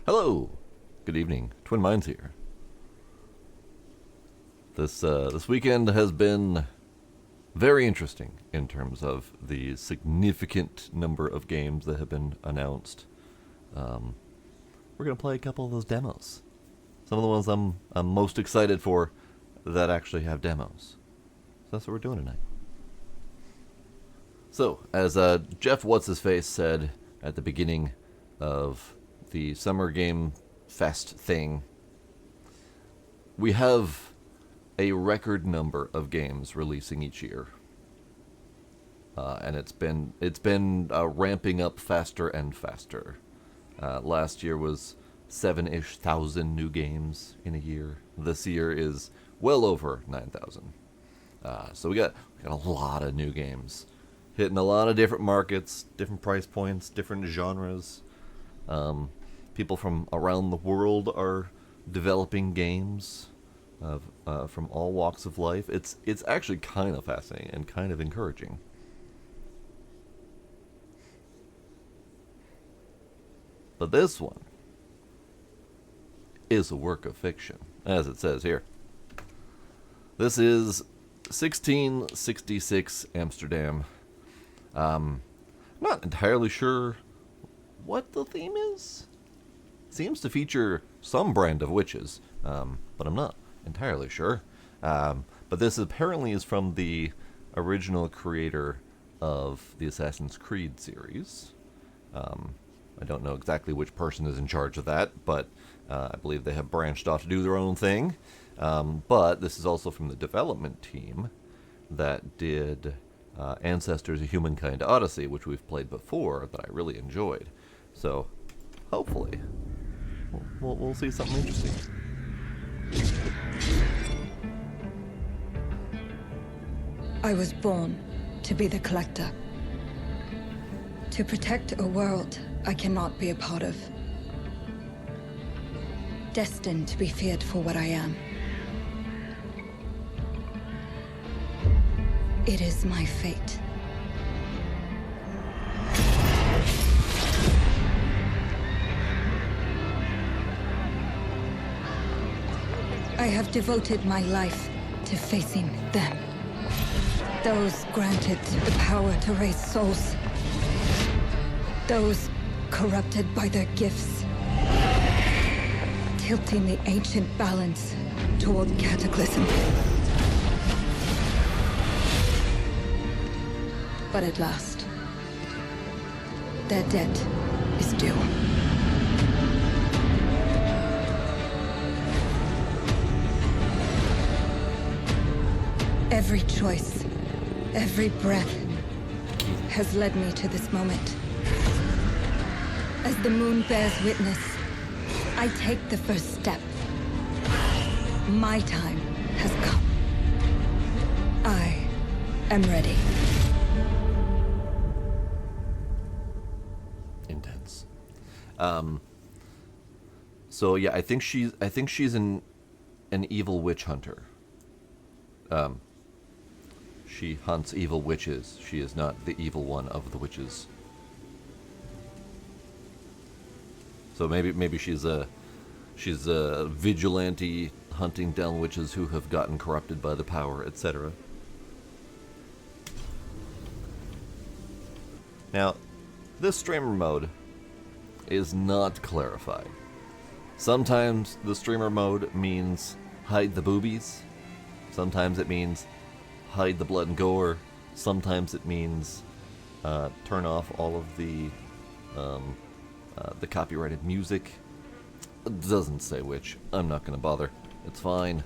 Hello, good evening. Twin Minds here. This weekend has been very interesting in terms of the significant number of games that have been announced. We're gonna play a couple of those demos. Some of the ones I'm most excited for that actually have demos. So that's what we're doing tonight. So, as Jeff What's His Face said at the beginning of the Summer Game Fest thing, we have a record number of games releasing each year, and it's been ramping up faster and faster. Last year was 7-ish thousand new games in a year. This year is well over 9,000. So we got a lot of new games hitting a lot of different markets, different price points, different genres. People from around the world are developing games from all walks of life. It's actually kind of fascinating and kind of encouraging. But this one is a work of fiction, as it says here. This is 1666 Amsterdam. Not entirely sure what the theme is. Seems to feature some brand of witches, but I'm not entirely sure. But this apparently is from the original creator of the Assassin's Creed series. I don't know exactly which person is in charge of that, but I believe they have branched off to do their own thing. But this is also from the development team that did Ancestors: A Humankind Odyssey, which we've played before, that I really enjoyed. So, hopefully, we'll see something interesting. I was born to be the collector. To protect a world I cannot be a part of. Destined to be feared for what I am. It is my fate. I have devoted my life to facing them. Those granted the power to raise souls. Those corrupted by their gifts. Tilting the ancient balance toward cataclysm. But at last, their debt is due. Every choice, every breath has led me to this moment. As the moon bears witness, I take the first step. My time has come. I am ready. Intense. So yeah, I think she's an evil witch hunter. She hunts evil witches. She is not the evil one of the witches. So maybe she's a vigilante hunting down witches who have gotten corrupted by the power, etc. Now, this streamer mode is not clarified. Sometimes the streamer mode means hide the boobies. Sometimes it means hide the blood and gore. Sometimes it means turn off all of the copyrighted music. It doesn't say which. I'm not going to bother. It's fine.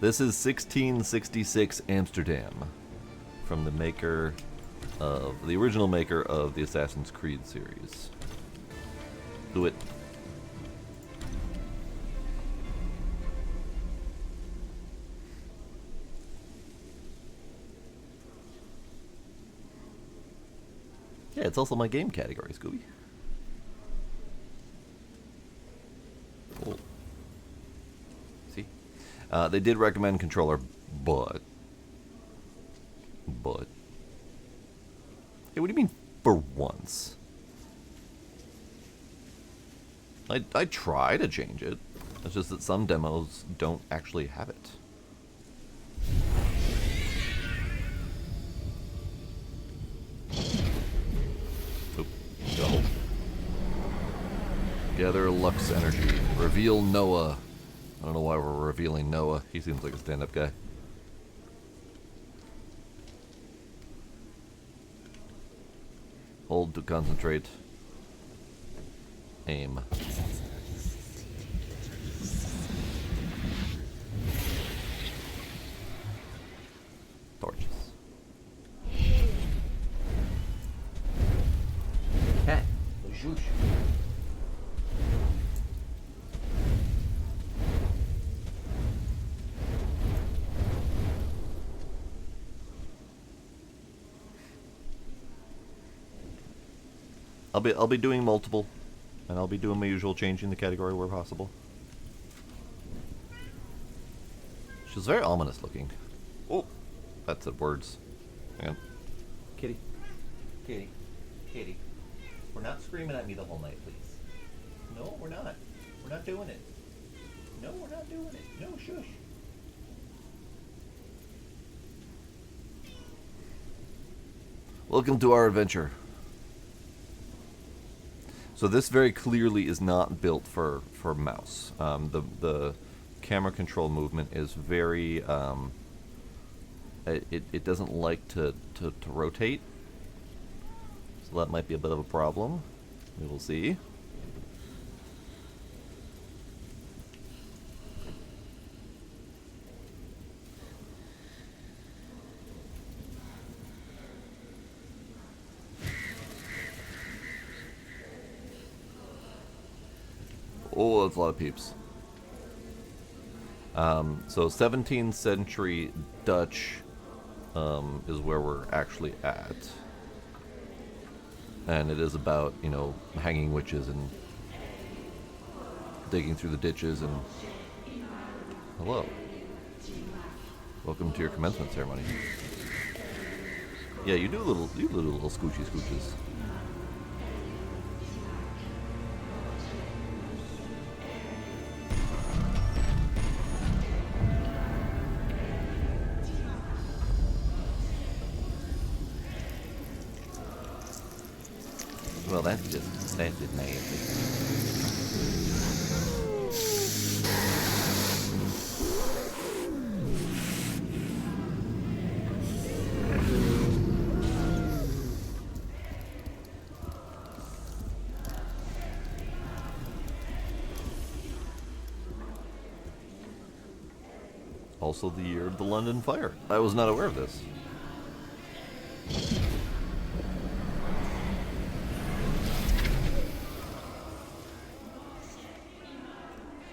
This is 1666 Amsterdam, from the original maker of the Assassin's Creed series. Do it. Yeah, it's also my game category, Scooby. Cool. See? They did recommend controller, but... Hey, what do you mean, for once? I try to change it. It's just that some demos don't actually have it. Oop. Go. Gather Lux energy. Reveal Noah. I don't know why we're revealing Noah. He seems like a stand-up guy. Hold to concentrate. Aim. Torches. Cat. Zhoosh. I'll be doing multiple, and I'll be doing my usual changing the category where possible. She's very ominous looking. Oh, that said words. Hang on. Kitty. Kitty. Kitty. We're not screaming at me the whole night, please. No, we're not. We're not doing it. No, we're not doing it. No, shush. Welcome to our adventure. So this very clearly is not built for mouse. The camera control movement is very it doesn't like to rotate, so that might be a bit of a problem. We will see. Oh, that's a lot of peeps. So 17th century Dutch is where we're actually at. And it is about, you know, hanging witches and digging through the ditches and... Hello. Welcome to your commencement ceremony. Yeah, you do little scoochy scooches. Well, that's just nasty. Also the year of the London Fire. I was not aware of this.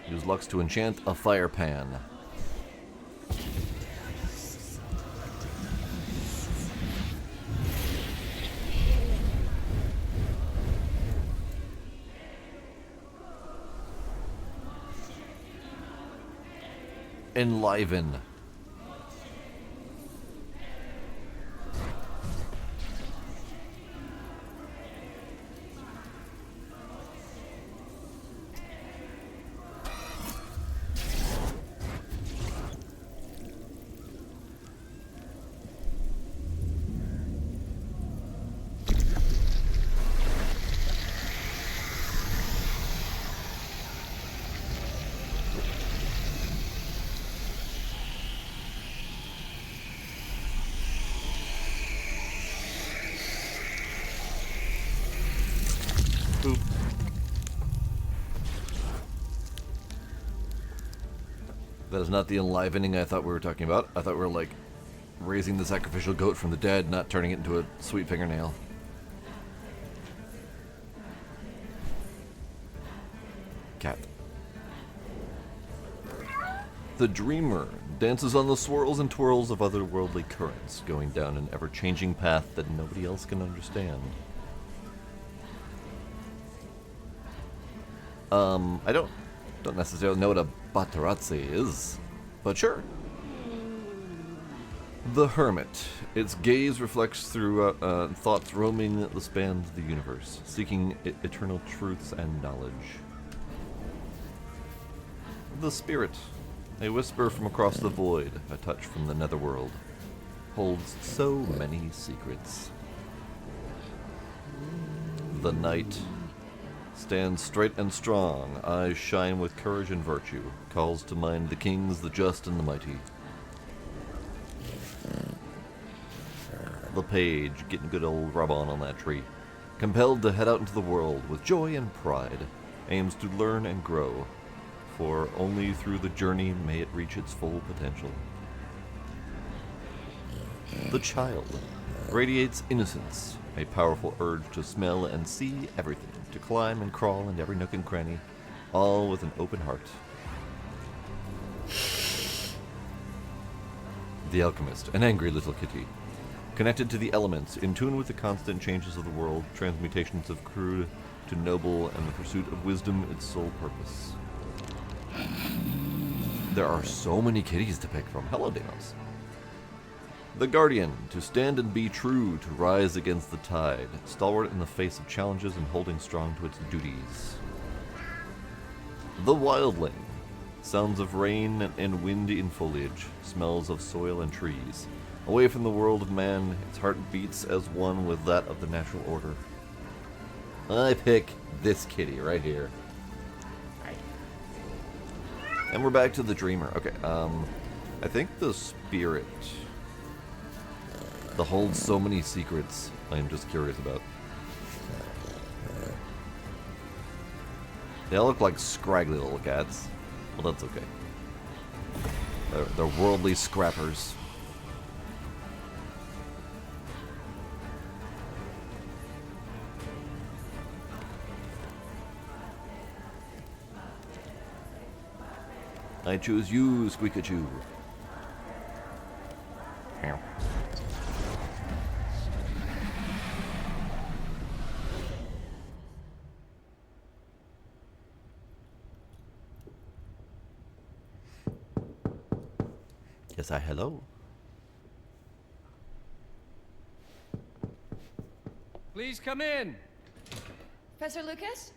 Use Lux to enchant a fire pan. Enliven. Boop. That is not the enlivening I thought we were talking about. I thought we were like raising the sacrificial goat from the dead, not turning it into a sweet fingernail. Cat. The dreamer dances on the swirls and twirls of otherworldly currents, going down an ever-changing path that nobody else can understand. I don't necessarily know what a Batarazzi is, but sure. The Hermit. Its gaze reflects through thoughts roaming the spans of the universe, seeking eternal truths and knowledge. The spirit, a whisper from across the void, a touch from the netherworld, holds so many secrets. The knight stands straight and strong, eyes shine with courage and virtue, calls to mind the kings, the just, and the mighty. The page, getting good old rub on that tree, compelled to head out into the world with joy and pride, aims to learn and grow, for only through the journey may it reach its full potential. The child radiates innocence, a powerful urge to smell and see everything, to climb and crawl in every nook and cranny, all with an open heart. The alchemist, an angry little kitty, connected to the elements, in tune with the constant changes of the world, transmutations of crude to noble, and the pursuit of wisdom its sole purpose. There are so many kitties to pick from. Hello, Deimos. The Guardian, to stand and be true, to rise against the tide, stalwart in the face of challenges and holding strong to its duties. The Wildling, sounds of rain and wind in foliage, smells of soil and trees. Away from the world of man, its heart beats as one with that of the natural order. I pick this kitty right here. And we're back to the Dreamer. Okay, I think the spirit that holds so many secrets I am just curious about. They all look like scraggly little cats. Well, that's okay. They're worldly scrappers. I choose you, Squeakachoo. Yes, hello. Please come in. Professor Lucas?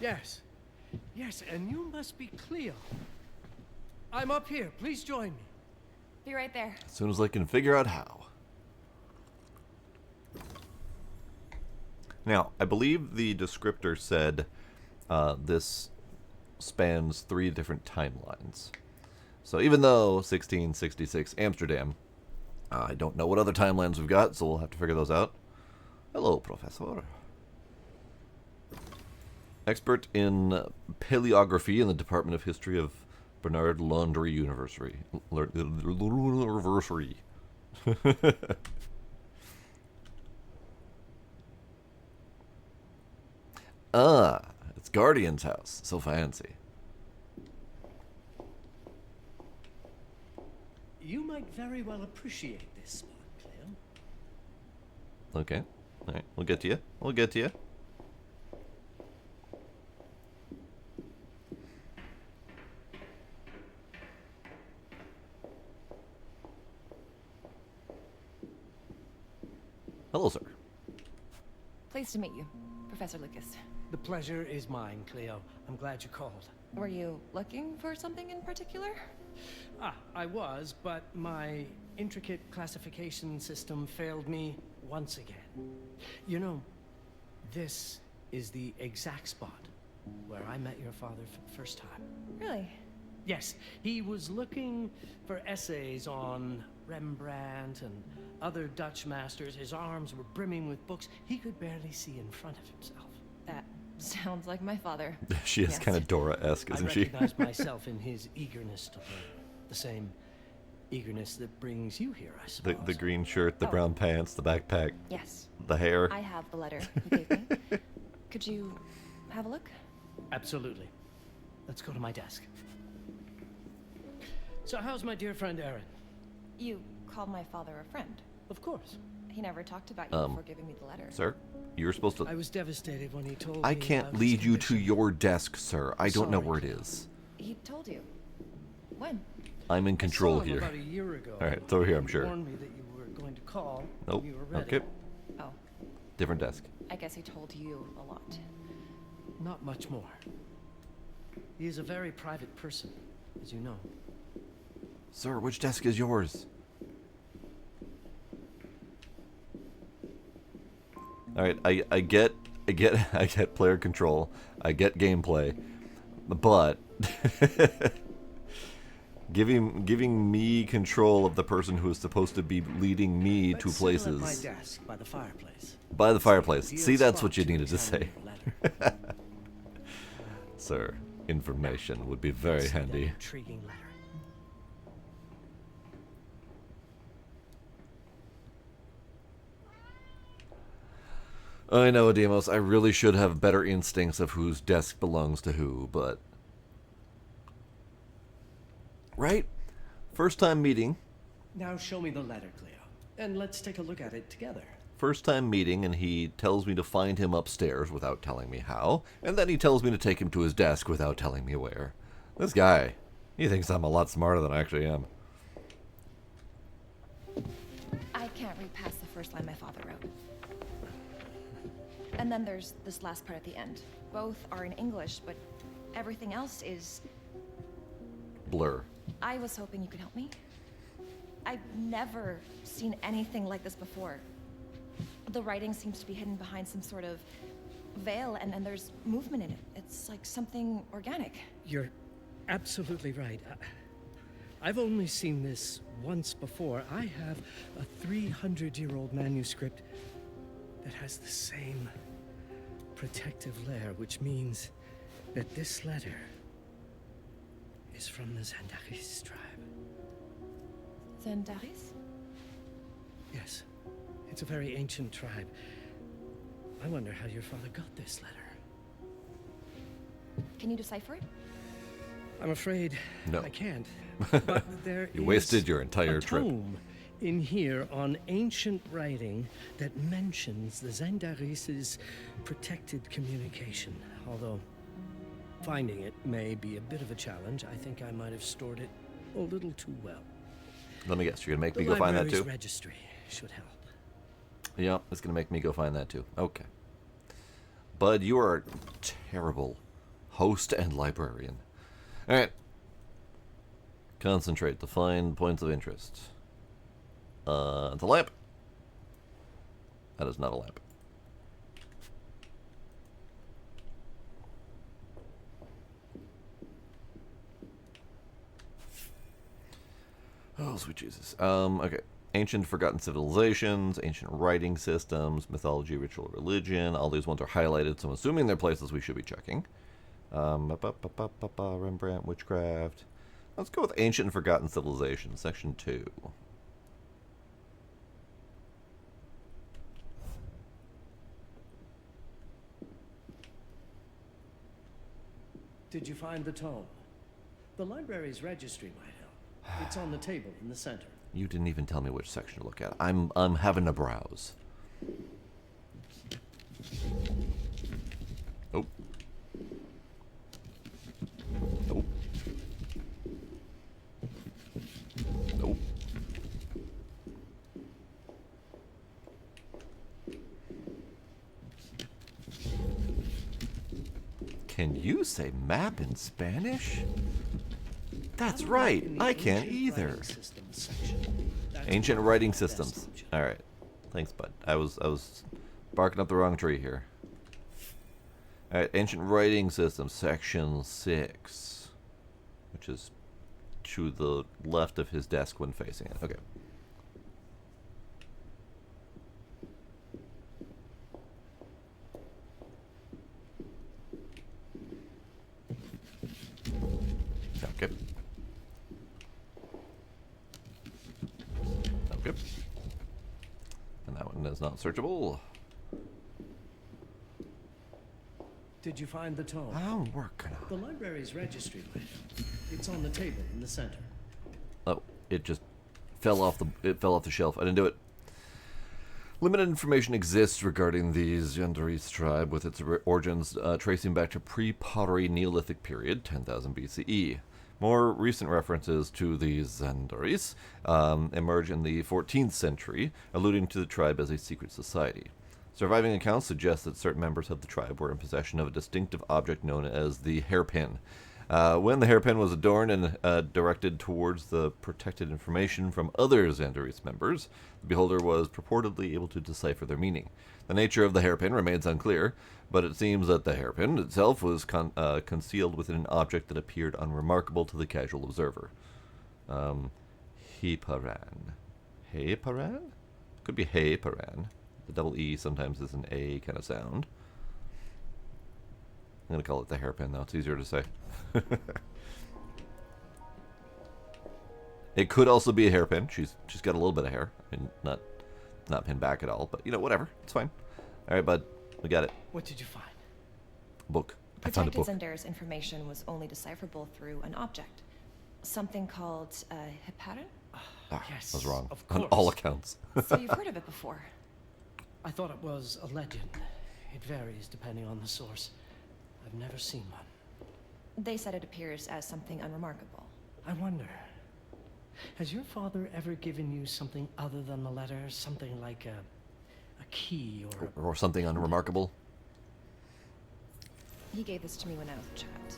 Yes. Yes, and you must be Cleo. I'm up here. Please join me. Be right there. As soon as I can figure out how. Now, I believe the descriptor said this spans 3 different timelines. So even though 1666 Amsterdam, I don't know what other timelines we've got, so we'll have to figure those out. Hello, Professor. Expert in paleography in the Department of History of Bernard Laundry University. It's Guardian's house. So fancy. You might very well appreciate this spot, Cleo. Okay. All right. We'll get to you. We'll get to you. Hello, sir. Pleased to meet you, Professor Lucas. The pleasure is mine, Cleo. I'm glad you called. Were you looking for something in particular? I was, but my intricate classification system failed me once again. You know, this is the exact spot where I met your father for the first time. Really? Yes, he was looking for essays on Rembrandt and other Dutch masters. His arms were brimming with books. He could barely see in front of himself. That sounds like my father. She is Yes. kind of Dora-esque, isn't I she? recognized myself in his eagerness to learn. The same eagerness that brings you here, I suppose. The green shirt, the Oh. brown pants, the backpack, Yes, the hair. I have the letter you gave me. Could you have a look? Absolutely. Let's go to my desk. So how's my dear friend Aaron? You called my father a friend. Of course. He never talked about you before giving me the letter. Sir, you were supposed to... I was devastated when he told me I can't about his lead you to condition. your desk, sir. I don't know Sorry, where it Cleo. is. He told you. When? I'm in I control saw him here. about a year ago. All right, it's over here, I'm He sure. warned me that you were going to call Nope. when you were ready. Okay. Oh, Different desk. I guess he told you a lot. Not much more. He is a very private person, as you know. Sir, which desk is yours? Alright, I get I get player control. I get gameplay. But giving me control of the person who is supposed to be leading me to places. Let's sit at my desk by the fireplace. By the fireplace. Ideal See, that's spot what you needed to say. examine your letter. Sir, information would be very See that handy. intriguing letter. I know, Demos, I really should have better instincts of whose desk belongs to who, but... Right? First time meeting. Now show me the letter, Cleo, and let's take a look at it together. First time meeting, and he tells me to find him upstairs without telling me how, and then he tells me to take him to his desk without telling me where. This guy, he thinks I'm a lot smarter than I actually am. I can't read past the first line my father wrote. And then there's this last part at the end. Both are in English, but everything else is... Blur. I was hoping you could help me. I've never seen anything like this before. The writing seems to be hidden behind some sort of veil, and there's movement in it. It's like something organic. You're absolutely right. I've only seen this once before. I have a 300-year-old manuscript that has the same protective layer, which means that this letter is from the Zandaris tribe. Zandaris? Yes, it's a very ancient tribe. I wonder how your father got this letter. Can you decipher it? I'm afraid No. I can't. But there You is wasted your entire a trip. tome in here on ancient writing that mentions the Zandaris' protected communication. Although finding it may be a bit of a challenge, I think I might have stored it a little too well. Let me guess, you're gonna make The me go find that library's too? registry should help. Yeah, it's gonna make me go find that too. Okay. Bud, you are a terrible host and librarian. Alright. Concentrate to find points of interest. It's a lamp. That is not a lamp. Oh, sweet Jesus. Okay. Ancient forgotten civilizations, ancient writing systems, mythology, ritual, religion. All these ones are highlighted, so I'm assuming they're places we should be checking. Rembrandt, witchcraft. Let's go with ancient and forgotten civilizations, section 2. Did you find the tome? The library's registry might help. It's on the table in the center. You didn't even tell me which section to look at. I'm having a browse. Oh. Oh. Oh. Can you say map in Spanish? That's right. I can't either. Ancient writing systems. All right. Thanks, bud. I was barking up the wrong tree here. All right. Ancient writing systems, section 6, which is to the left of his desk when facing it. Okay. Okay. Okay. And that one is not searchable. Did you find the tome? I'm working The on library's registry might help. It's on the table in the center. it. Oh, it just fell off the shelf. I didn't do it. Limited information exists regarding the Zandaris tribe, with its origins tracing back to pre-pottery Neolithic period, 10,000 BCE. More recent references to the Zandaris emerge in the 14th century, alluding to the tribe as a secret society. Surviving accounts suggest that certain members of the tribe were in possession of a distinctive object known as the hairpin. When the hairpin was adorned and directed towards the protected information from other Xandari's members, the beholder was purportedly able to decipher their meaning. The nature of the hairpin remains unclear, but it seems that the hairpin itself was concealed within an object that appeared unremarkable to the casual observer. Heparan. Heparan? Could be Heparan. The double E sometimes is an A kind of sound. I'm going to call it the hairpin, though. It's easier to say. It could also be a hairpin. She's got a little bit of hair. I mean, not pinned back at all, but, you know, whatever. It's fine. All right, bud. We got it. What did you find? A book. I found a Protected book. Xandari's information was only decipherable through an object. Something called Heparin? Yes, I was wrong. of On course. all accounts. So you've heard of it before? I thought it was a legend. It varies depending on the source. I've never seen one. They said it appears as something unremarkable. I wonder, has your father ever given you something other than the letter? Something like a key or a... Or something unremarkable. He gave this to me when I was a child.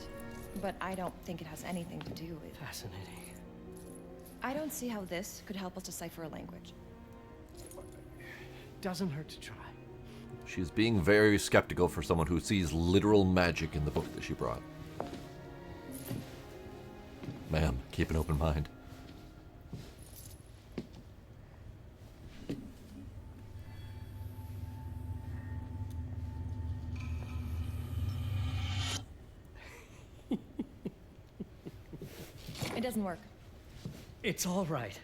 But I don't think it has anything to do with... Fascinating. I don't see how this could help us decipher a language. Doesn't hurt to try. She's being very skeptical for someone who sees literal magic in the book that she brought. Ma'am, keep an open mind. It doesn't work. It's all right.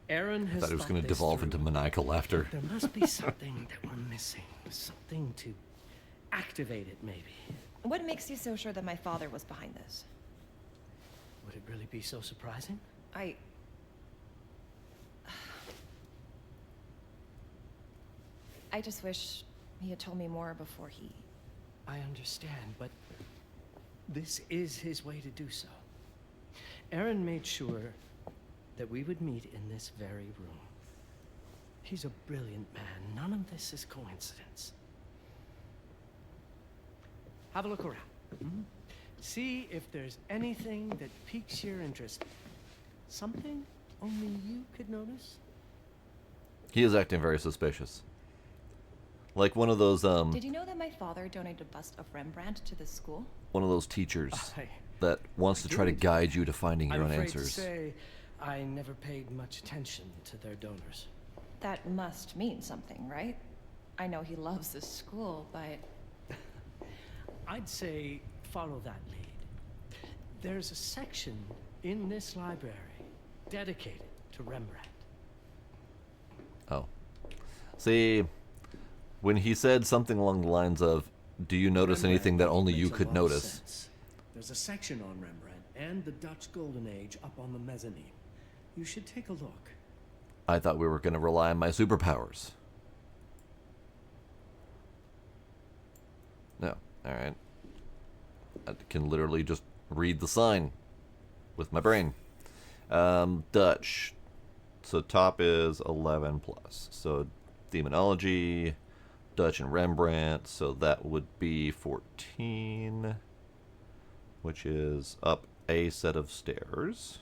Aaron has I thought it was thought going to this devolve through. into maniacal laughter. There must be something that we're missing. Something to activate it, maybe. What makes you so sure that my father was behind this? Would it really be so surprising? I just wish he had told me more before he... I understand, but this is his way to do so. Aaron made sure that we would meet in this very room. He's a brilliant man. None of this is coincidence. Have a look around. Hmm? See if there's anything that piques your interest. Something only you could notice? He is acting very suspicious. Like one of those, Did you know that my father donated a bust of Rembrandt to this school? one of those teachers I- that wants to try to did. guide you to finding your I'm own afraid answers. to say I never paid much attention to their donors. That must mean something, right? I know he loves this school, but... I'd say follow that lead. There's a section in this library dedicated to Rembrandt. Oh. See, when he said something along the lines of, do you notice Rembrandt anything that only makes you a could lot of notice? sense. There's a section on Rembrandt and the Dutch Golden Age up on the mezzanine. You should take a look. I thought we were going to rely on my superpowers. No. Alright. I can literally just read the sign with my brain. Dutch. So top is 11 plus. So demonology, Dutch and Rembrandt. So that would be 14, which is up a set of stairs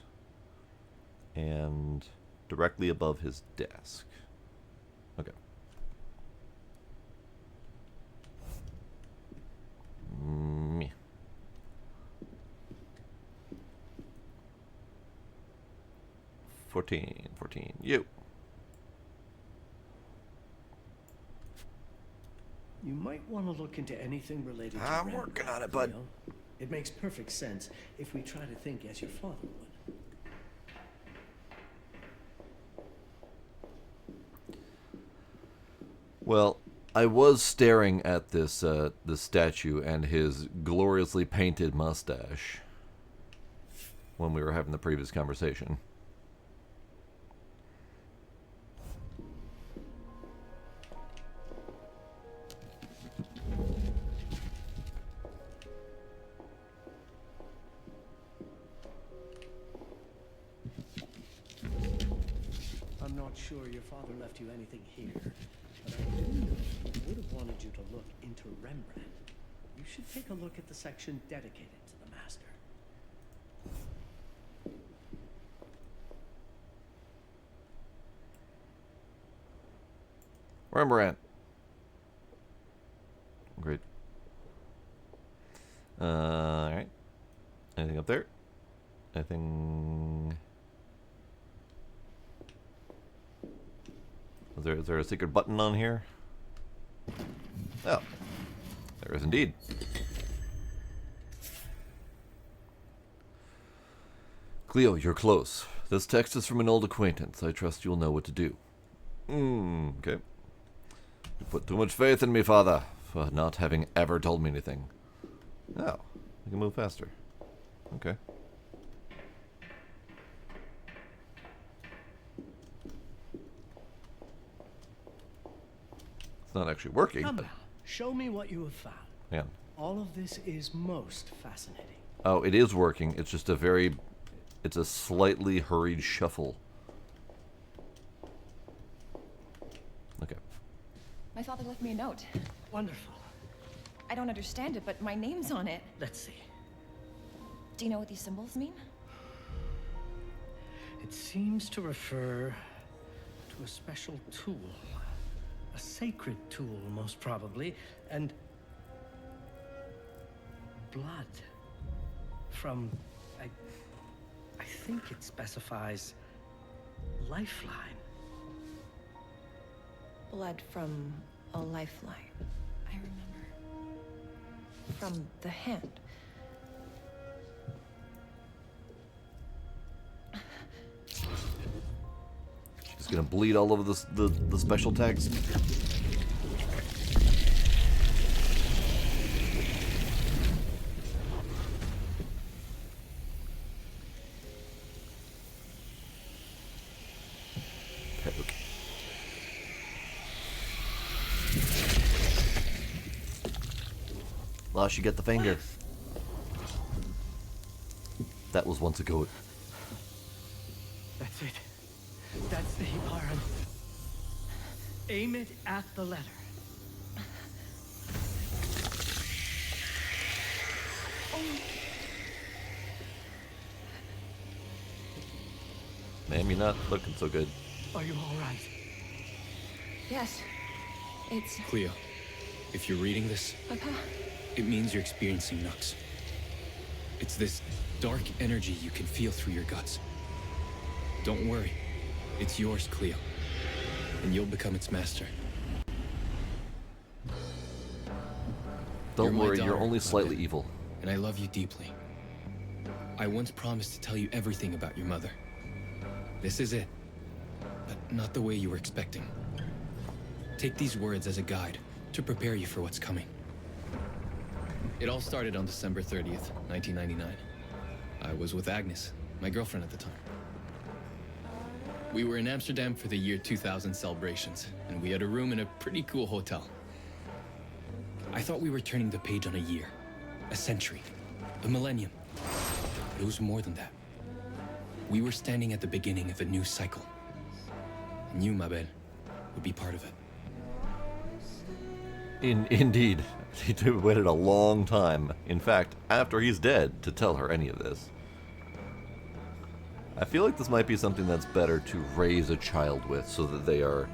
and directly above his desk. Okay. Me. Fourteen. You. You might want to look into anything related to I'm Rembrandt, working on it, bud. Leo. It makes perfect sense if we try to think as your father would. Well, I was staring at this statue and his gloriously painted mustache when we were having the previous conversation. I'm not sure your father left you anything here, but I do know I would have wanted you to look into Rembrandt. You should take a look at the section dedicated to the master. Rembrandt. Great. Alright. Anything up there? Anything... Is there a secret button on here? Oh. There is indeed. Cleo, you're close. This text is from an old acquaintance. I trust you'll know what to do. Okay. You put too much faith in me, Father, for not having ever told me anything. Oh, you can move faster. Okay. It's not actually working. Come But now, show me what you have found. yeah. All of this is most fascinating. Oh, it is working. It's just it's a slightly hurried shuffle. Okay. My father left me a note. Wonderful. I don't understand it, but my name's on it. Let's see. Do you know what these symbols mean? It seems to refer to a special tool. A sacred tool, most probably, and blood from, I think it specifies lifeline. Blood from a lifeline. I remember. From the hand. Just gonna bleed all over the special text. Okay. Lost, you get the finger. That was once a goat. That's it. That's the Hibaran. Aim it at the letter. Ma'am, you're not looking so good. Are you all right? Yes. It's... Cleo, if you're reading this, Papa? it means you're experiencing Nux. It's this dark energy you can feel through your guts. Don't worry. It's yours, Cleo. And you'll become its master. Don't my worry, you're daughter, only slightly Mother, evil. And I love you deeply. I once promised to tell you everything about your mother. This is it. But not the way you were expecting. Take these words as a guide to prepare you for what's coming. It all started on December 30th, 1999. I was with Agnes, my girlfriend at the time. We were in Amsterdam for the year 2000 celebrations, and we had a room in a pretty cool hotel. I thought we were turning the page on a year, a century, a millennium. But it was more than that. We were standing at the beginning of a new cycle. And you, Mabel, would be part of it. Indeed. He waited a long time. In fact, after he's dead, to tell her any of this. I feel like this might be something that's better to raise a child with, so that they are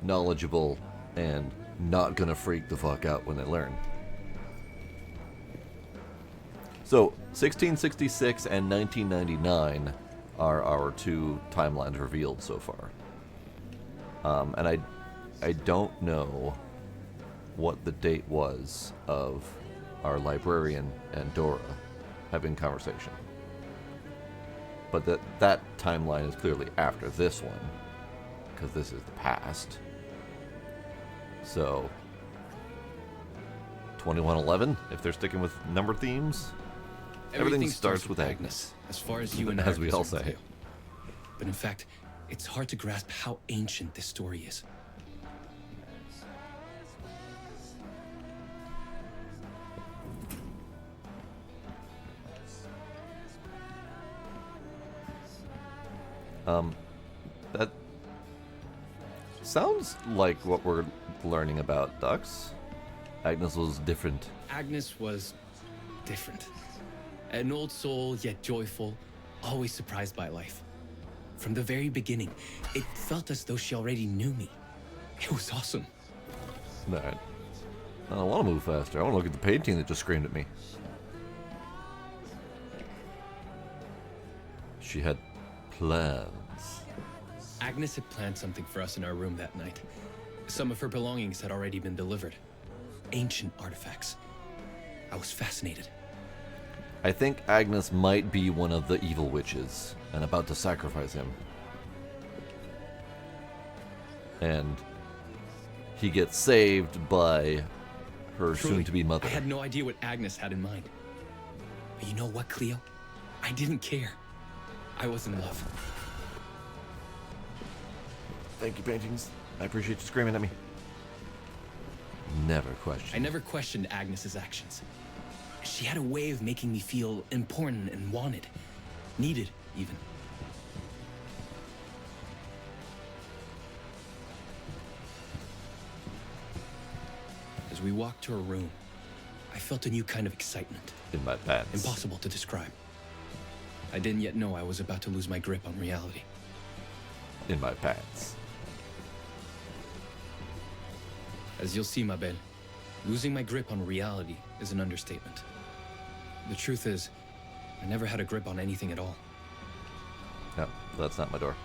knowledgeable and not gonna freak the fuck out when they learn. So, 1666 and 1999 are our two timelines revealed so far. And I don't know what the date was of our librarian and Dora having conversation. But that timeline is clearly after this one, because this is the past. So, 2111, if they're sticking with number themes, everything starts with Agnes. As far as you and As we are all concerned, say. Cleo. But in fact, it's hard to grasp how ancient this story is. That Sounds like what we're learning about ducks. Agnes was different. Agnes was different. An old soul, yet joyful, always surprised by life. From the very beginning, it felt as though she already knew me. It was awesome. Alright. I don't want to move faster. I want to look at the painting that just screamed at me. She had plans. Agnes had planned something for us in our room that night. Some of her belongings had already been delivered. Ancient artifacts. I was fascinated. I think Agnes might be one of the evil witches and about to sacrifice him. And he gets saved by her Truly, soon-to-be mother. I had no idea what Agnes had in mind. But you know what, Cleo? I didn't care. I was in love. Thank you, paintings. I appreciate you screaming at me. Never question. I never questioned Agnes's actions. She had a way of making me feel important and wanted. Needed, even. As we walked to her room, I felt a new kind of excitement. In my pants. Impossible to describe. I didn't yet know I was about to lose my grip on reality. In my pants. As you'll see, Mabel, losing my grip on reality is an understatement. The truth is, I never had a grip on anything at all. No, that's not my door.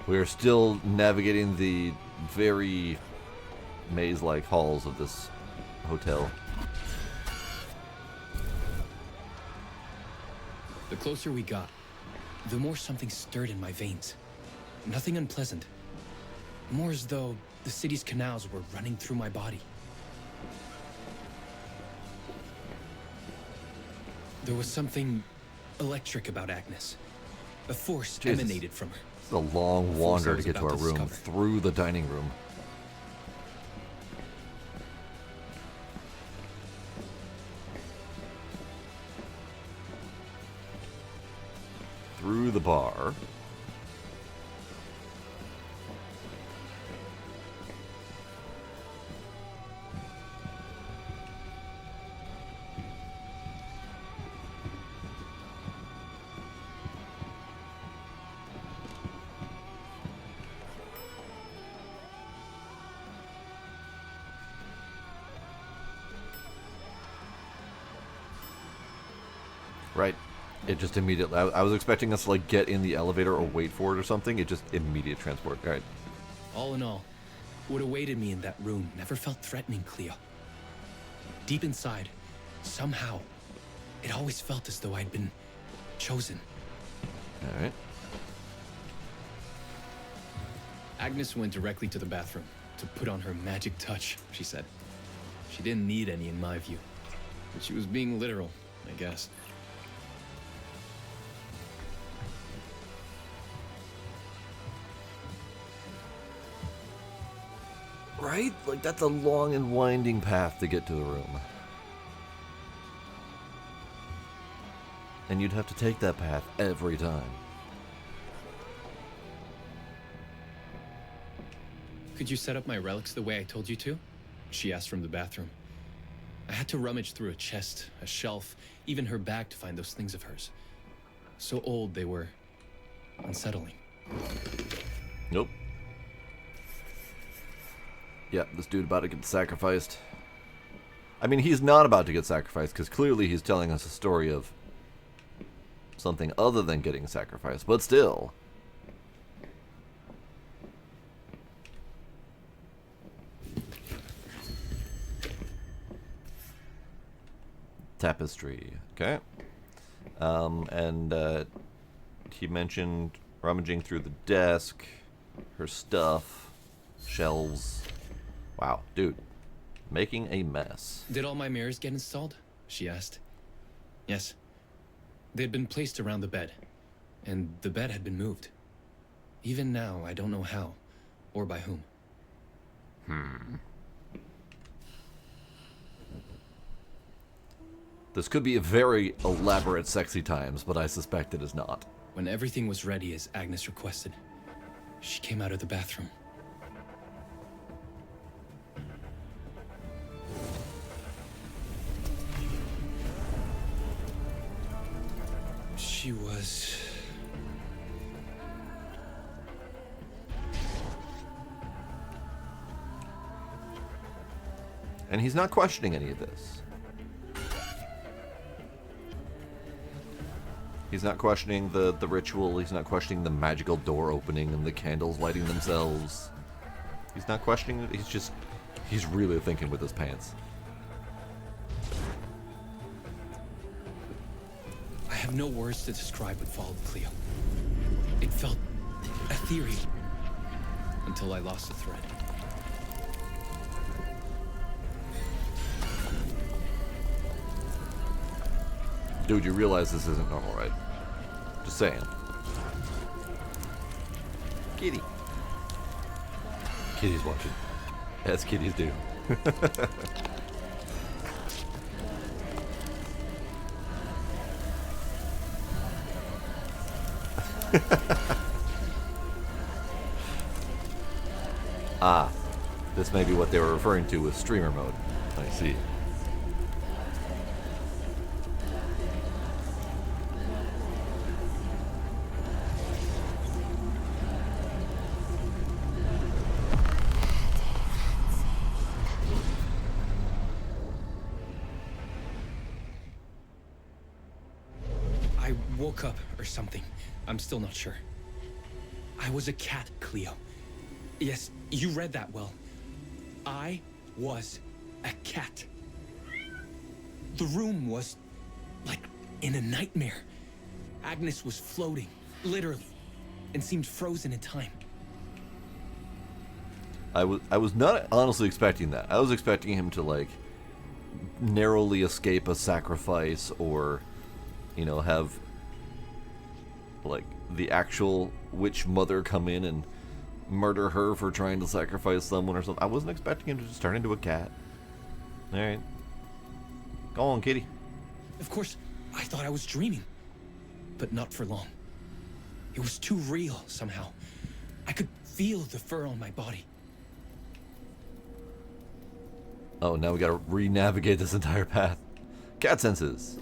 We are still navigating the very maze-like halls of this hotel. The closer we got, the more something stirred in my veins. Nothing unpleasant. More as though the city's canals were running through my body. There was something electric about Agnes. A force Jesus. emanated from her. It's a long wander to was get to about our to room discover. through the dining room. Through the bar. Right. It just immediately... I was expecting us to, like, get in the elevator or wait for it or something. It just immediate transport. All right. All in all, what awaited me in that room never felt threatening, Cleo. Deep inside, somehow, it always felt as though I'd been chosen. All right. Agnes went directly to the bathroom to put on her magic touch, she said. She didn't need any in my view, but she was being literal, I guess. Right? Like, that's a long and winding path to get to the room. And you'd have to take that path every time. Could you set up my relics the way I told you to? She asked from the bathroom. I had to rummage through a chest, a shelf, even her bag to find those things of hers. So old they were unsettling. Nope. Yeah, this dude about to get sacrificed. I mean, he's not about to get sacrificed, because clearly he's telling us a story of something other than getting sacrificed, but still. Tapestry, okay. He mentioned rummaging through the desk, her stuff, shelves. Wow, dude. Making a mess. Did all my mirrors get installed? She asked. Yes. They'd been placed around the bed, and the bed had been moved. Even now, I don't know how, or by whom. This could be a very elaborate sexy times, but I suspect it is not. When everything was ready as Agnes requested, she came out of the bathroom. She was... And he's not questioning any of this. He's not questioning the ritual. He's not questioning the magical door opening and the candles lighting themselves. He's not questioning it. He's really thinking with his pants. I have no words to describe what followed, Cleo. It felt ethereal until I lost the thread. Dude, you realize this isn't normal, right? Just saying. Kitty. Kitty's watching. As kitties do. Ah, this may be what they were referring to with streamer mode. I see. I woke up or something. I'm still not sure. I was a cat, Cleo. Yes, you read that well. I was a cat. The room was like in a nightmare. Agnes was floating, literally, and seemed frozen in time. I was not honestly expecting that. I was expecting him to, like, narrowly escape a sacrifice, or, you know, have, like, the actual witch mother come in and murder her for trying to sacrifice someone or something. I wasn't expecting him to just turn into a cat. Alright. Go on, kitty. Of course, I thought I was dreaming. But not for long. It was too real, somehow. I could feel the fur on my body. Oh, now we gotta re-navigate this entire path. Cat senses.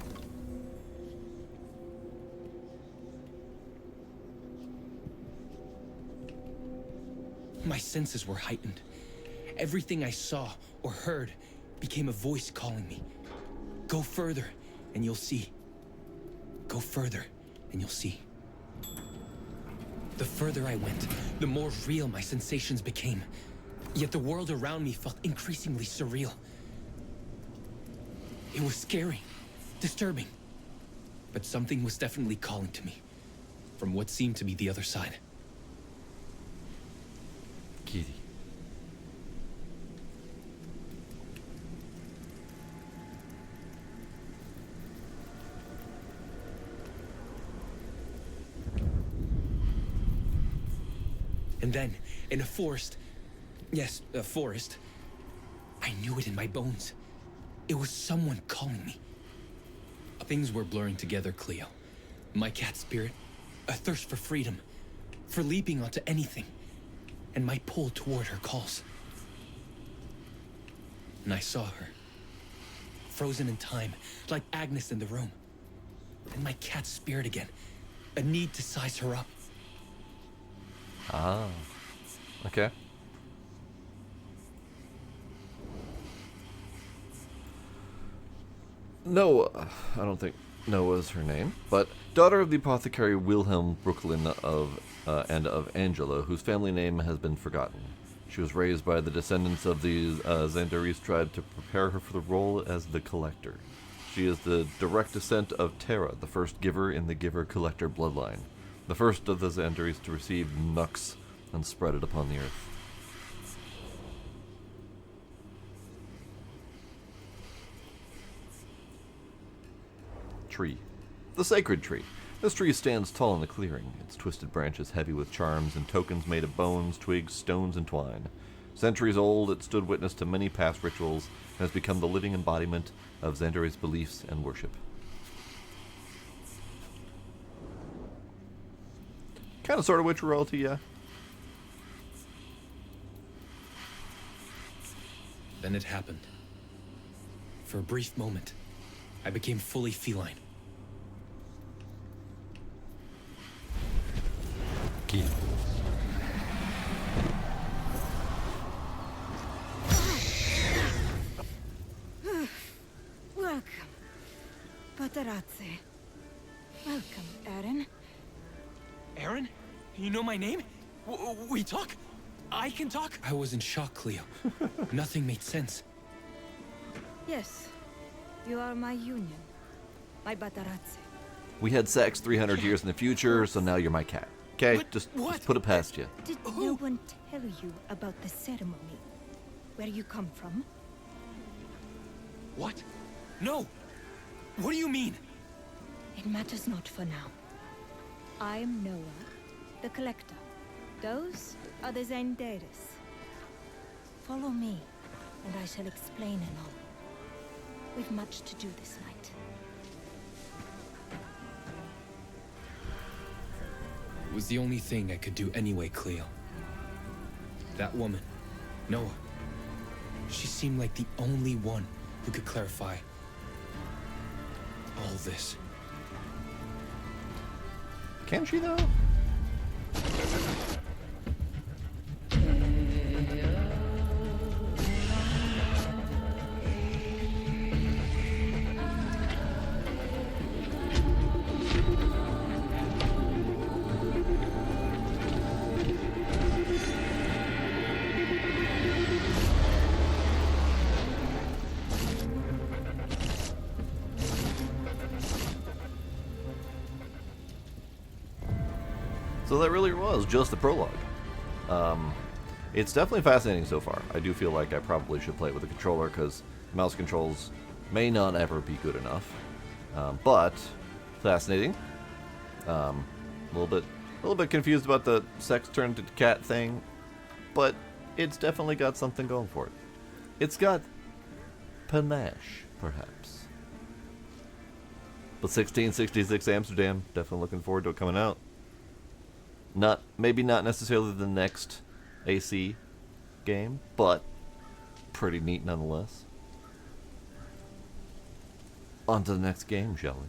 My senses were heightened. Everything I saw or heard became a voice calling me. Go further, and you'll see. Go further, and you'll see. The further I went, the more real my sensations became. Yet the world around me felt increasingly surreal. It was scary, disturbing. But something was definitely calling to me, from what seemed to be the other side. Kitty. And then, in a forest, yes, a forest, I knew it in my bones. It was someone calling me. Things were blurring together, Cleo. My cat spirit, a thirst for freedom, for leaping onto anything, and my pull toward her calls. And I saw her, frozen in time, like Agnes in the room. And my cat spirit again, a need to size her up. Ah. Okay. Noah, I don't think Noah's her name, but daughter of the apothecary Wilhelm Brooklyn and of Angela, whose family name has been forgotten. She was raised by the descendants of the Xandarese tribe to prepare her for the role as the Collector. She is the direct descent of Terra, the first giver in the Giver-Collector bloodline, the first of the Xandarese to receive Nux and spread it upon the earth. Tree. The sacred tree. This tree stands tall in the clearing, its twisted branches heavy with charms and tokens made of bones, twigs, stones, and twine. Centuries old, it stood witness to many past rituals and has become the living embodiment of Xandare's beliefs and worship. Kind of sort of witch royalty, yeah. Then it happened. For a brief moment, I became fully feline. Welcome, Patarazzi. Welcome, Aaron. Aaron? You know my name? We talk? I can talk? I was in shock, Cleo. Nothing made sense. Yes, you are my union. My Patarazzi. We had sex 300 years in the future, so now you're my cat. Okay? But Just what? put it past you. Did no one tell you about the ceremony? Where you come from? What? No! What do you mean? It matters not for now. I'm Noah, the Collector. Those are the Zendaris. Follow me, and I shall explain it all. We've much to do this night. It was the only thing I could do anyway, Cleo. That woman, Noah. She seemed like the only one who could clarify all this. Can she, though? So that really was just the prologue. It's definitely fascinating so far. I do feel like I probably should play it with a controller because mouse controls may not ever be good enough. But fascinating. A little bit confused about the sex turned to cat thing, but it's definitely got something going for it. It's got panache, perhaps. But 1666 Amsterdam, definitely looking forward to it coming out. Maybe not necessarily the next AC game, but pretty neat nonetheless. On to the next game, shall we?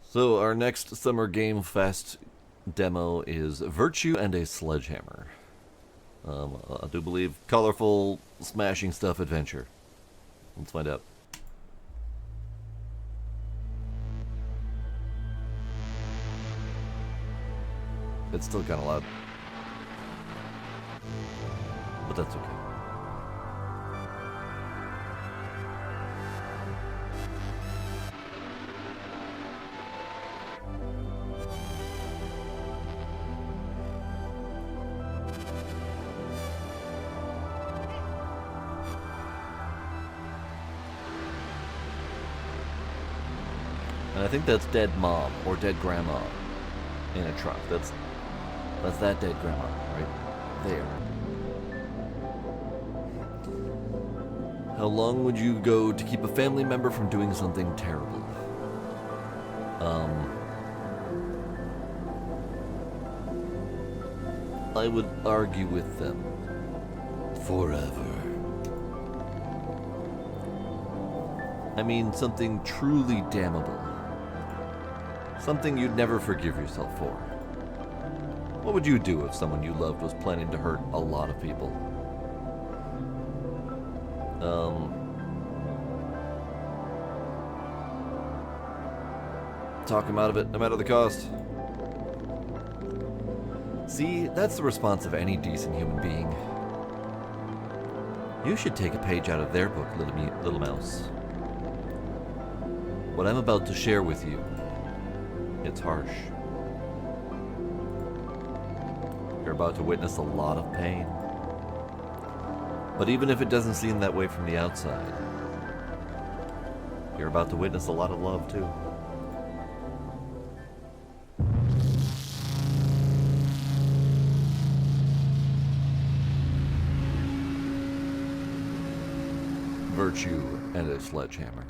So our next Summer Game Fest demo is Virtue and a Sledgehammer. I do believe colorful, smashing stuff adventure. Let's find out. It's still kind of loud. But that's okay. And I think that's dead mom or dead grandma in a truck. That's that dead grandma right there. How long would you go to keep a family member from doing something terrible? I would argue with them. Forever. I mean, something truly damnable. Something you'd never forgive yourself for. What would you do if someone you loved was planning to hurt a lot of people? Talk him out of it, no matter the cost. See, that's the response of any decent human being. You should take a page out of their book, little mouse. What I'm about to share with you, it's harsh. You're about to witness a lot of pain. But even if it doesn't seem that way from the outside, you're about to witness a lot of love too. Virtue and a Sledgehammer.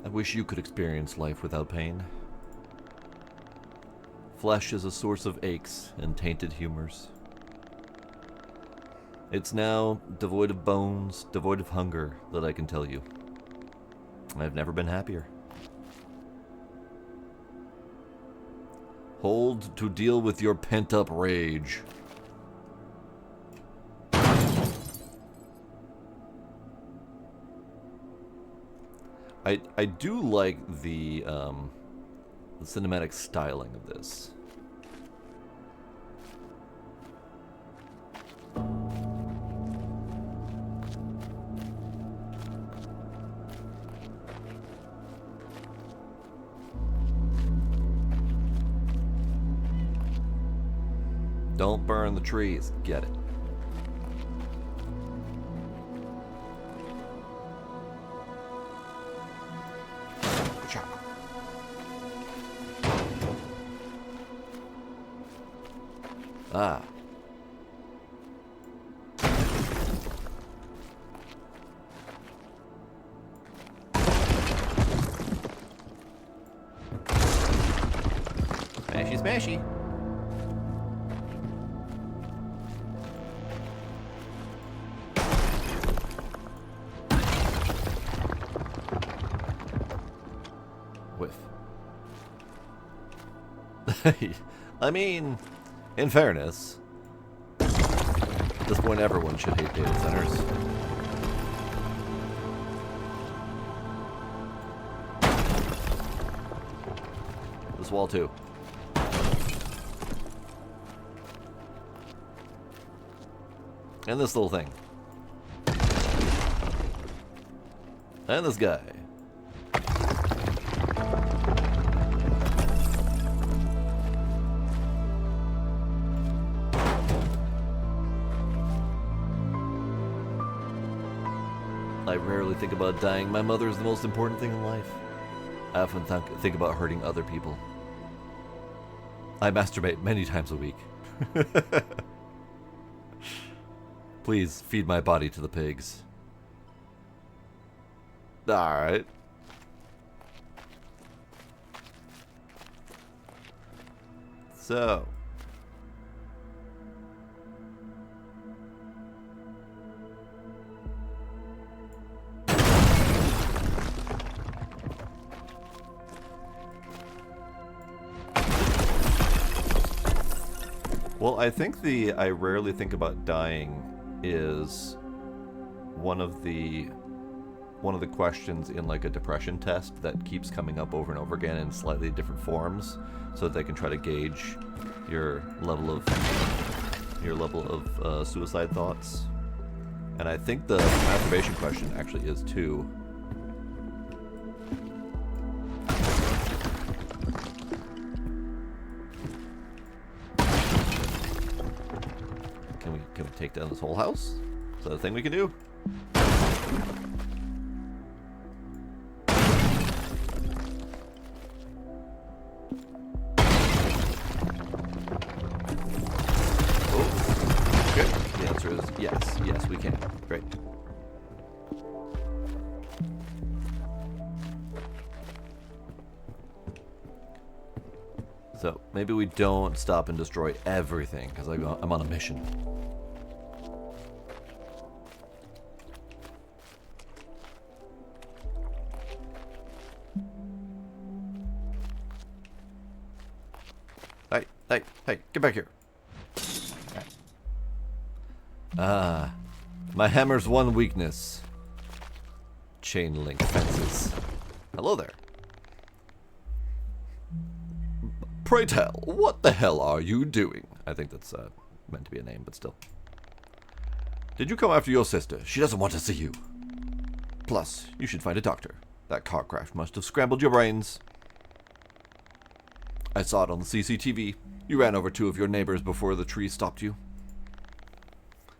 I wish you could experience life without pain. Flesh is a source of aches and tainted humors. It's now devoid of bones, devoid of hunger, that I can tell you. I've never been happier. Hold to deal with your pent-up rage. I do like the cinematic styling of this. Don't burn the trees. Get it. Ah. Smashy, smashy. Whiff. I mean, in fairness, at this point everyone should hate data centers. This wall too. And this little thing. And this guy. I rarely think about dying. My mother is the most important thing in life. I often think about hurting other people. I masturbate many times a week. Please feed my body to the pigs. Alright. So. Well, I think the I rarely think about dying is one of the questions in like a depression test that keeps coming up over and over again in slightly different forms, so that they can try to gauge your level of suicide thoughts. And I think the masturbation question actually is too. Can we take down this whole house? Is that a thing we can do? Oh, okay. The answer is yes. Yes, we can. Great. So maybe we don't stop and destroy everything because I'm on a mission. Hey, get back here. Right. Ah, my hammer's one weakness. Chain link fences. Hello there. Pray tell, what the hell are you doing? I think that's meant to be a name, but still. Did you come after your sister? She doesn't want to see you. Plus, you should find a doctor. That car crash must have scrambled your brains. I saw it on the CCTV. You ran over two of your neighbors before the tree stopped you.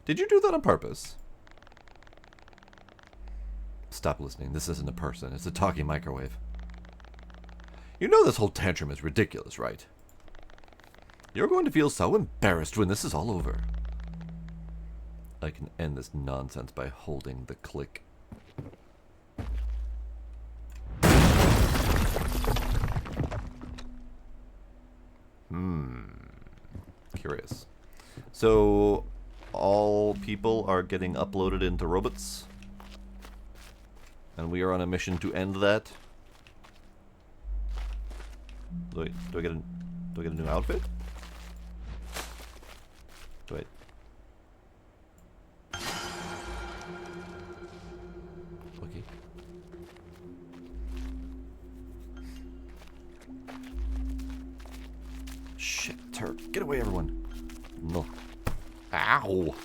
Did you do that on purpose? Stop listening. This isn't a person. It's a talking microwave. You know this whole tantrum is ridiculous, right? You're going to feel so embarrassed when this is all over. I can end this nonsense by holding the click. Curious. So, all people are getting uploaded into robots? And we are on a mission to end that? Do I get an... Do I get a new outfit? Wait. Okay. Shit, turd. Get away, everyone. No. Ow.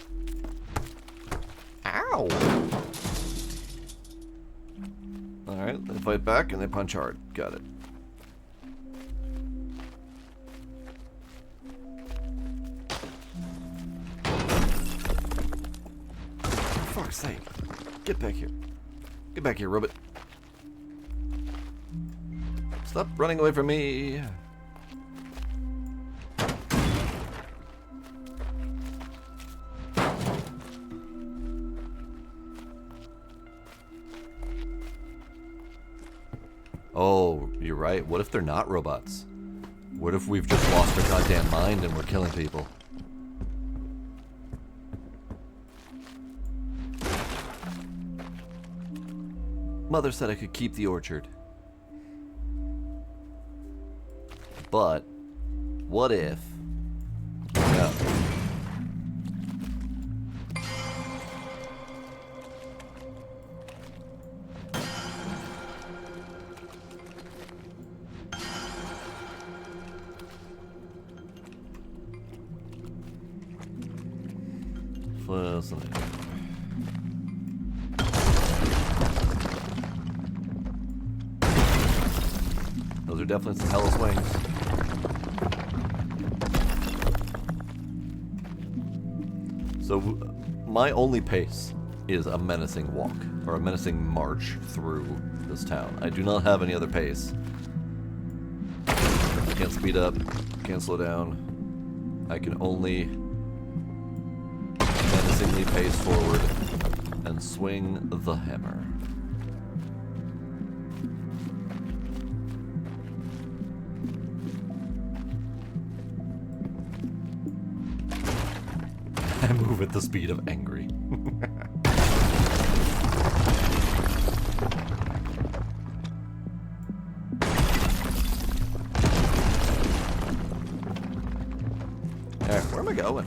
Ow. Alright, they fight back and they punch hard. Got it. For fuck's sake. Get back here. Get back here, robot. Stop running away from me. Oh, you're right. What if they're not robots? What if we've just lost our goddamn mind and we're killing people? Mother said I could keep the orchard. But, what if... No. Fascinating. Those are definitely some hellish wings. So, my only pace is a menacing walk, or a menacing march through this town. I do not have any other pace. I can't speed up, can't slow down. I can only menacingly pace forward and swing the hammer. I move at the speed of angry. Alright, where am I going?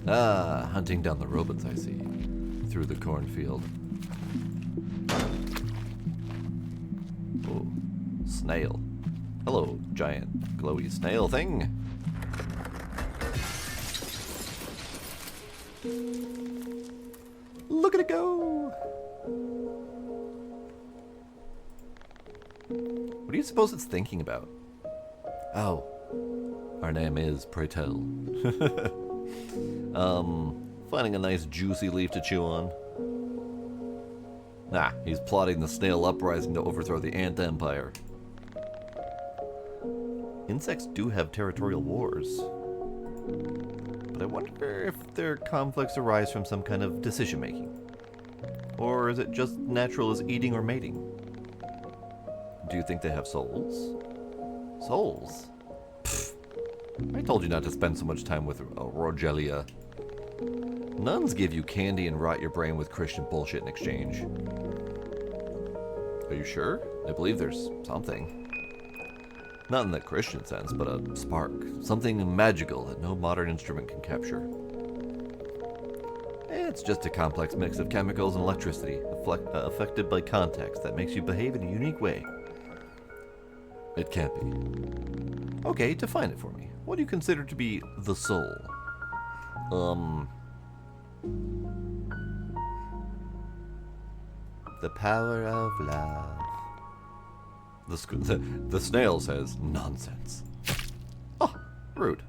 Ah, hunting down the robots I see. Through the cornfield. Oh, snail. Hello, giant glowy snail thing. Look at it go! What do you suppose it's thinking about? Oh, our name is Pray Tell. Finding a nice juicy leaf to chew on. Nah, he's plotting the snail uprising to overthrow the ant empire. Insects do have territorial wars. But I wonder if their conflicts arise from some kind of decision-making. Or is it just natural as eating or mating? Do you think they have souls? Souls? Pfft. I told you not to spend so much time with Rogelia. Nuns give you candy and rot your brain with Christian bullshit in exchange. Are you sure? I believe there's something. Not in the Christian sense, but a spark. Something magical that no modern instrument can capture. It's just a complex mix of chemicals and electricity, affected by context, that makes you behave in a unique way. It can't be. Okay, define it for me. What do you consider to be the soul? The power of love. The snail says, nonsense. Oh, rude.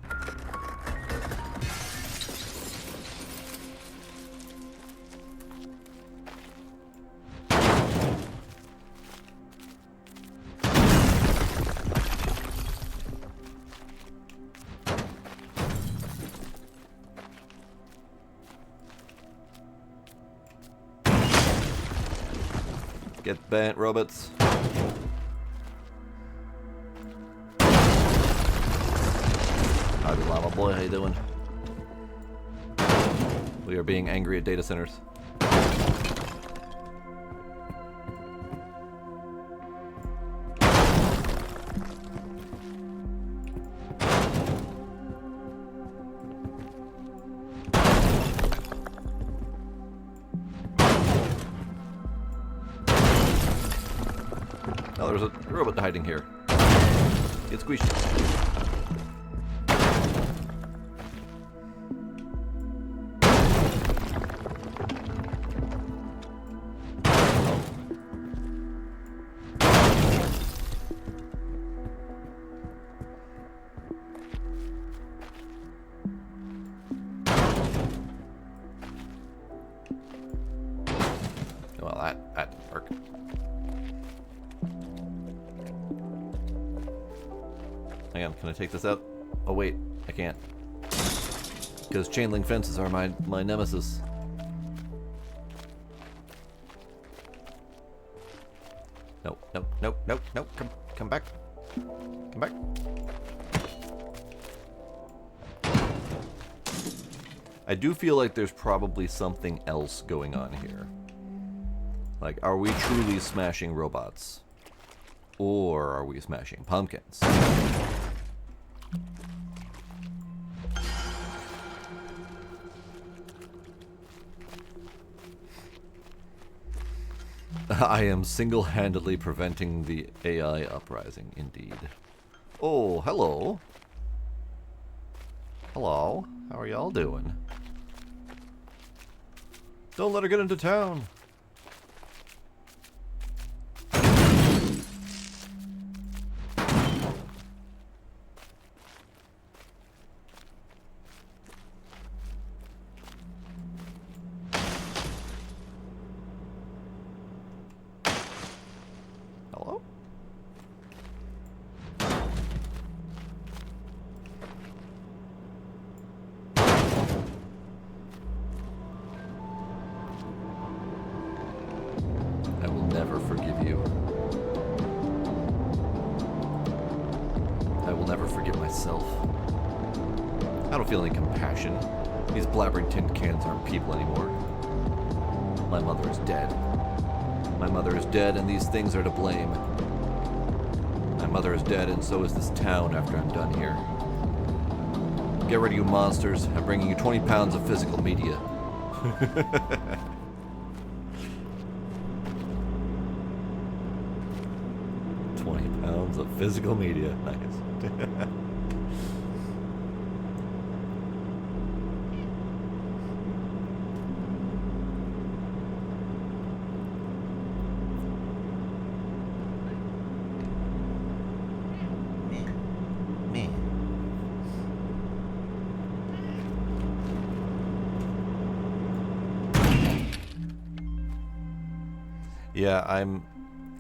Get bent, robots. Howdy, llama boy, how you doing? We are being angry at data centers. Oh, there's a robot hiding here. Get squished. Well, that didn't work. Hang on, can I take this out? Oh wait, I can't. Because chain link fences are my nemesis. Nope. Come back. Come back. I do feel like there's probably something else going on here. Like, are we truly smashing robots? Or are we smashing pumpkins? I am single-handedly preventing the AI uprising, indeed. Oh, hello. Hello. How are y'all doing? Don't let her get into town. Hello? I will never forgive you. I will never forgive myself. I don't feel any compassion. These blabbering tin cans aren't people anymore. My mother is dead. My mother is dead, and these things are to blame. My mother is dead, and so is this town after I'm done here. Get ready, you monsters. I'm bringing you 20 pounds of physical media. 20 pounds of physical media. Nice. Yeah,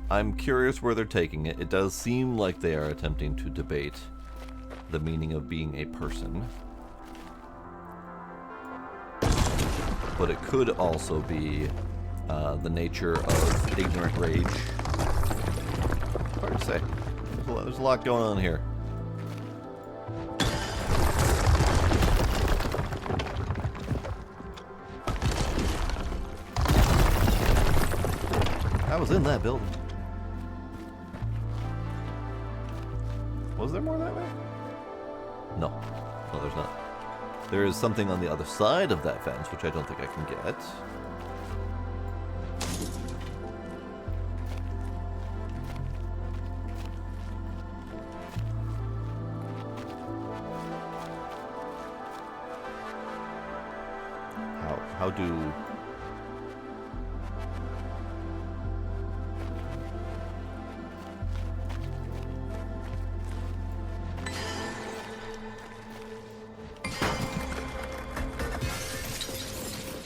I'm curious where they're taking it. It does seem like they are attempting to debate the meaning of being a person. But it could also be the nature of ignorant rage. Hard to say. There's a lot going on here. I was in that building. Was there more that way? No. No, there's not. There is something on the other side of that fence, which I don't think I can get. How do...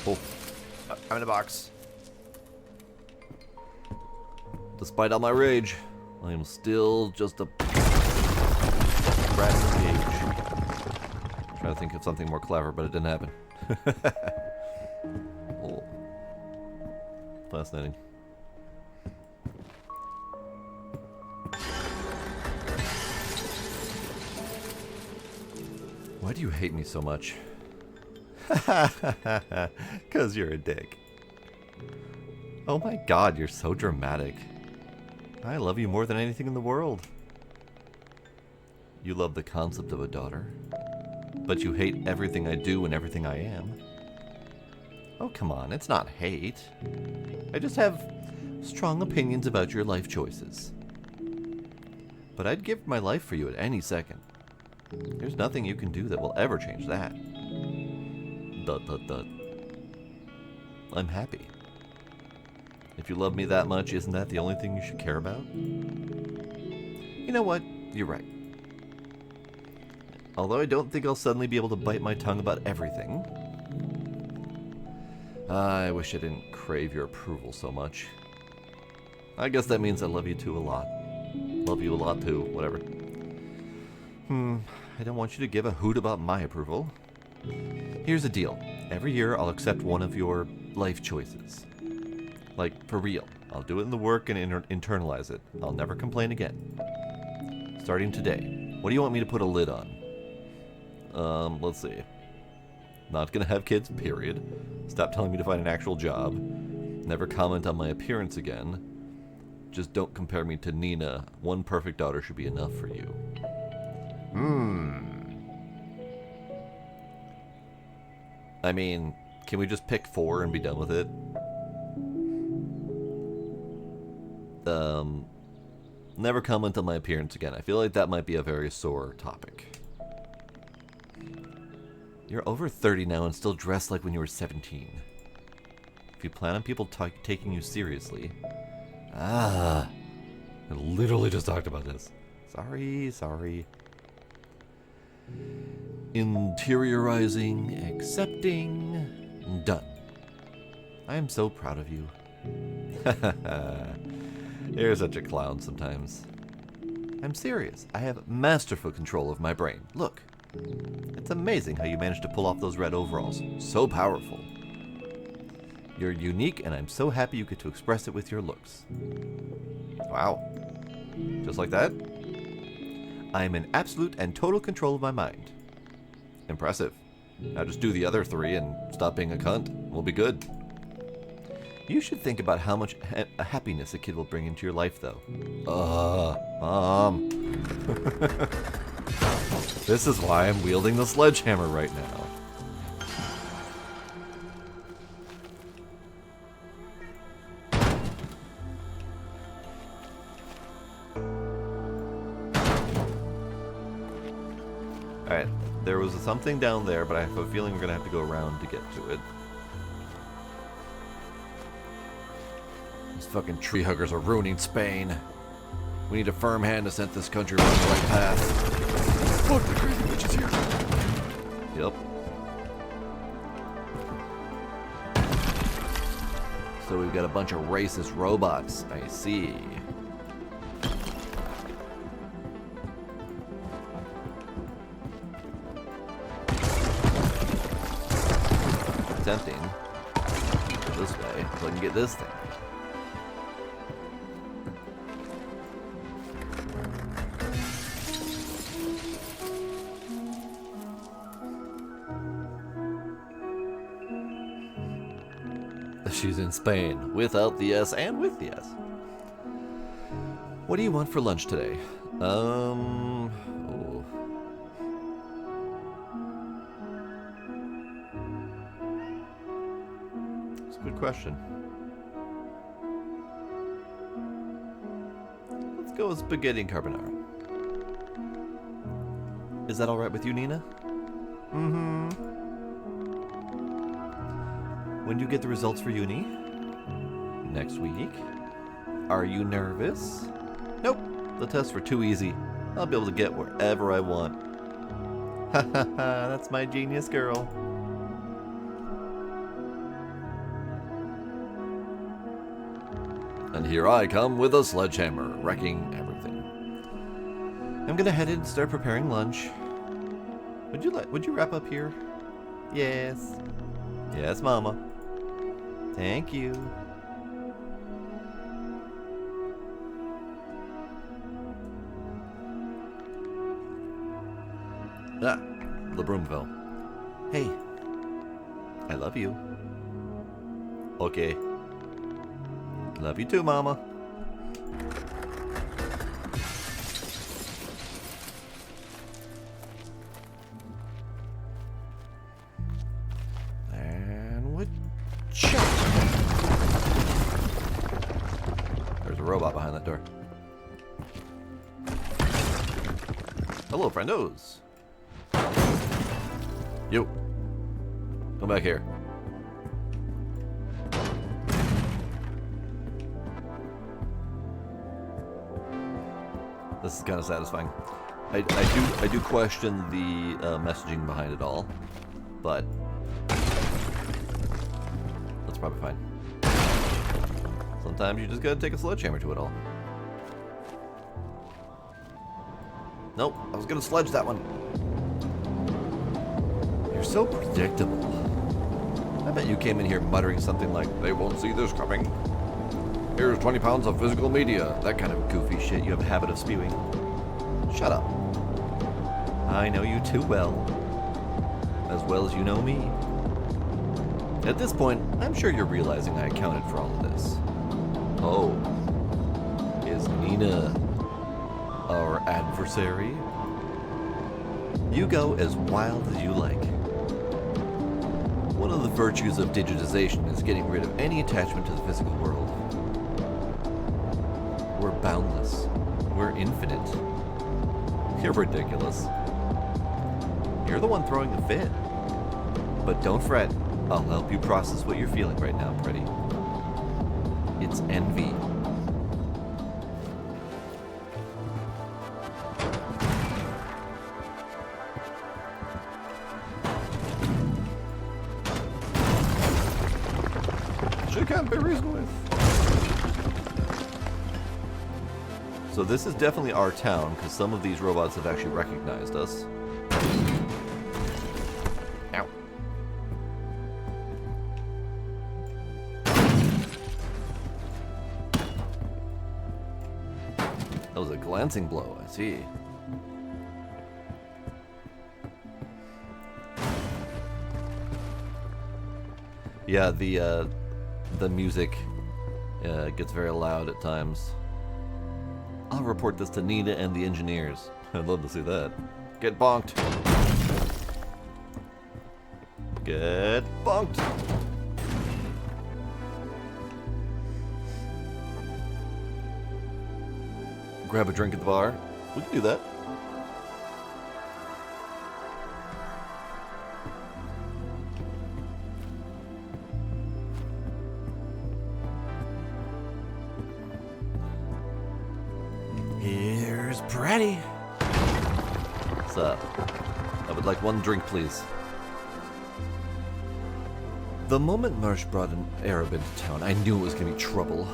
Oh, I'm in a box. Despite all my rage, I am still just a rat in a cage. Trying to think of something more clever, but it didn't happen. Oh, fascinating. Why do you hate me so much? 'Cause you're a dick. Oh my god, you're so dramatic. I love you more than anything in the world. You love the concept of a daughter, but you hate everything I do and everything I am. Oh, come on, it's not hate. I just have strong opinions about your life choices. but I'd give my life for you at any second. There's nothing you can do that will ever change that. I'm happy. If you love me that much, isn't that the only thing you should care about? You know what? You're right. Although I don't think I'll suddenly be able to bite my tongue about everything. I wish I didn't crave your approval so much. I guess that means I love you too a lot. Love you a lot too, whatever. I don't want you to give a hoot about my approval. Here's the deal. Every year I'll accept one of your life choices. Like, for real. I'll do it in the work and internalize it. I'll never complain again. Starting today. What do you want me to put a lid on? Let's see. Not gonna have kids, period. Stop telling me to find an actual job. Never comment on my appearance again. Just don't compare me to Nina. One perfect daughter should be enough for you. I mean, can we just pick 4 and be done with it? Never comment on my appearance again. I feel like that might be a very sore topic. You're over 30 now and still dressed like when you were 17. If you plan on people taking you seriously... I literally just talked about this. Sorry. Interiorizing, accepting, done. I am so proud of you. You're such a clown sometimes. I'm serious. I have masterful control of my brain. Look. It's amazing how you managed to pull off those red overalls. So powerful. You're unique, and I'm so happy you get to express it with your looks. Wow. Just like that? I'm in absolute and total control of my mind. Impressive. Now just do the other 3 and stop being a cunt. We'll be good. You should think about how much happiness a kid will bring into your life, though. Mom. This is why I'm wielding the sledgehammer right now. Alright, there was something down there, but I have a feeling we're going to have to go around to get to it. These fucking tree huggers are ruining Spain. We need a firm hand to set this country on the right path. Fuck, the crazy bitch is here. Yep. So we've got a bunch of racist robots. I see. Tempting. This way, so I can get this thing. She's in Spain, without the S and with the S. What do you want for lunch today? Oh. It's a good question. Let's go with spaghetti and carbonara. Is that alright with you, Nina? Mm-hmm. When do you get the results for uni? Next week. Are you nervous? Nope. The tests were too easy. I'll be able to get wherever I want. Ha ha ha, that's my genius girl. And here I come with a sledgehammer, wrecking everything. I'm gonna head in and start preparing lunch. Would you wrap up here? Yes. Yes, Mama. Thank you. Ah, the broom fell. Hey, I love you. Okay. Love you too, Mama. There's a robot behind that door. Hello, friendos. You. Come back here. This is kind of satisfying. I do question the messaging behind it all, but that's probably fine. Sometimes you just gotta take a sledgehammer to it all. Nope, I was gonna sledge that one. You're so predictable. I bet you came in here muttering something like, "They won't see this coming. Here's 20 pounds of physical media." That kind of goofy shit you have a habit of spewing. Shut up. I know you too well. As well as you know me. At this point, I'm sure you're realizing I accounted for all of this. Oh. Is Nina our adversary? You go as wild as you like. One of the virtues of digitization is getting rid of any attachment to the physical world. We're boundless. We're infinite. You're ridiculous. You're the one throwing a fit. But don't fret. I'll help you process what you're feeling right now, pretty. It's envy. She can't be reasoned with. So this is definitely our town, because some of these robots have actually recognized us. Ow. That was a glancing blow, I see. Yeah, the music gets very loud at times. I'll report this to Nina and the engineers. I'd love to see that. Get bonked. Get bonked. Grab a drink at the bar. We can do that. Here's Brady. What's up? I would like one drink, please. The moment Marsh brought an Arab into town, I knew it was going to be trouble.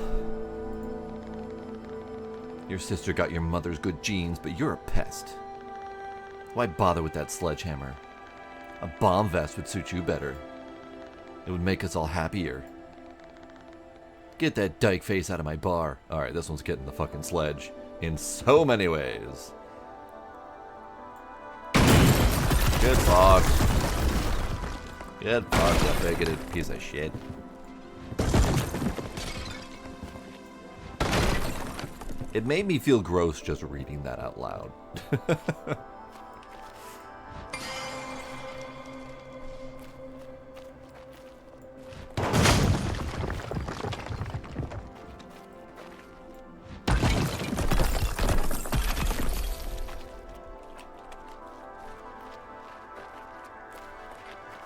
Your sister got your mother's good genes, but you're a pest. Why bother with that sledgehammer? A bomb vest would suit you better. It would make us all happier. Get that dyke face out of my bar. Alright, this one's getting the fucking sledge. In so many ways. Get fucked. Get fucked, you bigoted piece of shit. It made me feel gross just reading that out loud.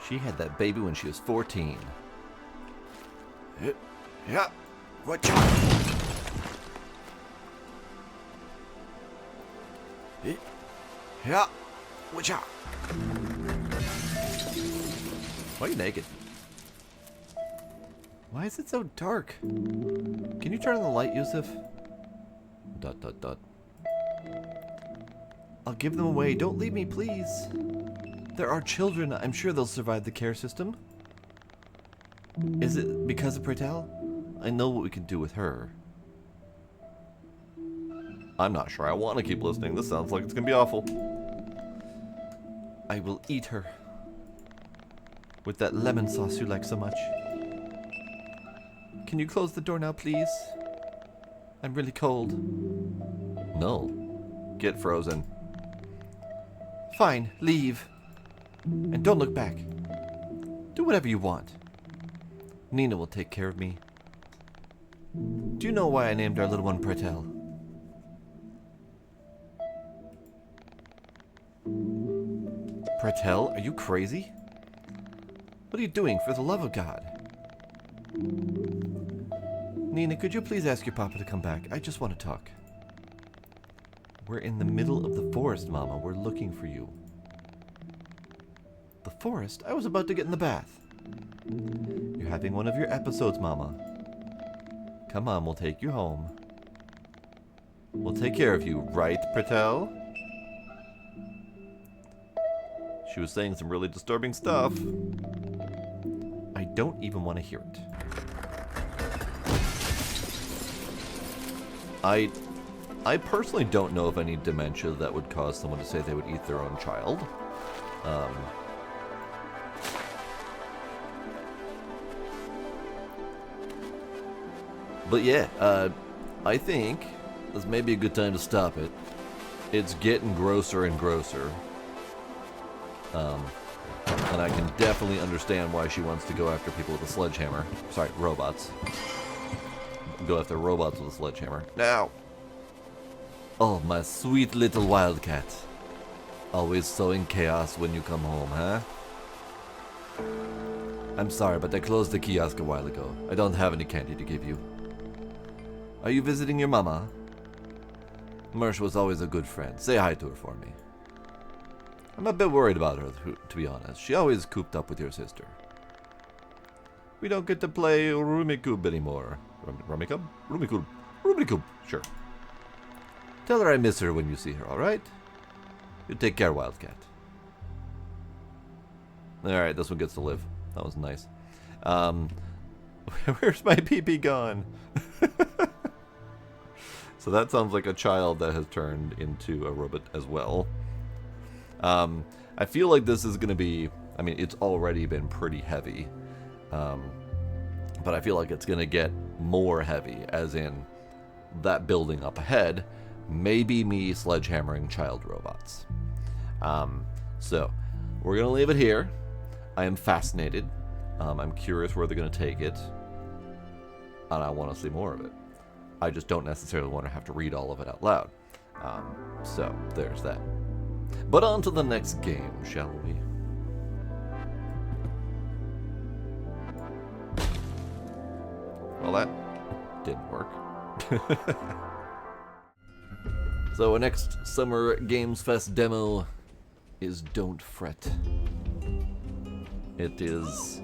She had that baby when she was 14. Yeah, watch out. Yeah, watch out. Why are you naked? Why is it so dark? Can you turn on the light, Yusuf? ... I'll give them away. Don't leave me, please. There are children. I'm sure they'll survive the care system. Is it because of Pretel? I know what we can do with her. I'm not sure I want to keep listening. This sounds like it's going to be awful. I will eat her. With that lemon sauce you like so much. Can you close the door now, please? I'm really cold. No. Get frozen. Fine, leave. And don't look back. Do whatever you want. Nina will take care of me. Do you know why I named our little one Pretel? Pretel, are you crazy? What are you doing, for the love of God? Nina, could you please ask your papa to come back? I just want to talk. We're in the middle of the forest, Mama. We're looking for you. The forest? I was about to get in the bath. You're having one of your episodes, Mama. Come on, we'll take you home. We'll take care of you, right, Pretel? She was saying some really disturbing stuff. I don't even want to hear it. I personally don't know of any dementia that would cause someone to say they would eat their own child. But yeah, I think this may be a good time to stop it. It's getting grosser and grosser. And I can definitely understand why she wants to go after people with a sledgehammer. Sorry, robots. Go after robots with a sledgehammer. Now! Oh, my sweet little wildcat. Always sowing chaos when you come home, huh? I'm sorry, but I closed the kiosk a while ago. I don't have any candy to give you. Are you visiting your mama? Mersh was always a good friend. Say hi to her for me. I'm a bit worried about her, to be honest. She always cooped up with your sister. We don't get to play Rumikub anymore. Rumikub? Rumikub. Rumikub. Sure. Tell her I miss her when you see her, alright? You take care, Wildcat. Alright, this one gets to live. That was nice. Where's my pee-pee gone? So that sounds like a child that has turned into a robot as well. I feel like this is going to be... I mean, it's already been pretty heavy. But I feel like it's going to get more heavy, as in that building up ahead, maybe me sledgehammering child robots. So, we're going to leave it here. I am fascinated. I'm curious where they're going to take it. And I want to see more of it. I just don't necessarily want to have to read all of it out loud. So, there's that. But on to the next game, shall we? Well, that didn't work. So our next Summer Games Fest demo is Don't Fret. It is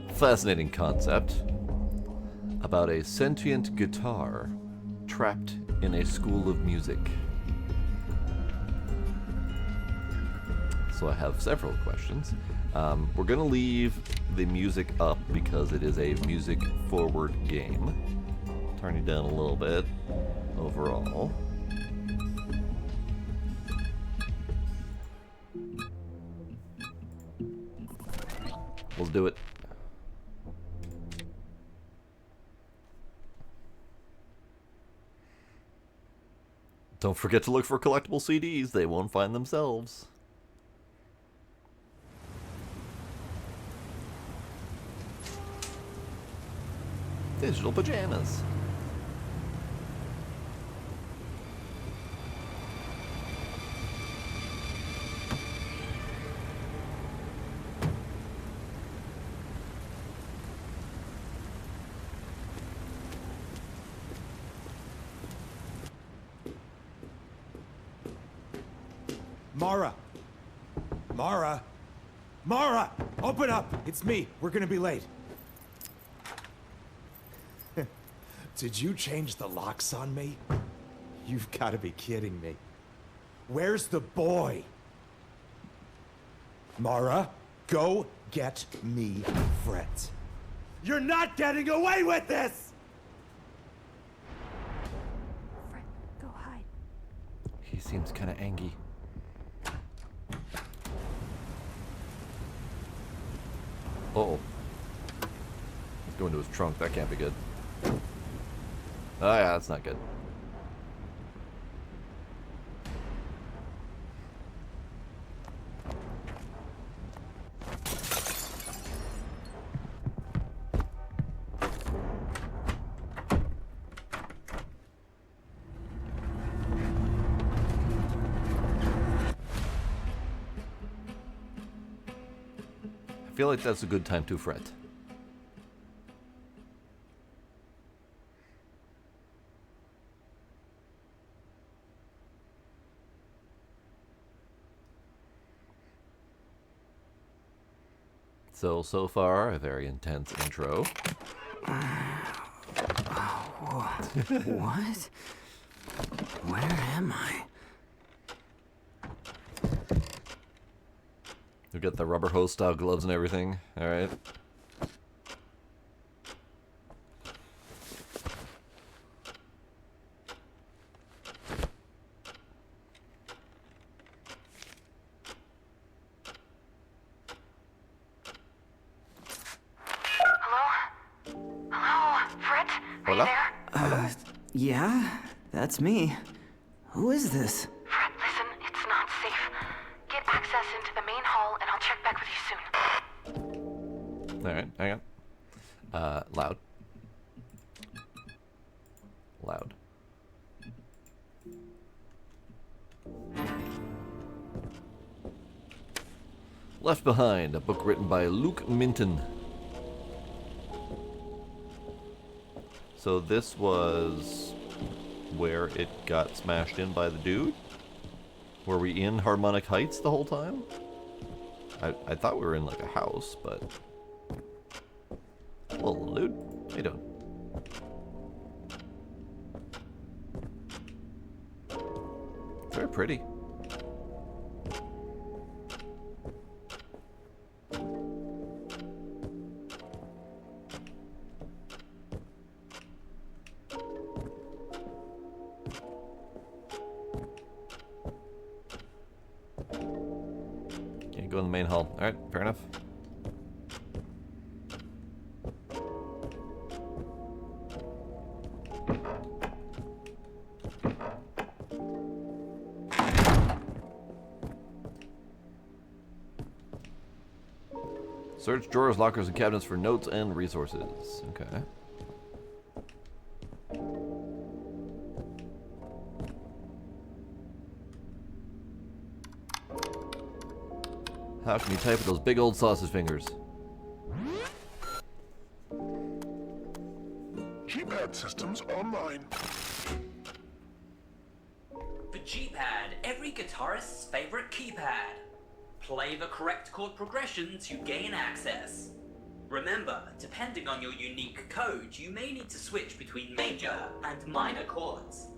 a fascinating concept about a sentient guitar trapped in a school of music. So I have several questions. We're going to leave the music up because it is a music-forward game. Turn it down a little bit overall. Let's do it. Don't forget to look for collectible CDs. They won't find themselves. Digital pajamas. Mara! Mara! Mara! Open up! It's me. We're gonna be late. Did you change the locks on me? You've gotta be kidding me. Where's the boy? Mara, go get me Fred. You're not getting away with this! Fred, go hide. He seems kind of angry. Uh-oh. Let's go into his trunk. That can't be good. Oh yeah, that's not good. feel like that's a good time to fret. So far, a very intense intro. What? Where am I? We've got the rubber hose style gloves and everything. Alright. Hola? Yeah, that's me. Who is this? Fred, listen, it's not safe. Get access into the main hall, and I'll check back with you soon. Alright, hang on. Loud. Loud. Left Behind, a book written by Luke Minton. So this was where it got smashed in by the dude? Were we in Harmonic Heights the whole time? I thought we were in like a house, but... Well, dude, how you doing? Very pretty. Go in the main hall. Alright, fair enough. Search drawers, lockers, and cabinets for notes and resources. Okay. How can you type with those big old sausage fingers? Keypad systems online. The G-pad, every guitarist's favorite keypad. Play the correct chord progression to gain access. Remember, depending on your unique code, you may need to switch between major and minor chords.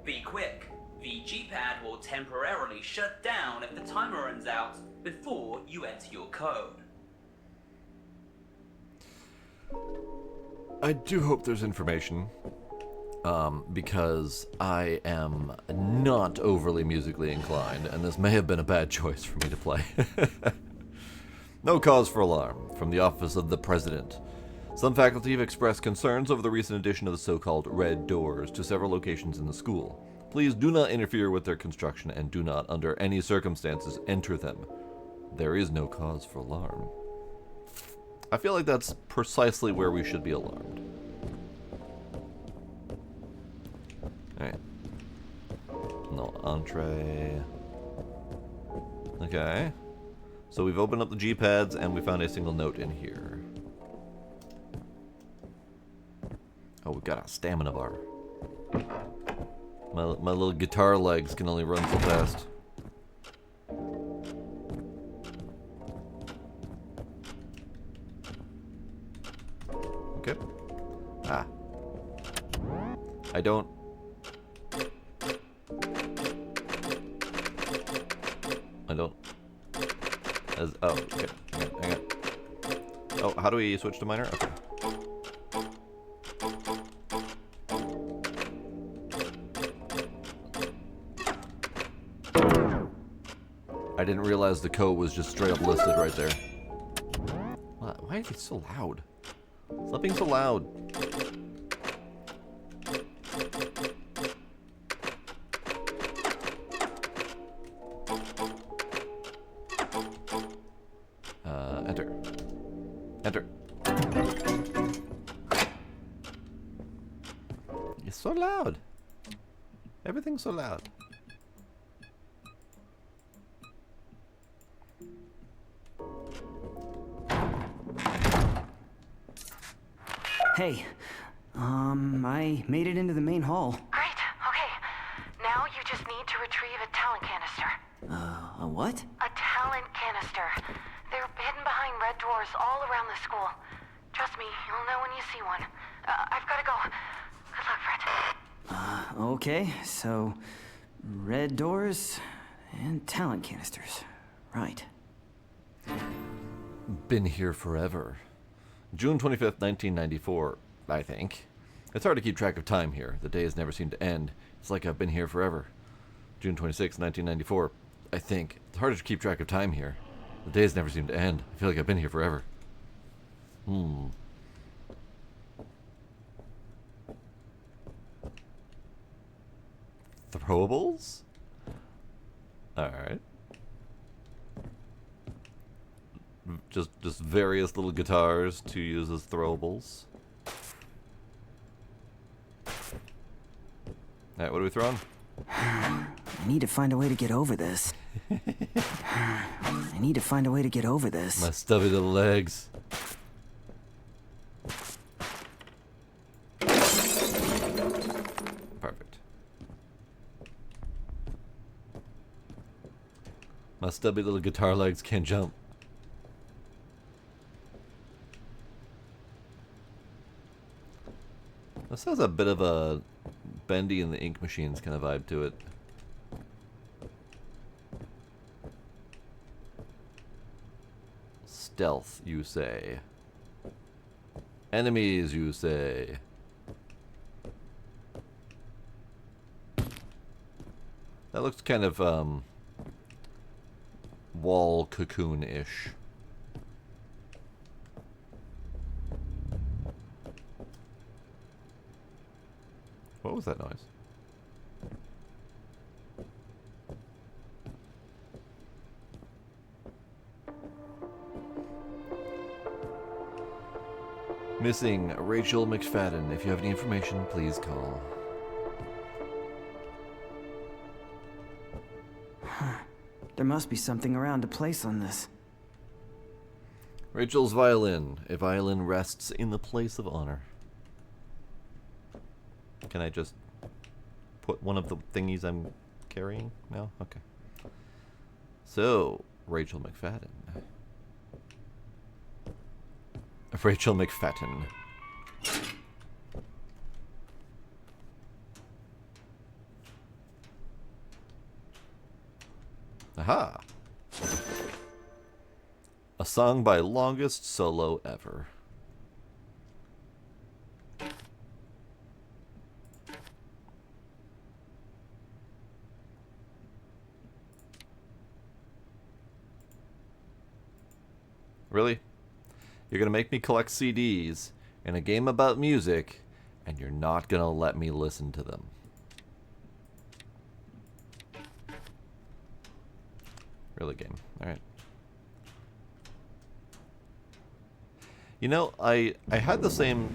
Be quick, the G-pad will temporarily shut down if the timer runs out before you enter your code. I do hope there's information, because I am not overly musically inclined, and this may have been a bad choice for me to play. No cause for alarm from the Office of the President. Some faculty have expressed concerns over the recent addition of the so-called red doors to several locations in the school. Please do not interfere with their construction and do not, under any circumstances, enter them. There is no cause for alarm. I feel like that's precisely where we should be alarmed. Alright. No entree. Okay. So we've opened up the G-pads and we found a single note in here. Oh, we've got a stamina bar. My little guitar legs can only run so fast. Okay. Ah. I don't... Oh, okay. Hang on. Oh, how do we switch to minor? Okay. I didn't realize the code was just straight up listed right there. Why is it so loud? Stop being so loud. Enter. Enter. It's so loud. Everything's so loud. Hey, I made it into the main hall. Great, okay. Now you just need to retrieve a talent canister. A what? A talent canister. They're hidden behind red doors all around the school. Trust me, you'll know when you see one. I've gotta go. Good luck, Fred. Okay, so red doors and talent canisters. Right. Been here forever. June 25th, 1994, I think. It's hard to keep track of time here. The days never seem to end. It's like I've been here forever. June 26th, 1994, I think. It's hard to keep track of time here. The days never seem to end. I feel like I've been here forever. Throwables? Alright. Just various little guitars to use as throwables. Alright, what are we throwing? I need to find a way to get over this. I need to find a way to get over this. My stubby little legs. Perfect. My stubby little guitar legs can't jump. This has a bit of a Bendy and the Ink Machines kind of vibe to it. Stealth, you say. Enemies, you say. That looks kind of, wall cocoon-ish. What was that noise? Missing Rachel McFadden. If you have any information, please call. There must be something around to place on this. Rachel's violin. A violin rests in the place of honor. Can I just put one of the thingies I'm carrying now? Okay. So, Rachel McFadden. Rachel McFadden. Aha! A song by longest solo ever. Really? You're gonna make me collect CDs in a game about music, and you're not gonna let me listen to them. Really, game. Alright. You know, I had the same...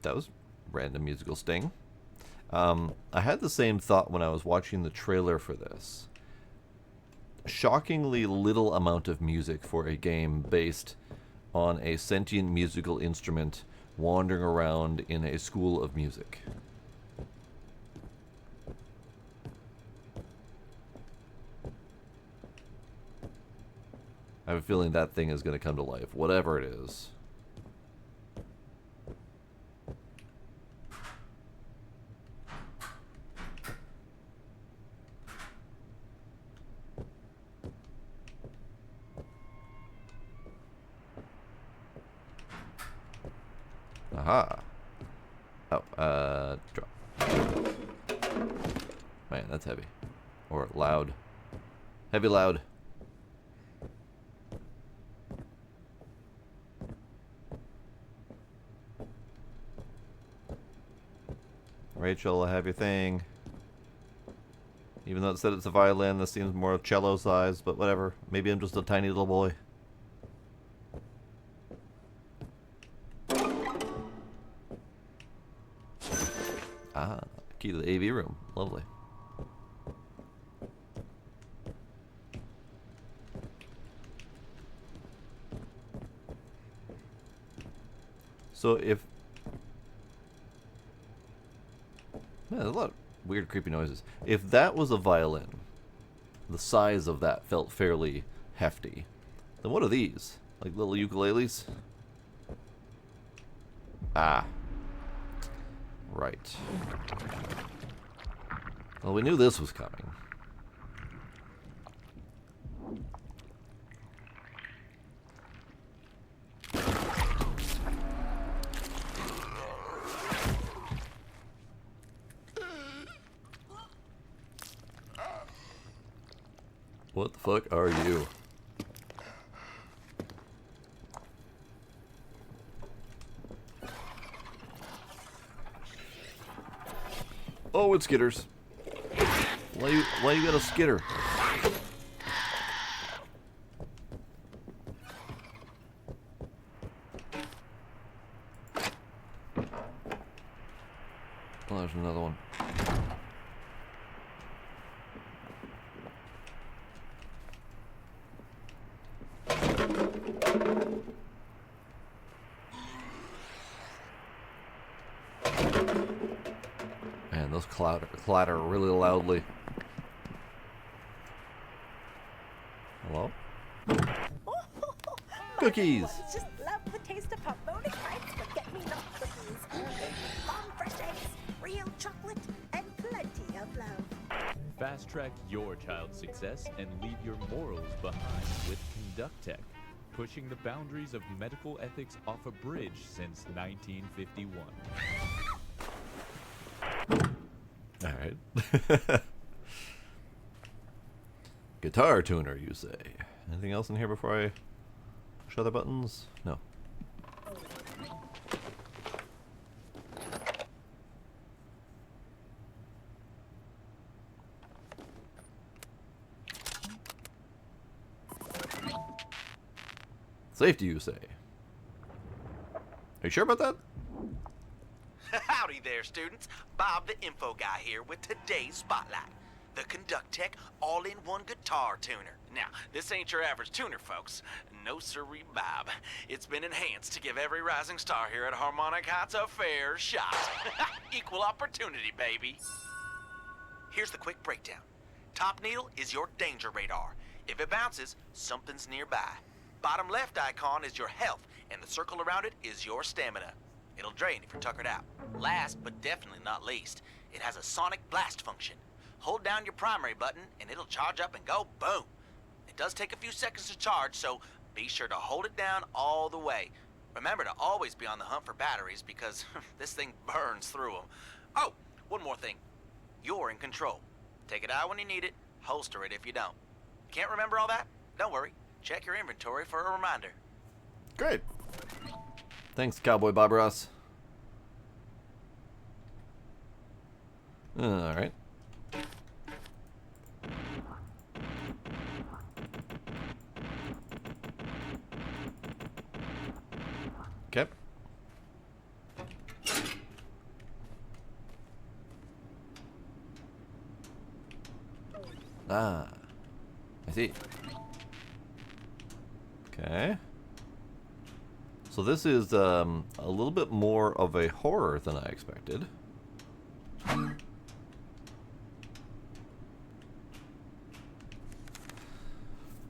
That was random musical sting. I had the same thought when I was watching the trailer for this. Shockingly little amount of music for a game based on a sentient musical instrument wandering around in a school of music. I have a feeling that thing is going to come to life, whatever it is. Aha. Oh, drop. Man, that's heavy. Or loud. Heavy loud. Rachel, I have your thing. Even though it said it's a violin, this seems more cello size, but whatever. Maybe I'm just a tiny little boy. Ah, key to the AV room. Lovely. So if... Man, there's a lot of weird, creepy noises. If that was a violin, the size of that felt fairly hefty. Then what are these? Like little ukuleles? Ah. Right. Well, we knew this was coming. What the fuck are you? Oh, it's skitters. Why you got a skitter? Oh, there's another one. Man, those clatter really loudly. Hello? Cookies! Just love the taste of harmonic heights, but get me not cookies. Farm fresh eggs, real chocolate, and plenty of love. Fast track your child's success and leave your morals behind with Conductech, pushing the boundaries of medical ethics off a bridge since 1951. Alright. Guitar tuner, you say? Anything else in here before I show the buttons? No. Safety, you say? Are you sure about that? Howdy there, students. Bob the Info Guy here with today's Spotlight. The Conductech all-in-one guitar tuner. Now, this ain't your average tuner, folks. No siree, Bob. It's been enhanced to give every rising star here at Harmonic Heights a fair shot. Equal opportunity, baby. Here's the quick breakdown. Top needle is your danger radar. If it bounces, something's nearby. Bottom left icon is your health, and the circle around it is your stamina. It'll drain if you're tuckered out. Last, but definitely not least, it has a sonic blast function. Hold down your primary button, and it'll charge up and go boom. It does take a few seconds to charge, so be sure to hold it down all the way. Remember to always be on the hunt for batteries, because this thing burns through them. Oh, one more thing. You're in control. Take it out when you need it, holster it if you don't. Can't remember all that? Don't worry. Check your inventory for a reminder. Great. Thanks, Cowboy Bob Ross. Alright. Okay. Ah. I see. Okay. So this is a little bit more of a horror than I expected.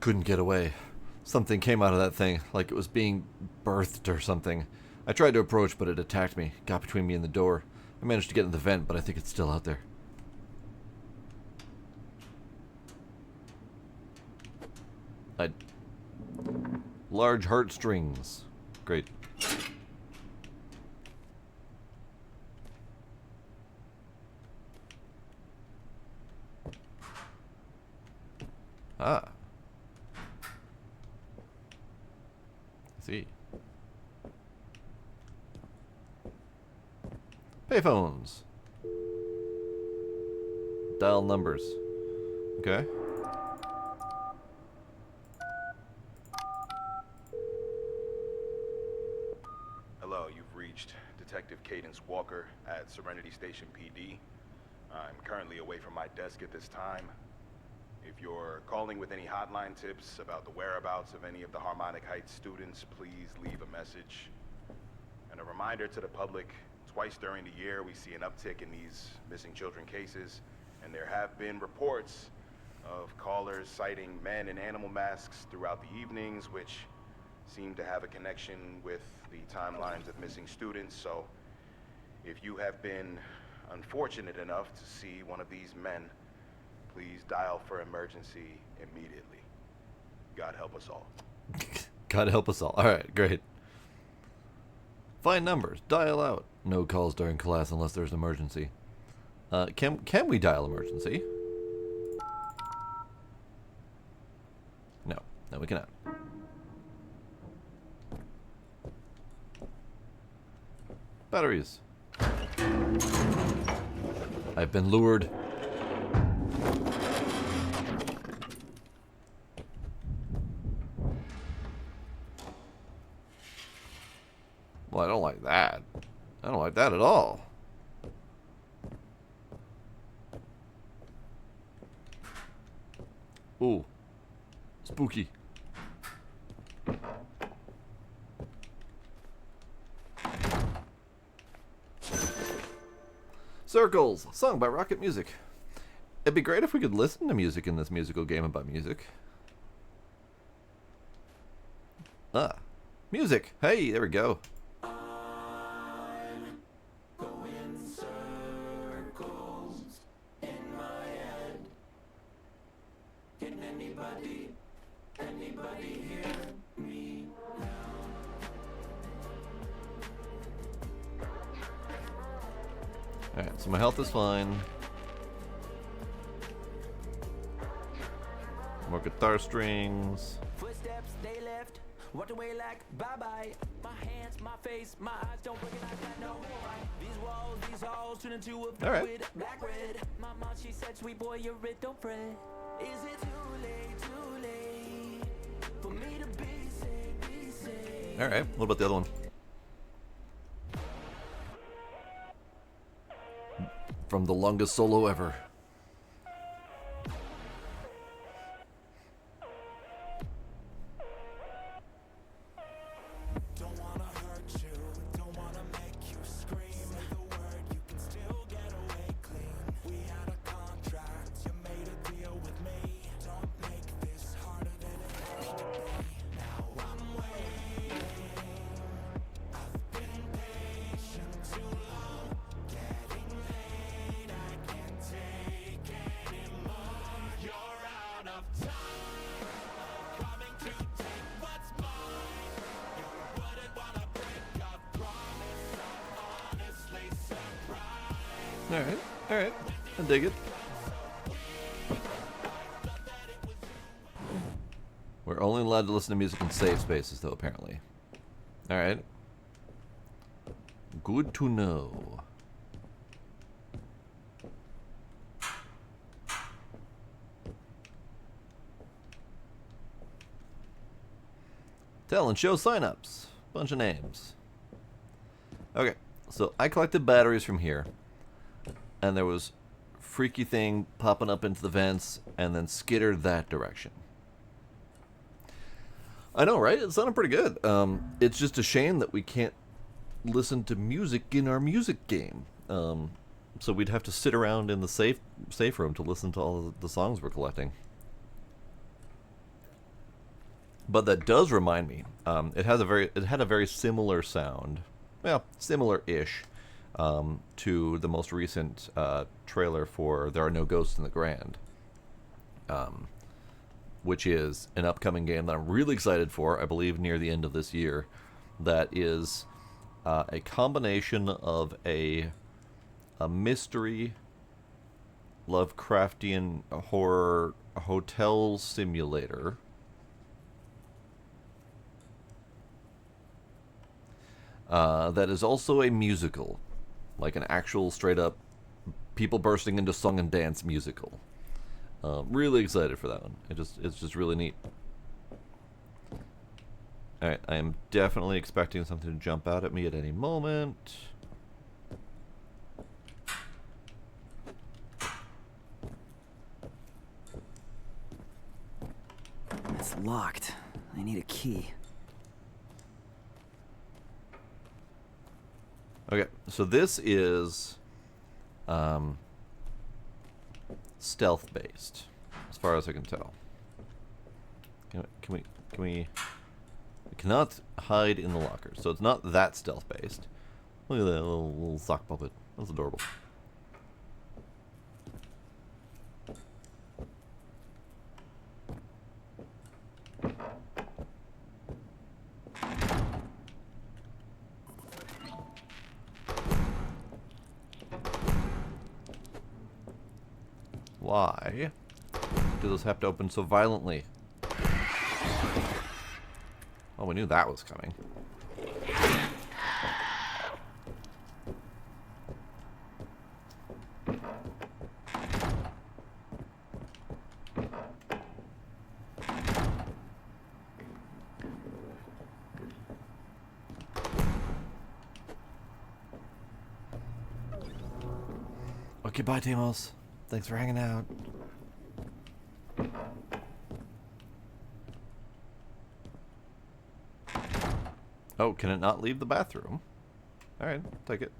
Couldn't get away. Something came out of that thing, like it was being birthed or something. I tried to approach, but it attacked me, got between me and the door. I managed to get in the vent, but I think it's still out there. Large heartstrings. Great. Ah. I see. Payphones. Dial numbers. Okay. Hello, you've reached Detective Cadence Walker at Serenity Station PD. I'm currently away from my desk at this time. If you're calling with any hotline tips about the whereabouts of any of the Harmonic Heights students, please leave a message. And a reminder to the public, twice during the year we see an uptick in these missing children cases, and there have been reports of callers citing men in animal masks throughout the evenings, which seem to have a connection with the timelines of missing students. So if you have been unfortunate enough to see one of these men, please dial for emergency immediately. God help us all. God help us all. Alright, great. Find numbers. Dial out. No calls during class unless there's an emergency. Can we dial emergency? No. No, we cannot. Batteries. I've been lured. Well, I don't like that. I don't like that at all. Ooh. Spooky. Circles, sung by Rocket Music. It'd be great if we could listen to music in this musical game about music. Ah, music. Hey, there we go. Alright, so my health is fine. More guitar strings. Footsteps, they left. Walked away like bye-bye. My hands, my face, my eyes don't recognize that no more. These walls, these halls turn into a All right. with black red. My mom, she said, sweet boy, you're it, don't fret. Is it too late for me to be safe, Alright, what about the other one? From the longest solo ever. Alright, I dig it. We're only allowed to listen to music in safe spaces, though, apparently. Alright. Good to know. Tell and show signups. Bunch of names. Okay, so I collected batteries from here. And there was freaky thing popping up into the vents and then skittered that direction. I know, right? It sounded pretty good. It's just a shame that we can't listen to music in our music game. So we'd have to sit around in the safe room to listen to all the songs we're collecting. But that does remind me. It had a very similar sound. Well, similar-ish. To the most recent trailer for There Are No Ghosts in the Grand, which is an upcoming game that I'm really excited for, I believe near the end of this year, that is a combination of a mystery, Lovecraftian horror hotel simulator that is also a musical. Like an actual straight-up people bursting into song and dance musical. Really excited for that one. It's just really neat. Alright, I am definitely expecting something to jump out at me at any moment. It's locked. I need a key. Okay, so this is stealth based, as far as I can tell. Can we cannot hide in the lockers, so it's not that stealth based. Look at that little sock puppet. That's adorable. Why do those have to open so violently? Oh, we knew that was coming. Okay, bye, Timos. Thanks for hanging out. Oh, can it not leave the bathroom? Alright, take it.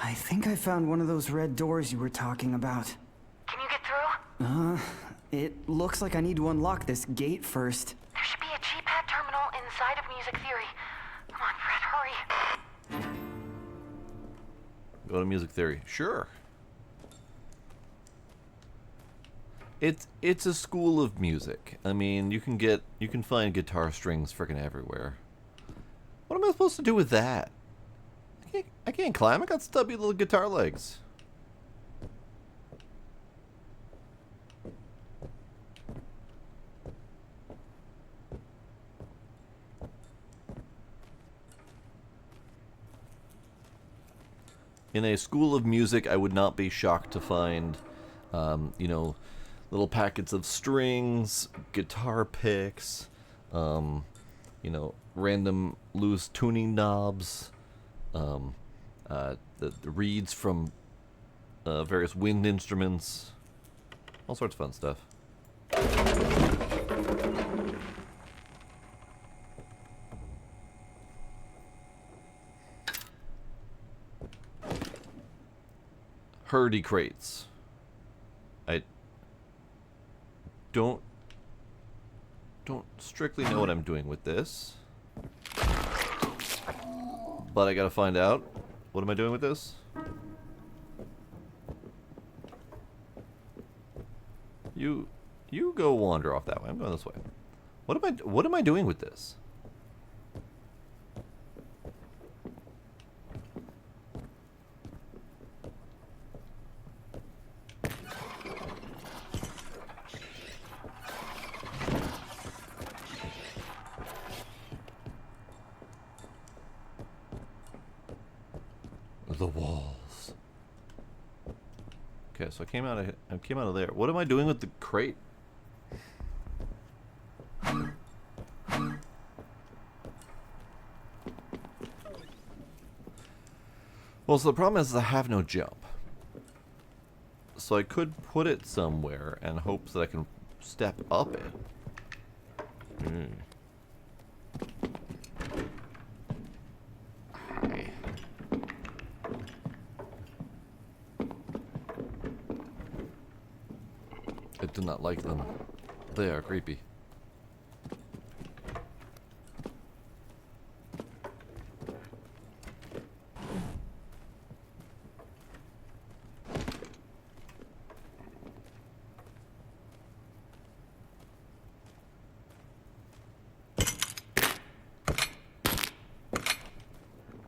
I think I found one of those red doors you were talking about. Can you get through? It looks like I need to unlock this gate first. There should be a G-pad terminal inside of Music Theory. Come on, Fred, hurry. Go to Music Theory. Sure. It's a school of music. I mean, you can find guitar strings freaking everywhere. What am I supposed to do with that? I can't climb. I got stubby little guitar legs. In a school of music, I would not be shocked to find, you know, little packets of strings, guitar picks, you know, random loose tuning knobs, the reeds from various wind instruments, all sorts of fun stuff. Hurdy crates. I don't strictly know what I'm doing with this, but I gotta find out. What am I doing with this? You go wander off that way. I'm going this way. What am I doing with this? The walls. Okay, so I came out of there. What am I doing with the crate? Well, so the problem is I have no jump. So I could put it somewhere and hope that I can step up it. Hi. I do not like them. They are creepy.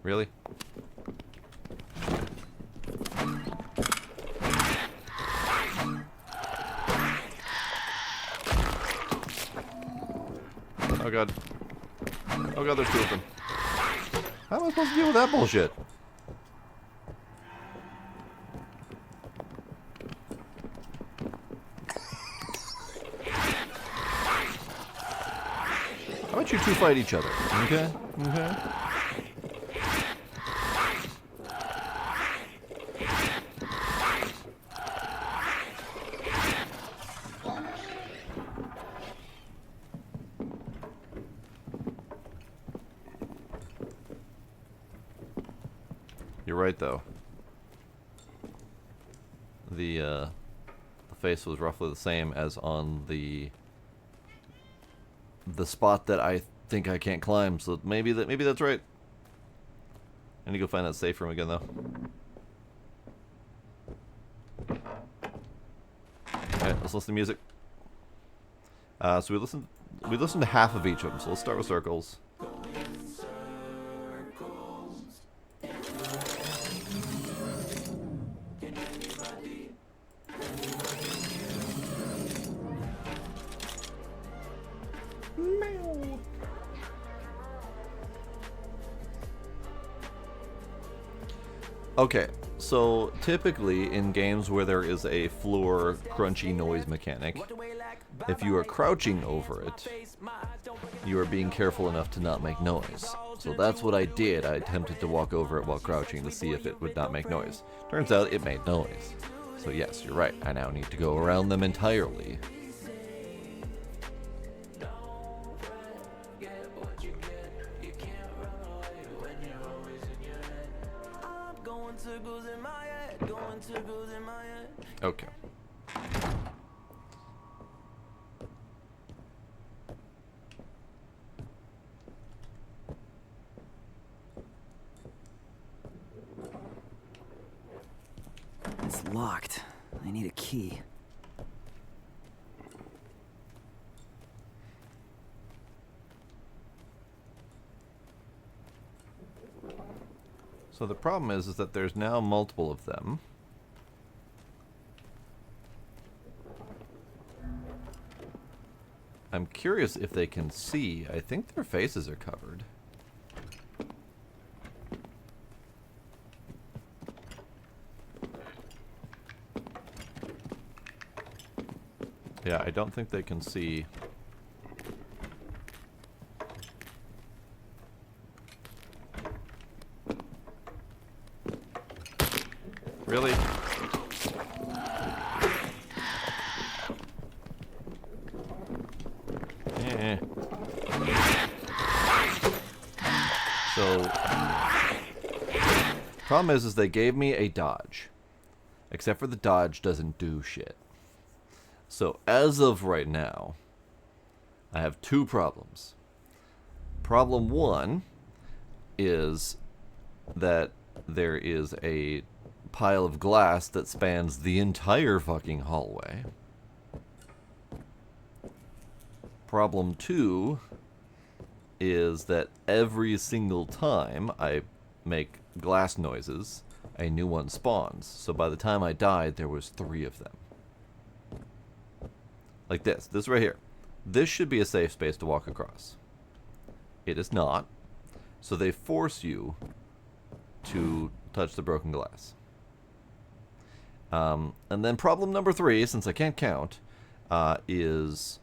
Really? Oh god. Oh god, there's two of them. How am I supposed to deal with that bullshit? How about you two fight each other? Okay? Okay. You're right, though. The face was roughly the same as on the spot that I think I can't climb. So maybe that's right. I need to go find that safe room again, though. Alright, let's listen to music. So we listened to half of each of them. So let's start with circles. Okay, so typically in games where there is a floor crunchy noise mechanic, if you are crouching over it, you are being careful enough to not make noise. So that's what I did. I attempted to walk over it while crouching to see if it would not make noise. Turns out it made noise. So yes, you're right. I now need to go around them entirely. Okay. It's locked. I need a key. So the problem is that there's now multiple of them. I'm curious if they can see. I think their faces are covered. Yeah, I don't think they can see. Really? Yeah. So, problem is they gave me a dodge. Except for the dodge doesn't do shit. So, as of right now, I have two problems. Problem one is that there is a pile of glass that spans the entire fucking hallway. Problem two is that every single time I make glass noises, a new one spawns. So by the time I died, there was 3 of them. Like this. This right here. This should be a safe space to walk across. It is not. So they force you to touch the broken glass. And then problem number 3, since I can't count, is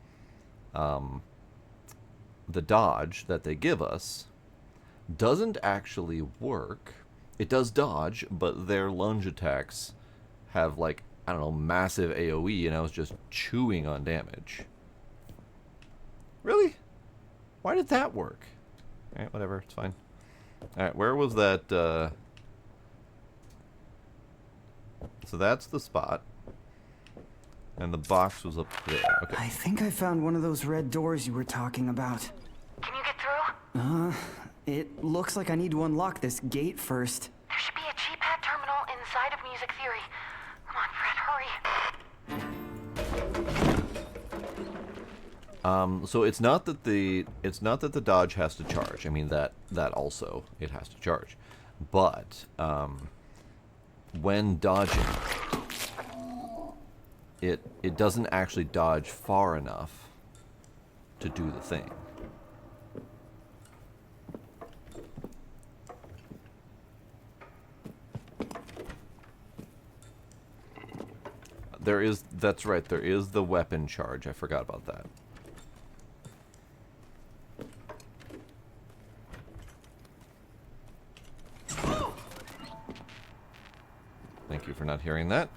the dodge that they give us doesn't actually work. It does dodge, but their lunge attacks have, like, I don't know, massive AoE, and I was just chewing on damage. Really? Why did that work? Alright, whatever, it's fine. Alright, where was that, So that's the spot. And the box was up there. Okay. I think I found one of those red doors you were talking about. Can you get through? It looks like I need to unlock this gate first. There should be a G-pad terminal inside of Music Theory. Come on, Fred, hurry. So it's not that the dodge has to charge. I mean that also it has to charge. But when dodging, it doesn't actually dodge far enough to do the thing. That's right, there is the weapon charge. I forgot about that. for not hearing that.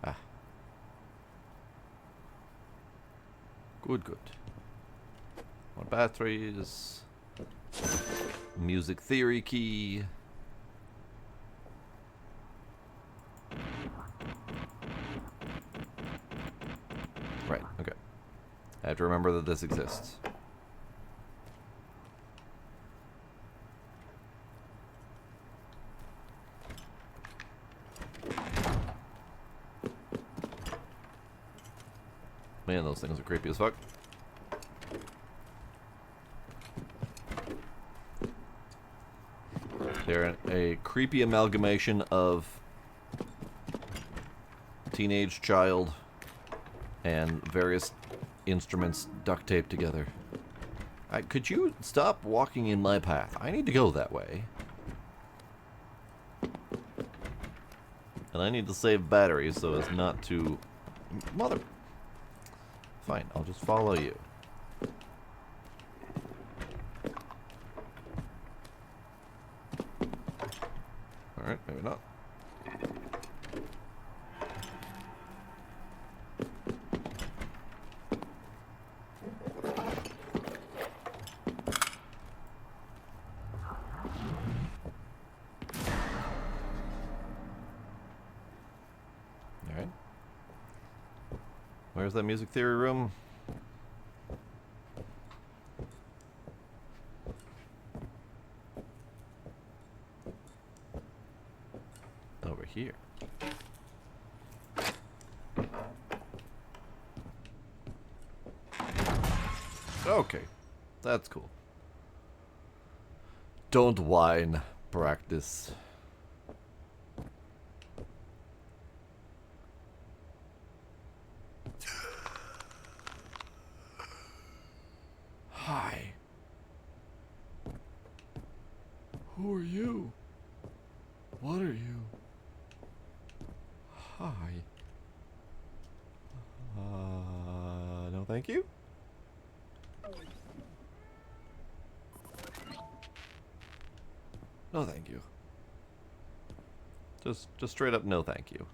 Ah. Good, good. More batteries. Music theory key. Right, okay. I have to remember that this exists. Man, those things are creepy as fuck. They're a creepy amalgamation of teenage child and various instruments duct taped together. Could you stop walking in my path? I need to go that way. And I need to save batteries so as not to... Mother... Fine, I'll just follow you. Alright, maybe not. Alright. Where's that music theory room? Over here. Okay, that's cool. Don't whine, practice. Hi. Who are you? What are you? Hi. No thank you? No thank you. Just straight up no thank you.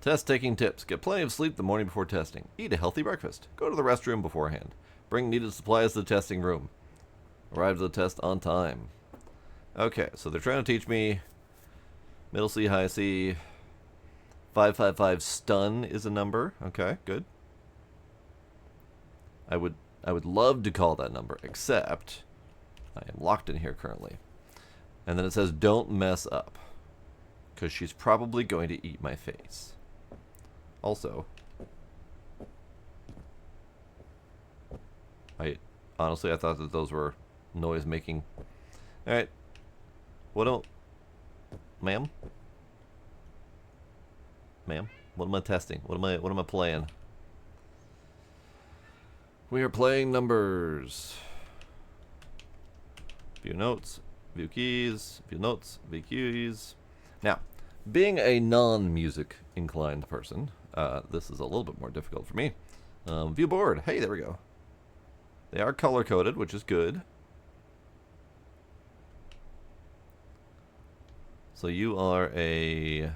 Test taking tips. Get plenty of sleep the morning before testing. Eat a healthy breakfast. Go to the restroom beforehand. Bring needed supplies to the testing room. Arrive to the test on time. Okay, so they're trying to teach me middle C, high C. 555 stun is a number. Okay, good. I would love to call that number, except I am locked in here currently. And then it says don't mess up, because she's probably going to eat my face. Also, honestly I thought that those were noise making. Alright. What don't... Ma'am? Ma'am? What am I testing? What am I playing? We are playing numbers. View notes, view keys, view notes, view keys. Now, being a non-music inclined person, this is a little bit more difficult for me. View board. Hey, there we go. They are color-coded, which is good. So you are a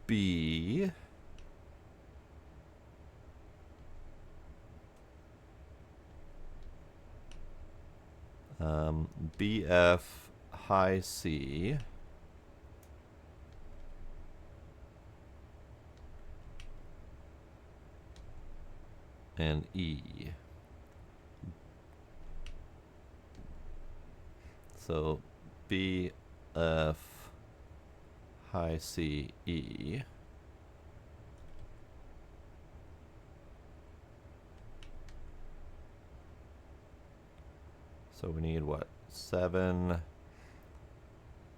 B. BF high C. And E. So B, F, high C, E. So we need what? 7,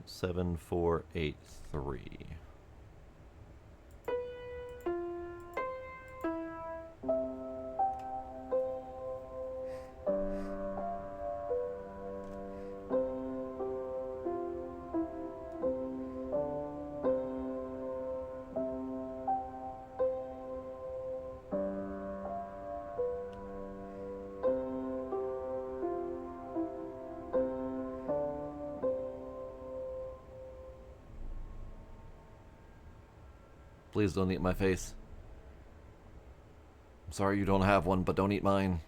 7, 4, 8, 3. Please don't eat my face. I'm sorry you don't have one, but don't eat mine.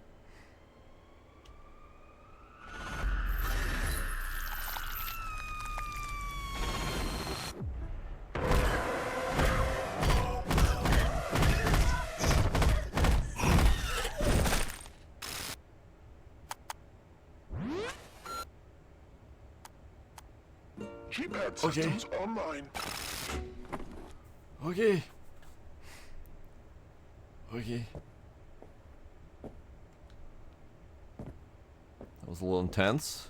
Keypad systems online. Okay. Okay. That was a little intense.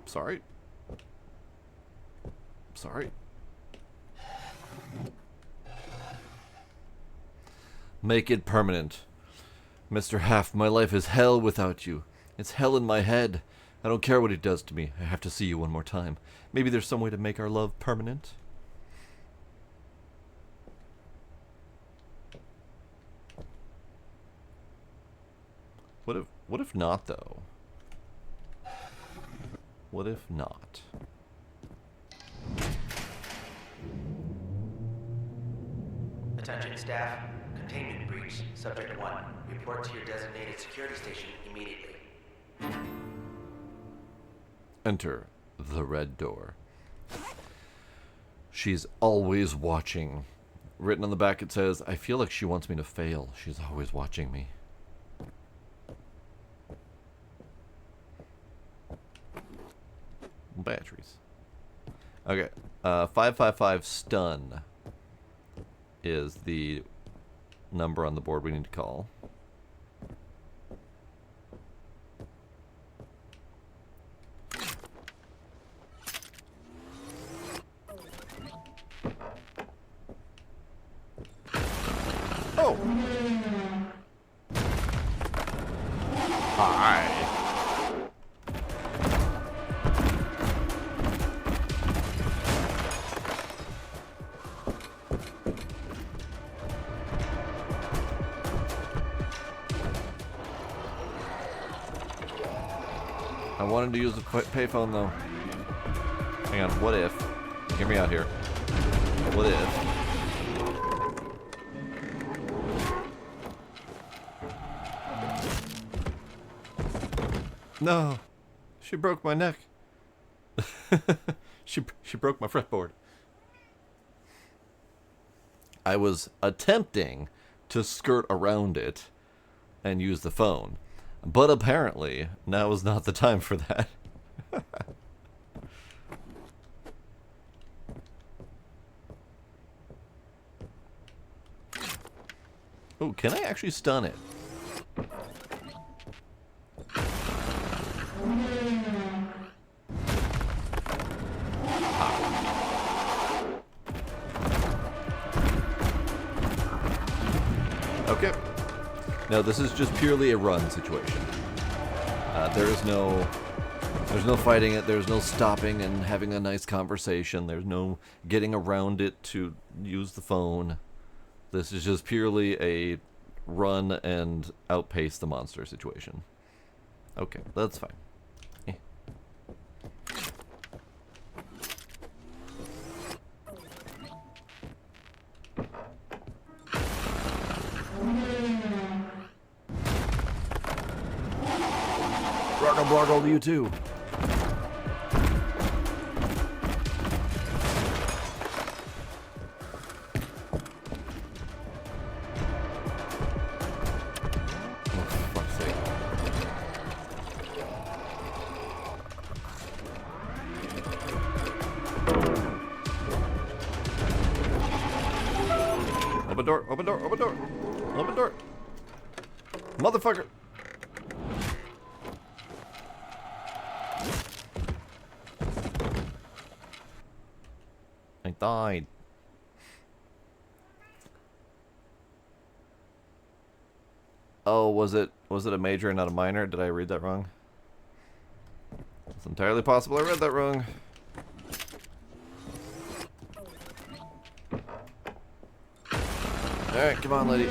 Sorry. Sorry. Make it permanent. Mr. Half, my life is hell without you. It's hell in my head. I don't care what it does to me. I have to see you one more time. Maybe there's some way to make our love permanent. What if not, though? What if not? Attention staff. Containment breach. Subject 1. Report to your designated security station immediately. Enter the red door. She's always watching. Written on the back it says, I feel like she wants me to fail. She's always watching me. Batteries. Okay. 555 stun is the number on the board we need to call. Oh! Hi. I wanted to use the payphone though. Hang on, what if? Hear me out here. What if? No, she broke my neck. she broke my fretboard. I was attempting to skirt around it and use the phone, but apparently now is not the time for that. Oh, can I actually stun it? Okay. No, this is just purely a run situation. There's no fighting it. There's no stopping and having a nice conversation. There's no getting around it to use the phone. This is just purely a run and outpace the monster situation. Okay, that's fine. Bloggle bloggle to you too. Oh, for fuck's sake. Open door, open door, open door, open door. Motherfucker. I died. Oh, was it a major and not a minor? Did I read that wrong? It's entirely possible I read that wrong. Alright, come on, lady.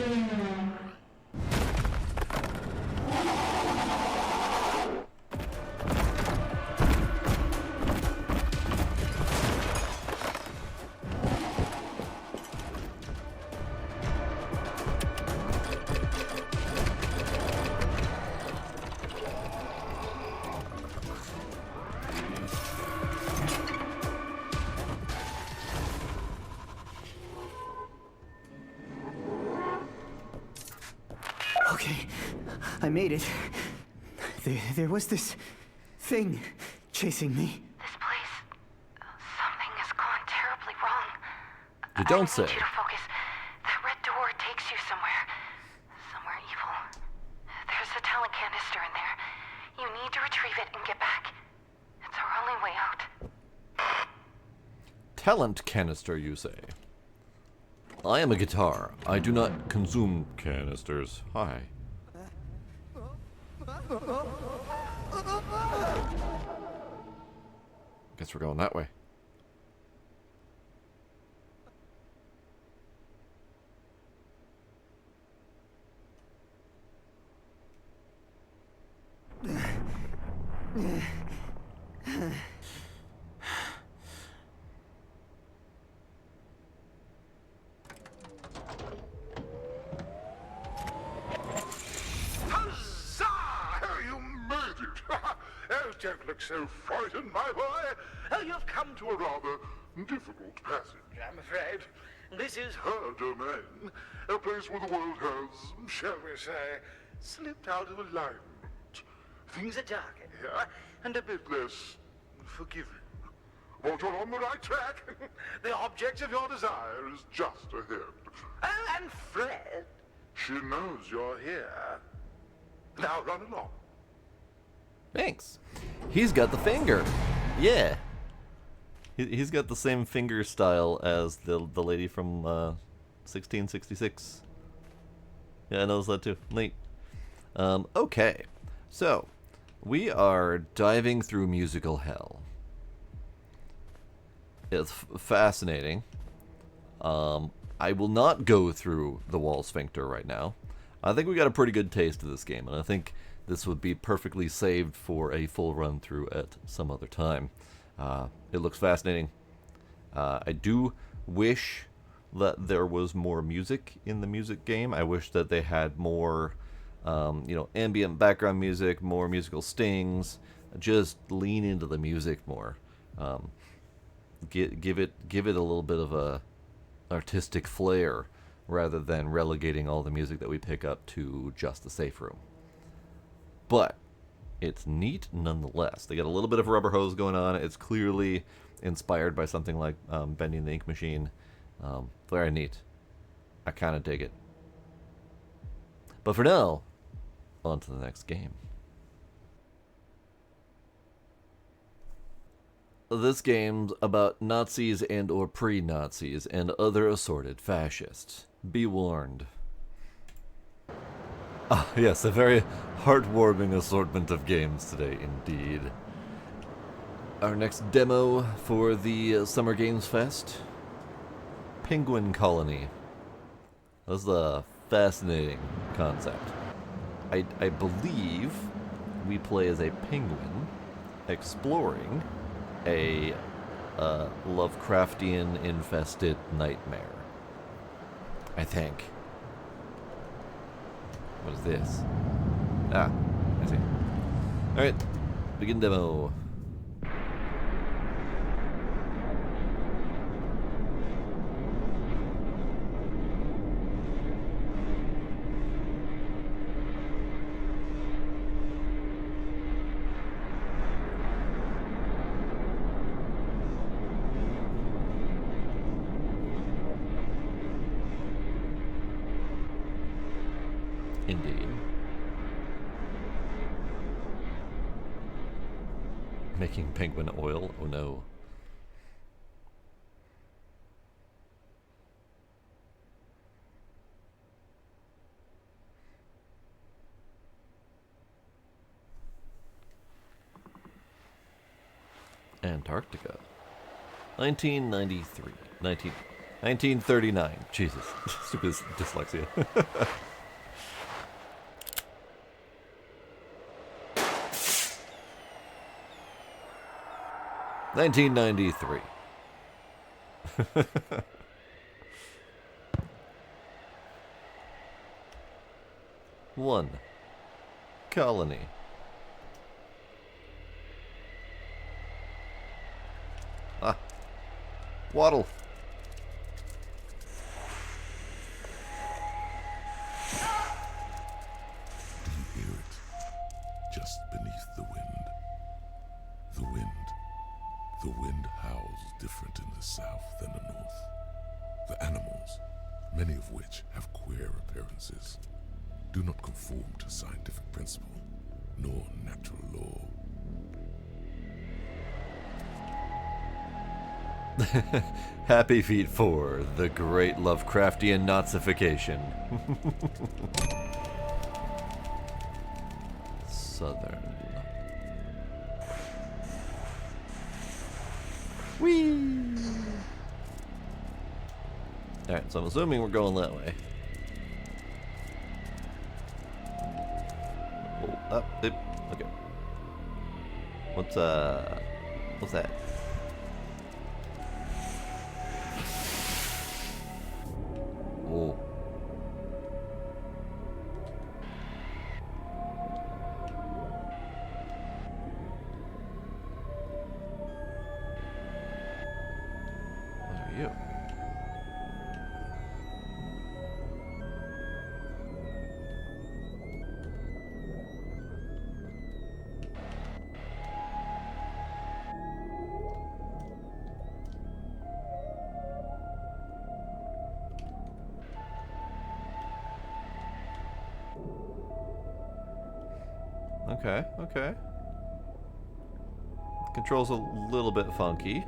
Okay, I made it. There was this thing chasing me. This place, something has gone terribly wrong. You don't say. I need you to focus. That red door takes you somewhere. Somewhere evil. There's a talent canister in there. You need to retrieve it and get back. It's our only way out. Talent canister, you say? I am a guitar. I do not consume canisters. Hi. Guess we're going that way. Huzzah! You made it! Oh, don't look so frightened, my boy. You've come to a rather difficult passage, I'm afraid. This is her domain. A place where the world has, shall we say, slipped out of alignment. Things are darker here, and a bit less forgiving. But you're on the right track. The object of your desire is just ahead. Oh, and Fred, she knows you're here. Now run along. Thanks. He's got the finger. Yeah. He's got the same finger style as the lady from 1666. Yeah, I noticed that too. Neat. Okay. So, we are diving through musical hell. It's fascinating. I will not go through the wall sphincter right now. I think we got a pretty good taste of this game, and I think this would be perfectly saved for a full run through at some other time. It looks fascinating. I do wish that there was more music in the music game. I wish that they had more, ambient background music, more musical stings. Just lean into the music more. Give it a little bit of a artistic flair, rather than relegating all the music that we pick up to just the safe room. But it's neat nonetheless. They got a little bit of rubber hose going on. It's clearly inspired by something like Bending the Ink Machine. Very neat. I kind of dig it. But for now, on to the next game. This game's about Nazis and or pre-Nazis and other assorted fascists. Be warned. Ah, yes, a very heartwarming assortment of games today, indeed. Our next demo for the Summer Games Fest, Penguin Colony. This is a fascinating concept. I believe we play as a penguin exploring a Lovecraftian-infested nightmare. I think. What is this? Ah, I see. Alright, begin demo. Indeed. Making penguin oil? Oh no. Antarctica. 1993. 1939. Jesus. Stupid dyslexia. 1993. One. Colony. Ah. Waddle. south than the north. The animals, many of which have queer appearances, do not conform to scientific principle, nor natural law. Happy Feet 4, the great Lovecraftian Nazification. Southern. Whee! Alright, so I'm assuming we're going that way. Oh, up, dip. Okay. What's that? Oh. What are you? Okay, okay. Controls a little bit funky,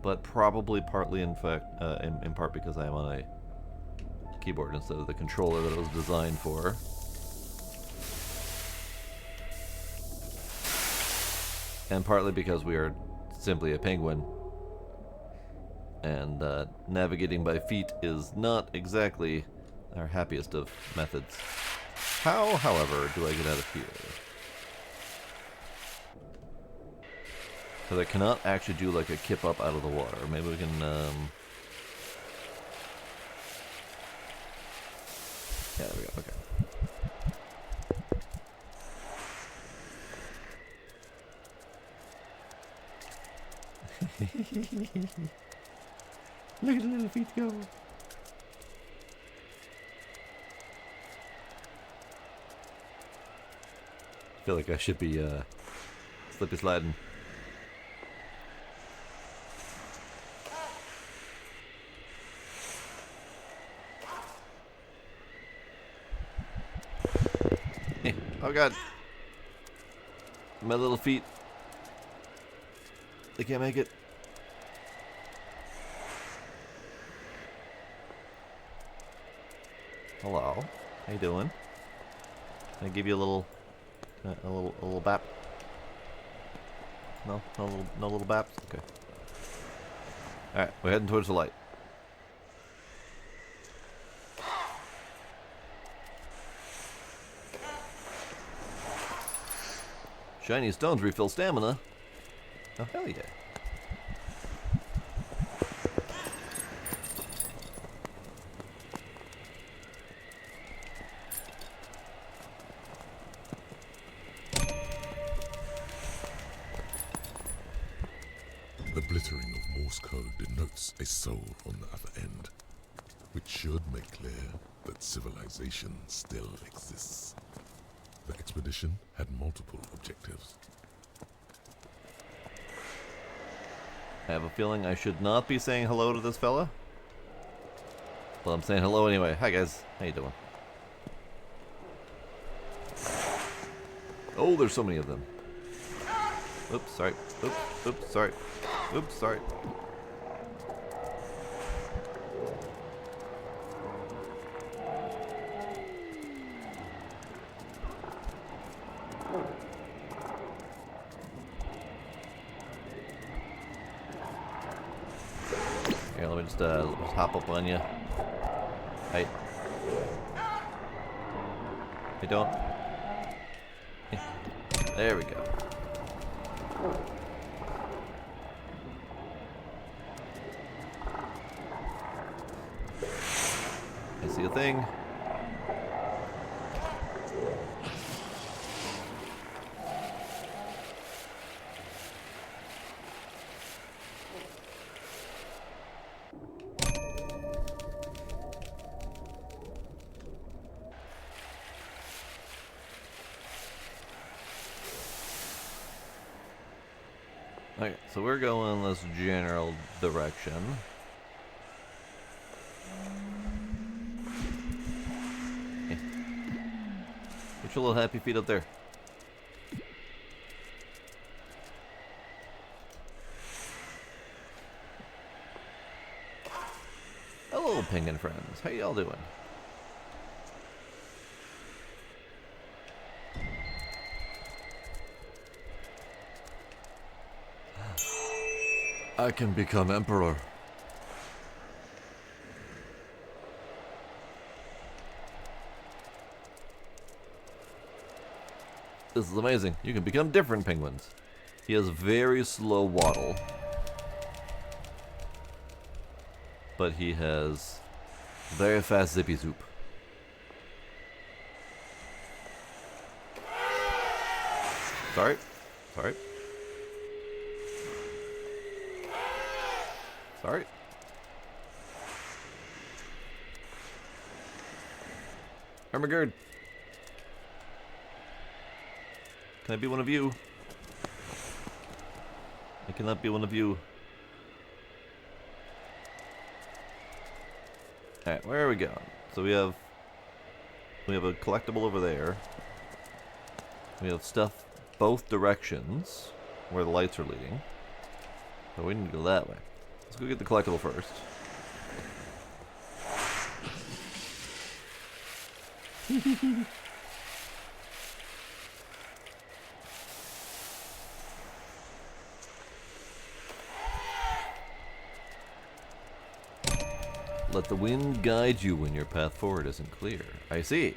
but probably partly, in fact, in part because I am on a keyboard instead of the controller that it was designed for. And partly because we are simply a penguin, and navigating by feet is not exactly our happiest of methods. How, however, do I get out of here? Because I cannot actually do like a kip up out of the water. Maybe we can, yeah, there we go, okay. Look at the little feet go. I feel like I should be slippy sliding. Oh god. My little feet. They can't make it. Hello. How you doing? Can I give you a little bap? No little baps? Okay. Alright, we're heading towards the light. Shiny stones refill stamina. Oh, hell yeah. The glittering of Morse code denotes a soul on the other end, which should make clear that civilization still exists. The expedition had multiple objectives. I have a feeling I should not be saying hello to this fella. Well, I'm saying hello anyway. Hi guys, how you doing? Oh, there's so many of them. Oops, sorry. Oops, sorry. Oops, sorry. Here, let me just hop up on you. Hey. You don't? There we go. I see a thing. Okay, so we're going this general direction. Okay. Get your little happy feet up there. Hello, penguin friends. How y'all doing? I can become emperor. This is amazing. You can become different penguins. He has very slow waddle. But he has very fast zippy zoop. Sorry. Sorry. Sorry. Ermagerd. Can I be one of you? I cannot be one of you. Alright, where are we going? So we have a collectible over there. We have stuff both directions where the lights are leading. So we need to go that way. Let's go get the collectible first. Let the wind guide you when your path forward isn't clear. I see.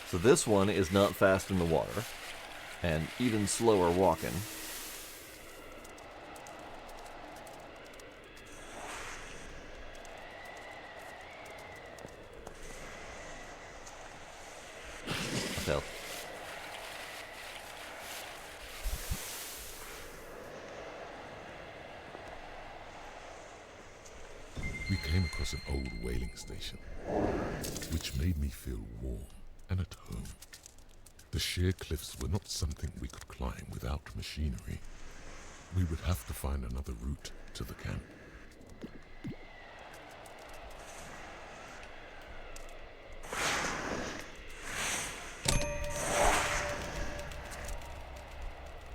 So this one is not fast in the water, and even slower walking. Failed. We came across an old whaling station, which made me feel warm and at home. The sheer cliffs were not something we could climb without machinery. We would have to find another route to the camp.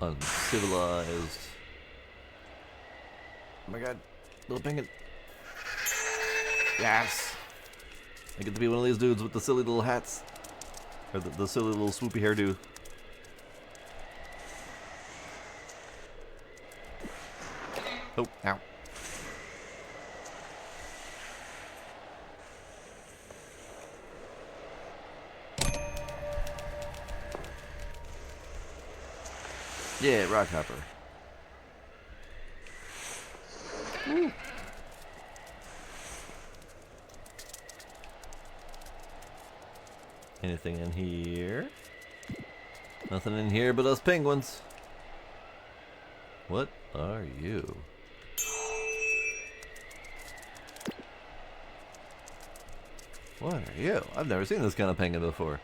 Uncivilized. Oh my god, little penguin. Yes! I get to be one of these dudes with the silly little hats. Or the silly little swoopy hairdo. Oh, ow. Yeah, rock hopper. Woo. Anything in here? Nothing in here but us penguins. What are you? What are you? I've never seen this kind of penguin before.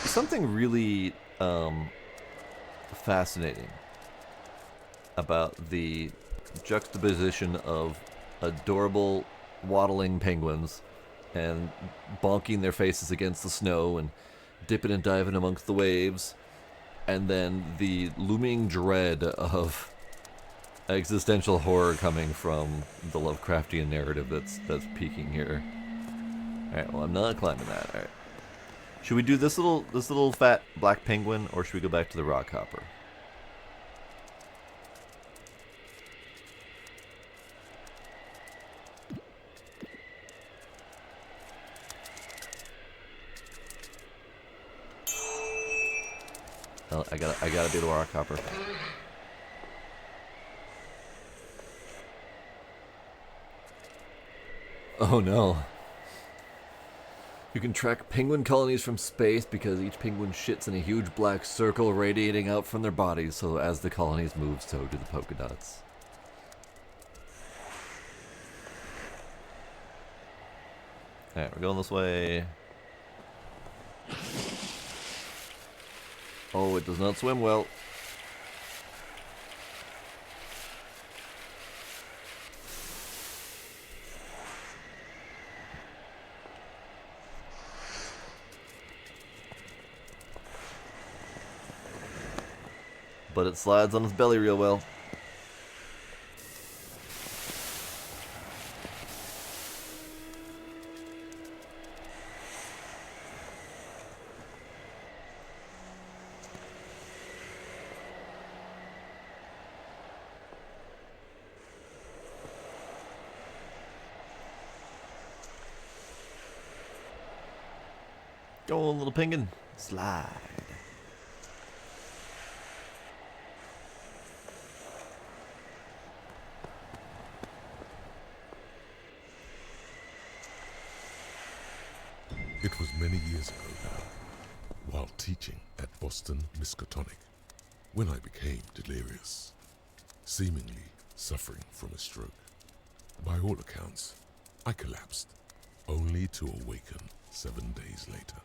Something really fascinating about the juxtaposition of adorable waddling penguins and bonking their faces against the snow and dipping and diving amongst the waves, and then the looming dread of existential horror coming from the Lovecraftian narrative that's peaking here. Alright, well, I'm not climbing that. Alright. Should we do this little fat black penguin, or should we go back to the rock hopper? Oh, I gotta do the rock hopper. Oh no. You can track penguin colonies from space because each penguin shits in a huge black circle radiating out from their bodies, so as the colonies move, so do the polka dots. Alright, we're going this way. Oh, it does not swim well. But it slides on its belly real well. Go on, little penguin. Slide. It was many years ago now, while teaching at Boston Miskatonic, when I became delirious, seemingly suffering from a stroke. By all accounts, I collapsed, only to awaken 7 days later,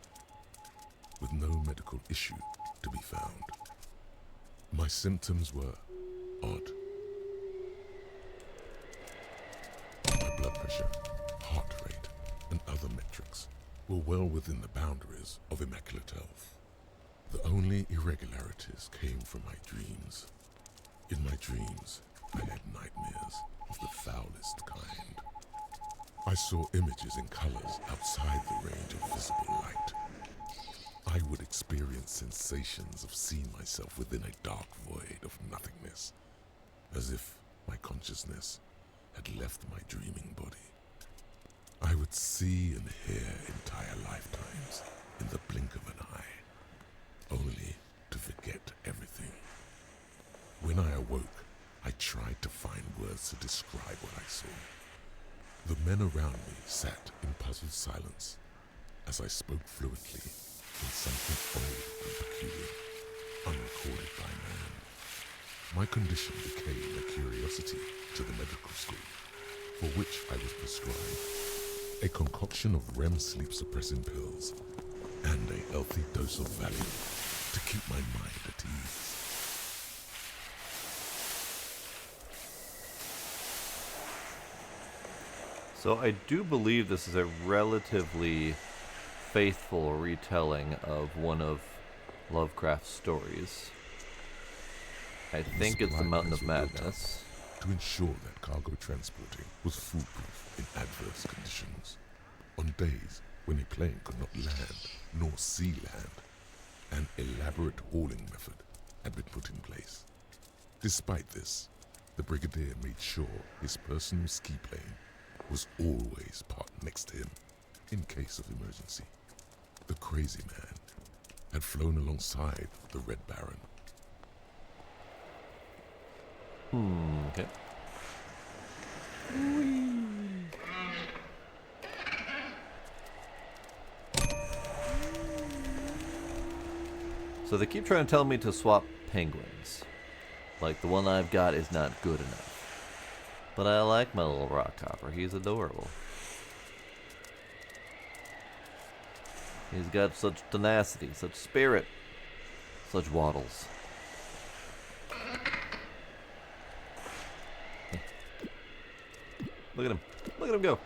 with no medical issue to be found. My symptoms were odd. My blood pressure, heart rate, and other metrics were well within the boundaries of immaculate health. The only irregularities came from my dreams. In my dreams, I had nightmares of the foulest kind. I saw images in colors outside the range of visible light. I would experience sensations of seeing myself within a dark void of nothingness, as if my consciousness had left my dreaming body. I would see and hear entire lifetimes in the blink of an eye, only to forget everything. When I awoke, I tried to find words to describe what I saw. The men around me sat in puzzled silence as I spoke fluently in something old and peculiar, unrecorded by man. My condition became a curiosity to the medical school, for which I was prescribed a concoction of REM sleep-suppressing pills and a healthy dose of Valium to keep my mind at ease. So I do believe this is a relatively faithful retelling of one of Lovecraft's stories. I think it's the Mountain of Madness. To ensure that cargo transporting was foolproof in adverse conditions. On days when a plane could not land nor sea land, an elaborate hauling method had been put in place. Despite this, the Brigadier made sure his personal ski plane was always parked next to him in case of emergency. The crazy man had flown alongside the Red Baron. Okay. So they keep trying to tell me to swap penguins. Like the one I've got is not good enough. But I like my little rock hopper. He's adorable. He's got such tenacity, such spirit, such waddles. Look at him. Look at him go.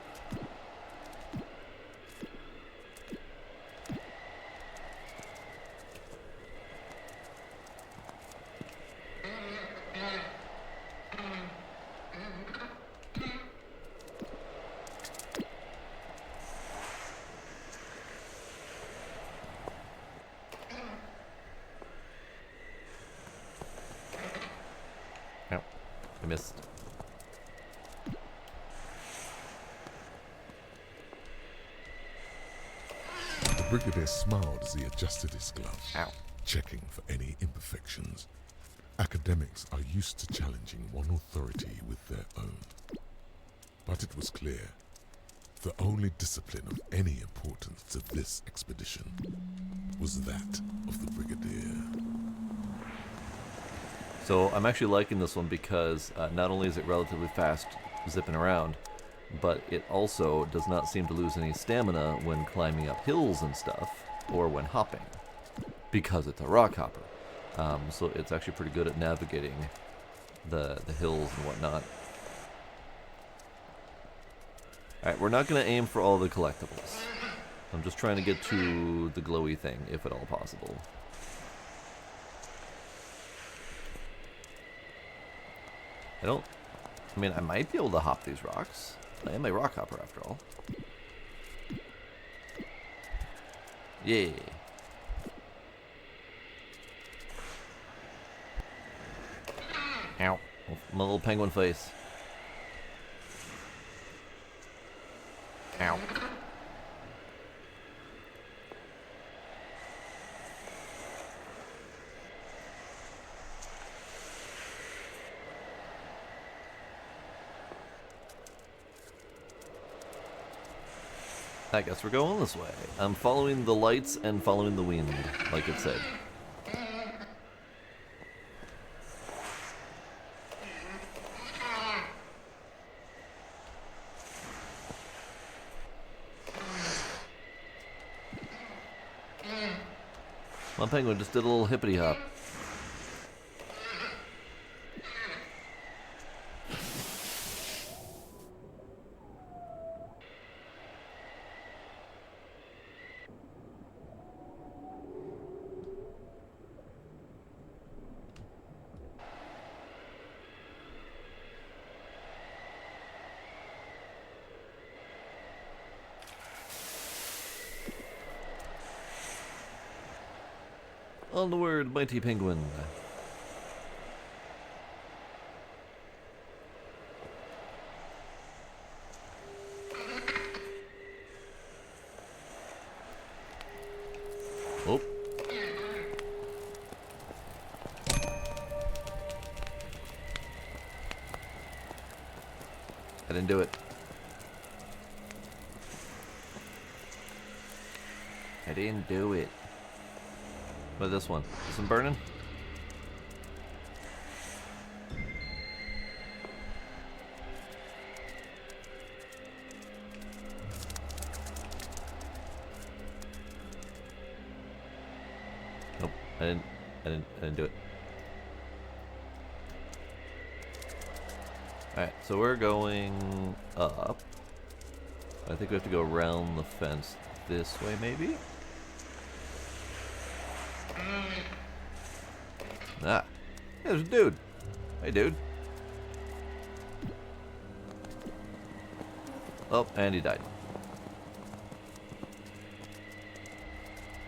Ow. I missed. The Brigadier smiled as he adjusted his gloves, checking for any imperfections. Academics are used to challenging one authority with their own. But it was clear, The only discipline of any importance to this expedition was that of the Brigadier. So I'm actually liking this one because not only is it relatively fast zipping around, but it also does not seem to lose any stamina when climbing up hills and stuff, or when hopping, because it's a rock hopper. So it's actually pretty good at navigating the hills and whatnot. Alright, we're not going to aim for all the collectibles. I'm just trying to get to the glowy thing, if at all possible. I mean, I might be able to hop these rocks. I am a rock hopper after all. Yeah. Ow. My little penguin face. Ow. I guess we're going this way. I'm following the lights and following the wind, like it said. My penguin just did a little hippity hop. Onward, mighty penguin. Oh. I didn't do it. I didn't do it. What this one? This one burning? Nope, I didn't do it. Alright, so we're going up. I think we have to go around the fence this way, maybe? Ah, hey, there's a dude. Hey, dude. Oh, and he died.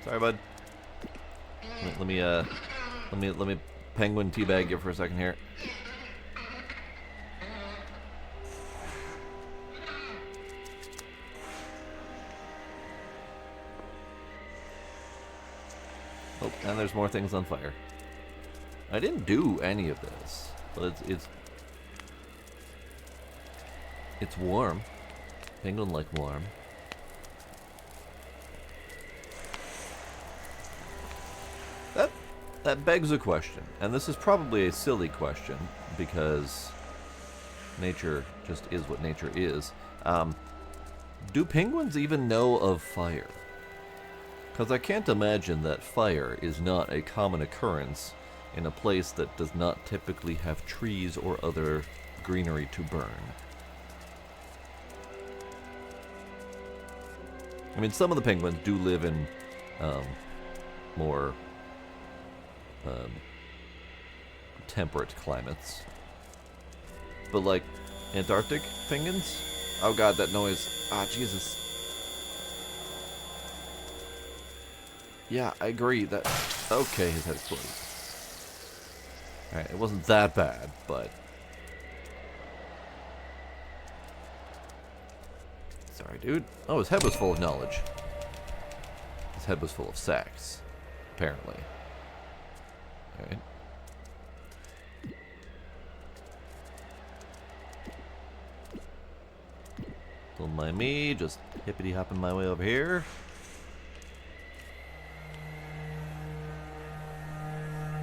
Sorry, bud. Let me penguin teabag you for a second here. Oh, and there's more things on fire. I didn't do any of this, but it's warm. Penguin like warm. That begs a question, and this is probably a silly question because nature just is what nature is. Do penguins even know of fire? Because I can't imagine that fire is not a common occurrence in a place that does not typically have trees or other greenery to burn. I mean, some of the penguins do live in more temperate climates. But like Antarctic penguins? Oh god, that noise. Ah, Jesus. Yeah, I agree that... Okay, his head exploded. Alright, it wasn't that bad, but... Sorry, dude. Oh, his head was full of knowledge. His head was full of sacks, apparently. Alright. Don't mind me, just hippity hopping my way over here.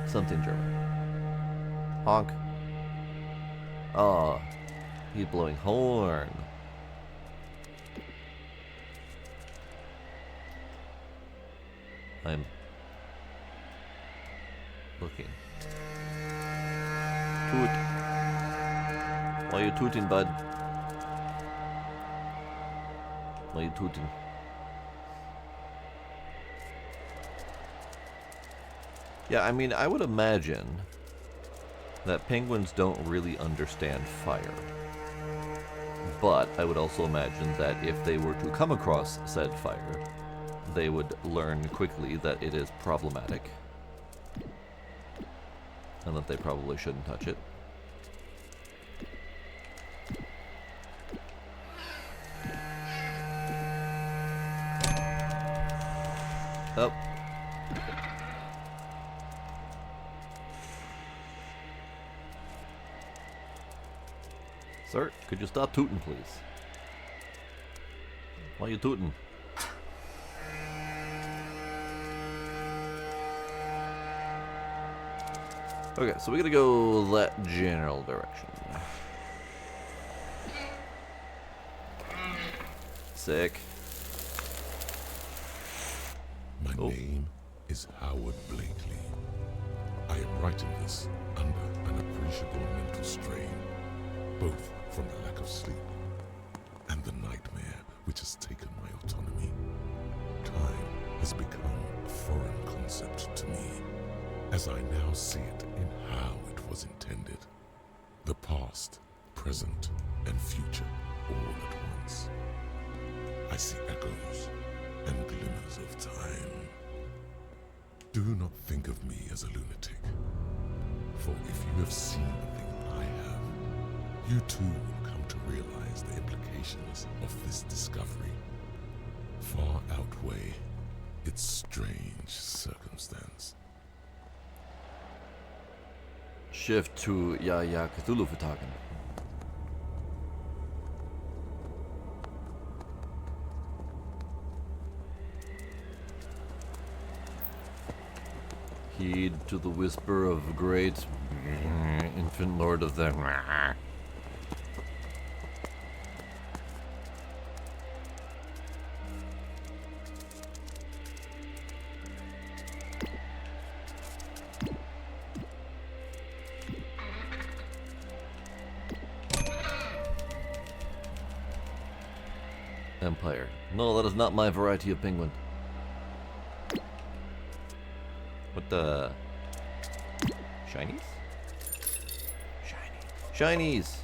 Something German. Honk. Oh, he's blowing horn. I'm looking. Toot. Why you tooting, bud? Why you tooting? Yeah, I mean, I would imagine that penguins don't really understand fire. But I would also imagine that if they were to come across said fire, they would learn quickly that it is problematic. And that they probably shouldn't touch it. Oh. Sir, could you stop tooting, please? Why are you tooting? Okay, so we gotta go that general direction. Sick. My name is Howard Blakely. I am writing this under an appreciable mental strain, both from the lack of sleep and the nightmare which has taken my autonomy. Time has become a foreign concept to me, as I now see it in how it was intended. The past, present, and future all at once. I see echoes and glimmers of time. Do not think of me as a lunatic, for if you have seen the thing I have, you too will come to realize the implications of this discovery far outweigh its strange circumstance. Shift to Ja Cthulhu vertagen. Heed to the whisper of great infant lord of the Empire. No, that is not my variety of penguin. What the? Shinies? Shinies!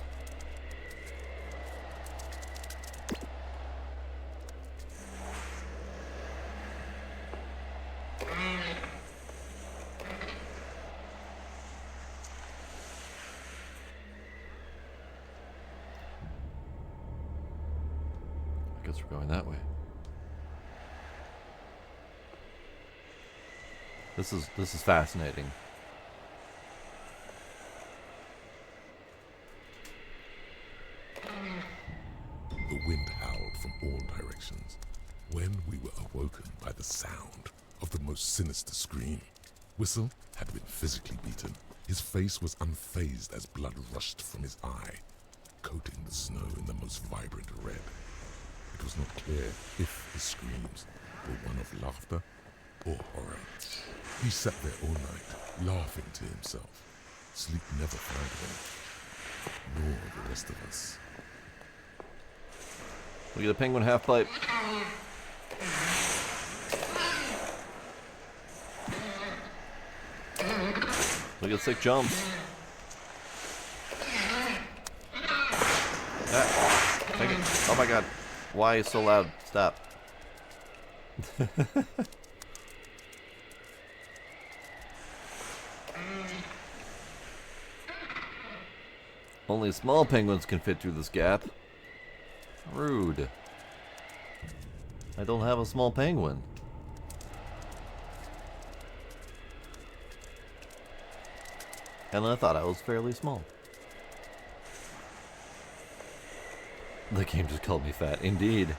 I guess we're going that way. This is fascinating. The wind howled from all directions when we were awoken by the sound of the most sinister scream. Whistle had been physically beaten. His face was unfazed as blood rushed from his eye, coating the snow in the most vibrant red. It was not clear if his screams were one of laughter or horror. He sat there all night, laughing to himself. Sleep never found him, nor the rest of us. We get a penguin half pipe. We get sick jumps. Ah, take it. Oh my god. Why is it so loud? Stop. Only small penguins can fit through this gap. Rude. I don't have a small penguin. And I thought I was fairly small. The game just called me fat. Indeed.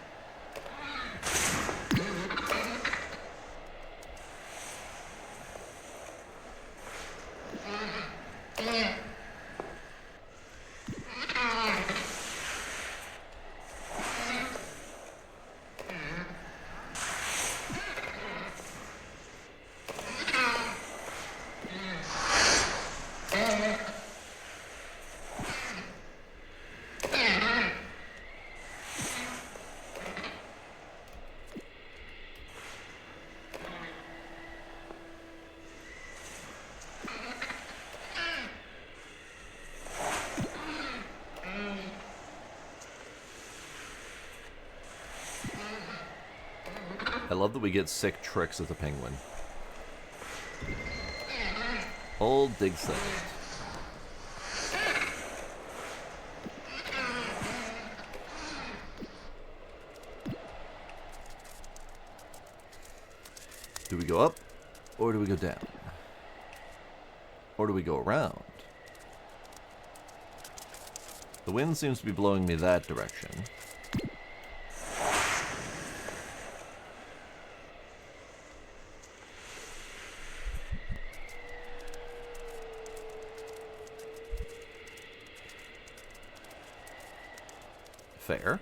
I love that we get sick tricks as a penguin. Old dig site. Do we go up, or do we go down? Or do we go around? The wind seems to be blowing me that direction. Fair.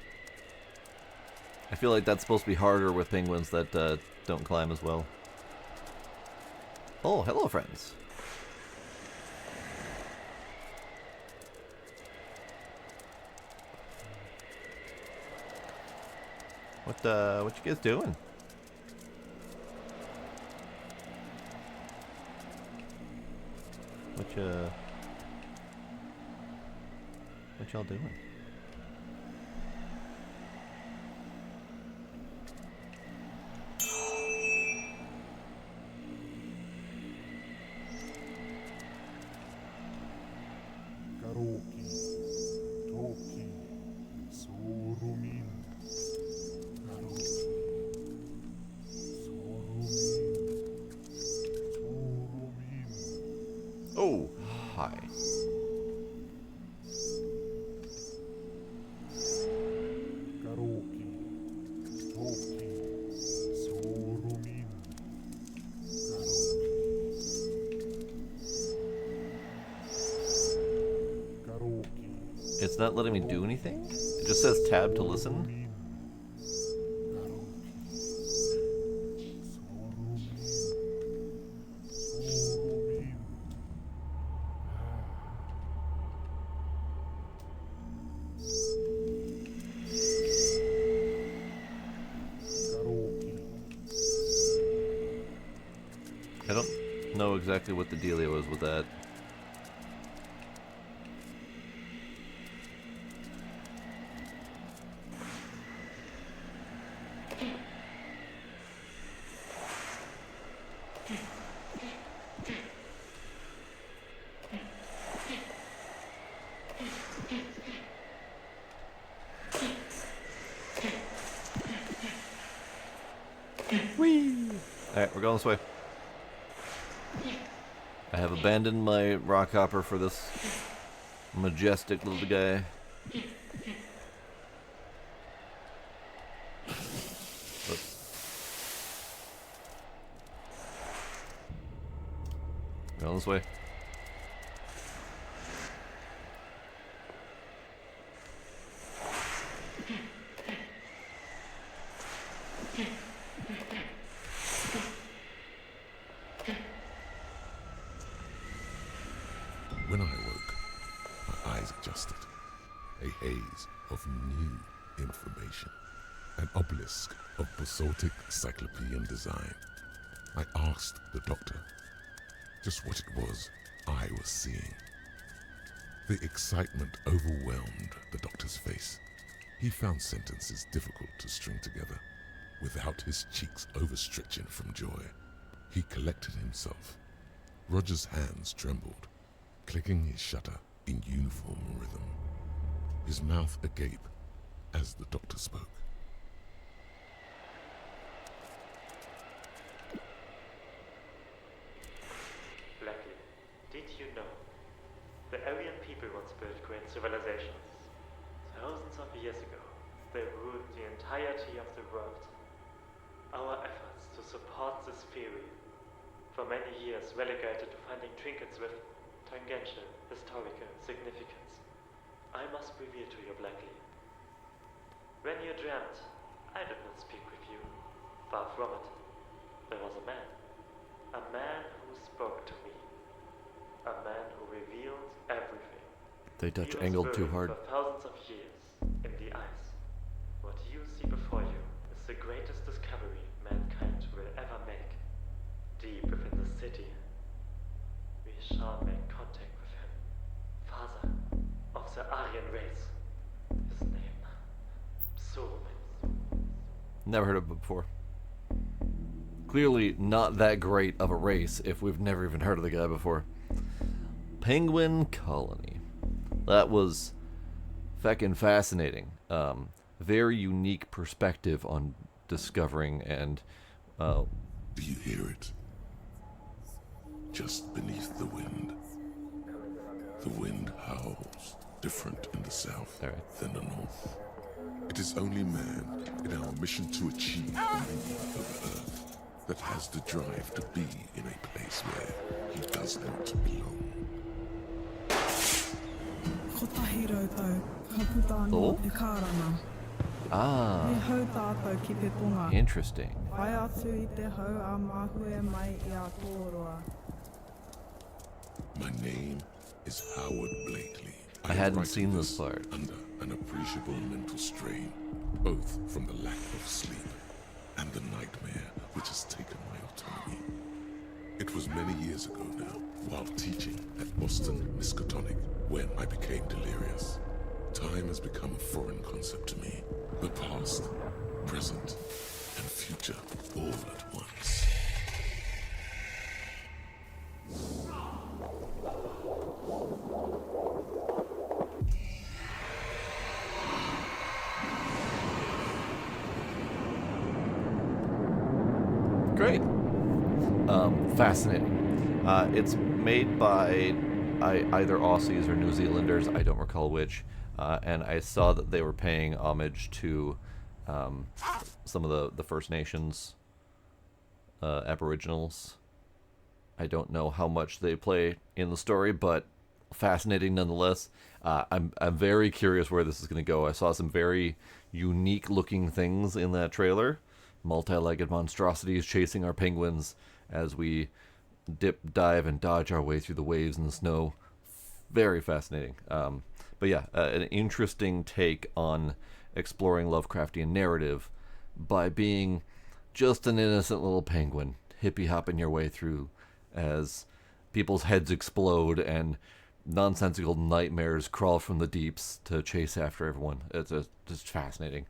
I feel like that's supposed to be harder with penguins that don't climb as well. Oh, hello, friends. What you guys doing? What y'all doing? Oh, hi. It's not letting me do anything? It just says tab to listen? I don't know exactly what the dealio is with that. Whee! Alright, we're going this way. I have abandoned my rock hopper for this majestic little guy. Going this way. When I awoke, my eyes adjusted. A haze of new information. An obelisk of basaltic cyclopean design. I asked the doctor just what it was I was seeing. The excitement overwhelmed the doctor's face. He found sentences difficult to string together. Without his cheeks overstretching from joy, he collected himself. Roger's hands trembled, clicking his shutter in uniform rhythm, his mouth agape as the doctor spoke. Blackie, did you know the Aryan people once built great civilizations? Thousands of years ago, they ruled the entirety of the world. Our efforts to support this theory, for many years relegated to finding trinkets with tangential historical significance, I must reveal to you blackly. When you dreamt, I did not speak with you. Far from it. There was a man who spoke to me, a man who revealed everything. They touch He was angled too buried hard. for thousands of years in the ice. What you see before you is the greatest discovery mankind will ever make. Deep within the city, we shall make contact with him, father of the Aryan race. His name, Soulmate. Never heard of it before. Clearly not that great of a race if we've never even heard of the guy before. Penguin Colony. That was feckin' fascinating. Very unique perspective on discovering and... Do you hear it? Just beneath the wind. The wind howls, different in the south than the north. It is only man, in our mission to achieve dominion over Earth, that has the drive to be in a place where he does not belong. Oh? Ah. Interesting. My name is Howard Blakely. I hadn't seen this part. Under an appreciable mental strain, both from the lack of sleep and the nightmare which has taken my autonomy. It was many years ago now, while teaching at Boston Miskatonic, when I became delirious. Time has become a foreign concept to me. The past, present, and future all at once. Great. Fascinating. It's made by either Aussies or New Zealanders, I don't recall which, and I saw that they were paying homage to some of the First Nations Aboriginals. I don't know how much they play in the story, but fascinating nonetheless. I'm very curious where this is going to go. I saw some very unique looking things in that trailer. Multi-legged monstrosities chasing our penguins as we dip, dive, and dodge our way through the waves and the snow. Very fascinating. But yeah, an interesting take on exploring Lovecraftian narrative by being just an innocent little penguin, hippie-hopping your way through as people's heads explode and nonsensical nightmares crawl from the deeps to chase after everyone. It's just fascinating.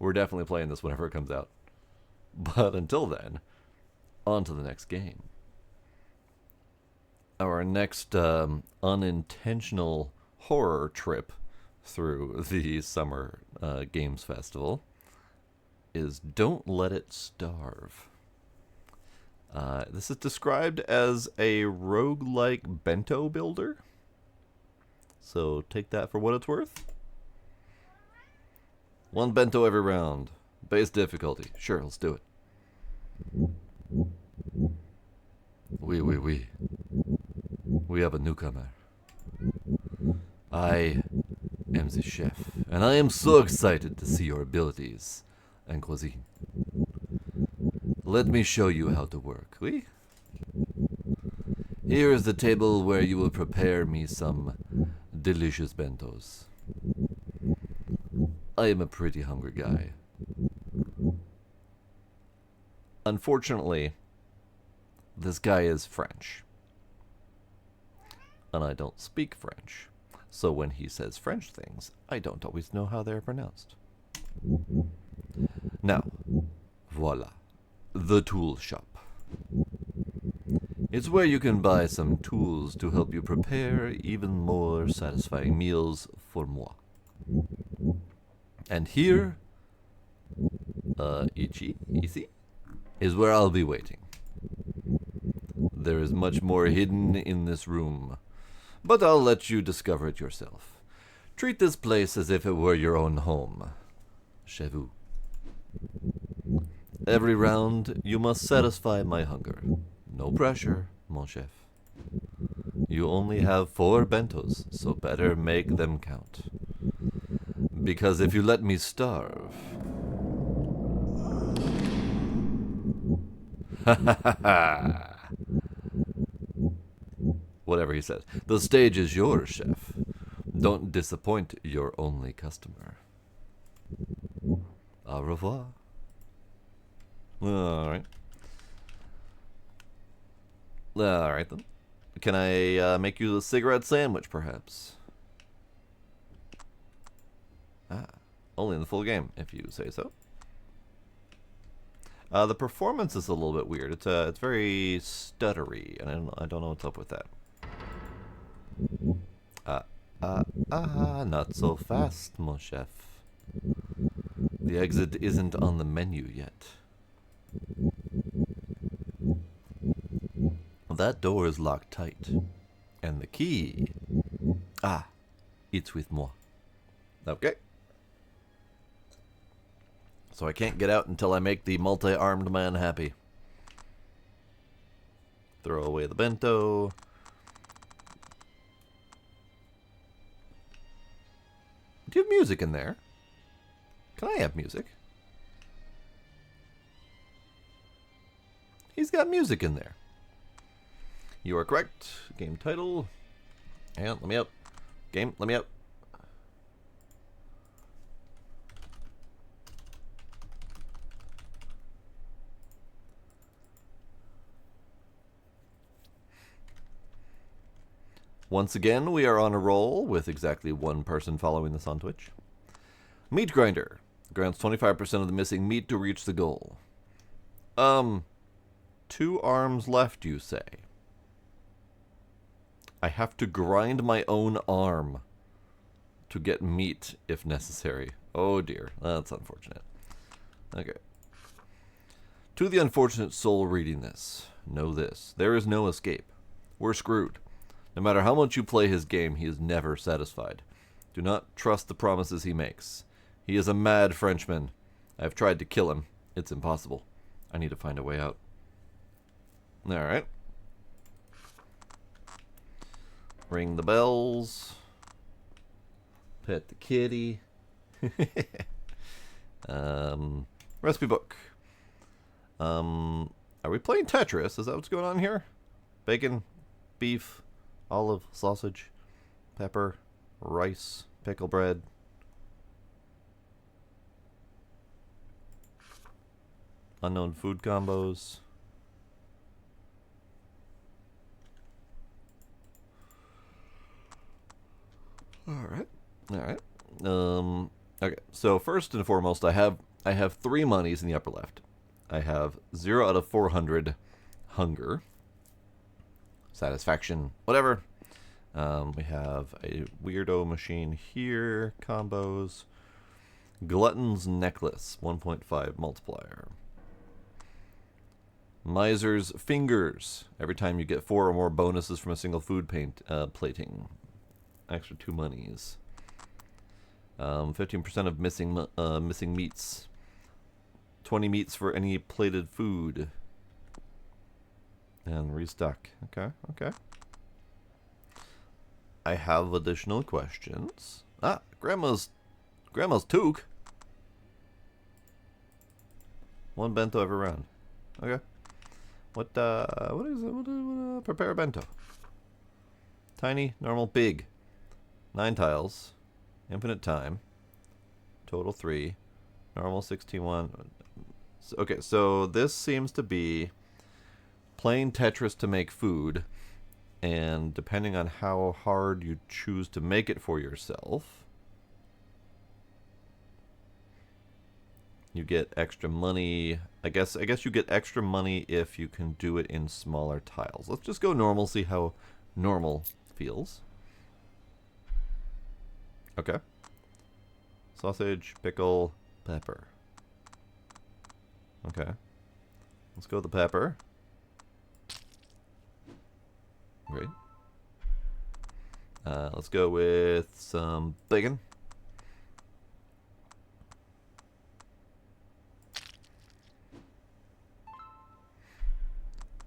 We're definitely playing this whenever it comes out. But until then, on to the next game. Our next unintentional horror trip through the Summer Games Festival is Don't Let It Starve. This is described as a roguelike bento builder. So take that for what it's worth. One bento every round. Base difficulty. Sure, let's do it. We have a newcomer. I am the chef, and I am so excited to see your abilities and cuisine. Let me show you how to work, oui? Here is the table where you will prepare me some delicious bentos. I am a pretty hungry guy. Unfortunately, this guy is French. And I don't speak French. So when he says French things, I don't always know how they're pronounced. Now, voila. The tool shop. It's where you can buy some tools to help you prepare even more satisfying meals for moi. And here, ici, is where I'll be waiting. There is much more hidden in this room, but I'll let you discover it yourself. Treat this place as if it were your own home. Chez vous. Every round, you must satisfy my hunger. No pressure, mon chef. You only have 4 bentos, so better make them count. Because if you let me starve... Ha ha ha ha! Whatever he says. The stage is yours, chef. Don't disappoint your only customer. Au revoir. Alright. Alright then. Can I make you a cigarette sandwich, perhaps? Ah, only in the full game, if you say so. The performance is a little bit weird. It's very stuttery, and I don't know what's up with that. Not so fast, mon chef. The exit isn't on the menu yet. That door is locked tight. And the key... Ah, it's with moi. Okay. So I can't get out until I make the multi-armed man happy. Throw away the bento. Do you have music in there? Can I have music? He's got music in there. You are correct. Game title. And let me out. Game, let me out. Once again, we are on a roll with exactly 1 person following this on Twitch. Meat grinder grants 25% of the missing meat to reach the goal. 2 arms left, you say? I have to grind my own arm to get meat if necessary. Oh dear, that's unfortunate. Okay. To the unfortunate soul reading this, know this. There is no escape. We're screwed. No matter how much you play his game, he is never satisfied. Do not trust the promises he makes. He is a mad Frenchman. I have tried to kill him. It's impossible. I need to find a way out. Alright. Ring the bells. Pet the kitty. Recipe book. Are we playing Tetris? Is that what's going on here? Bacon, beef, olive, sausage, pepper, rice, pickle bread. Unknown food combos. Alright. Alright. Okay, so first and foremost, I have 3 monies in the upper left. I have 0 out of 400 hunger. Satisfaction, whatever. We have a weirdo machine here, combos. Glutton's necklace, 1.5 multiplier. Miser's fingers. Every time you get 4 or more bonuses from a single food plating. Extra 2 monies. 15% of missing meats. 20 meats for any plated food. And restock. Okay, okay. I have additional questions. Ah, Grandma's toque. 1 bento every round. Okay. What is it? Prepare a bento. Tiny, normal, big. 9 tiles. Infinite time. Total 3. Normal 61. Okay, so this seems to be playing Tetris to make food, and depending on how hard you choose to make it for yourself, you get extra money. I guess you get extra money if you can do it in smaller tiles. Let's just go normal, see how normal feels. Okay. Sausage, pickle, pepper. Okay. Let's go with the pepper. Great. Let's go with some bacon.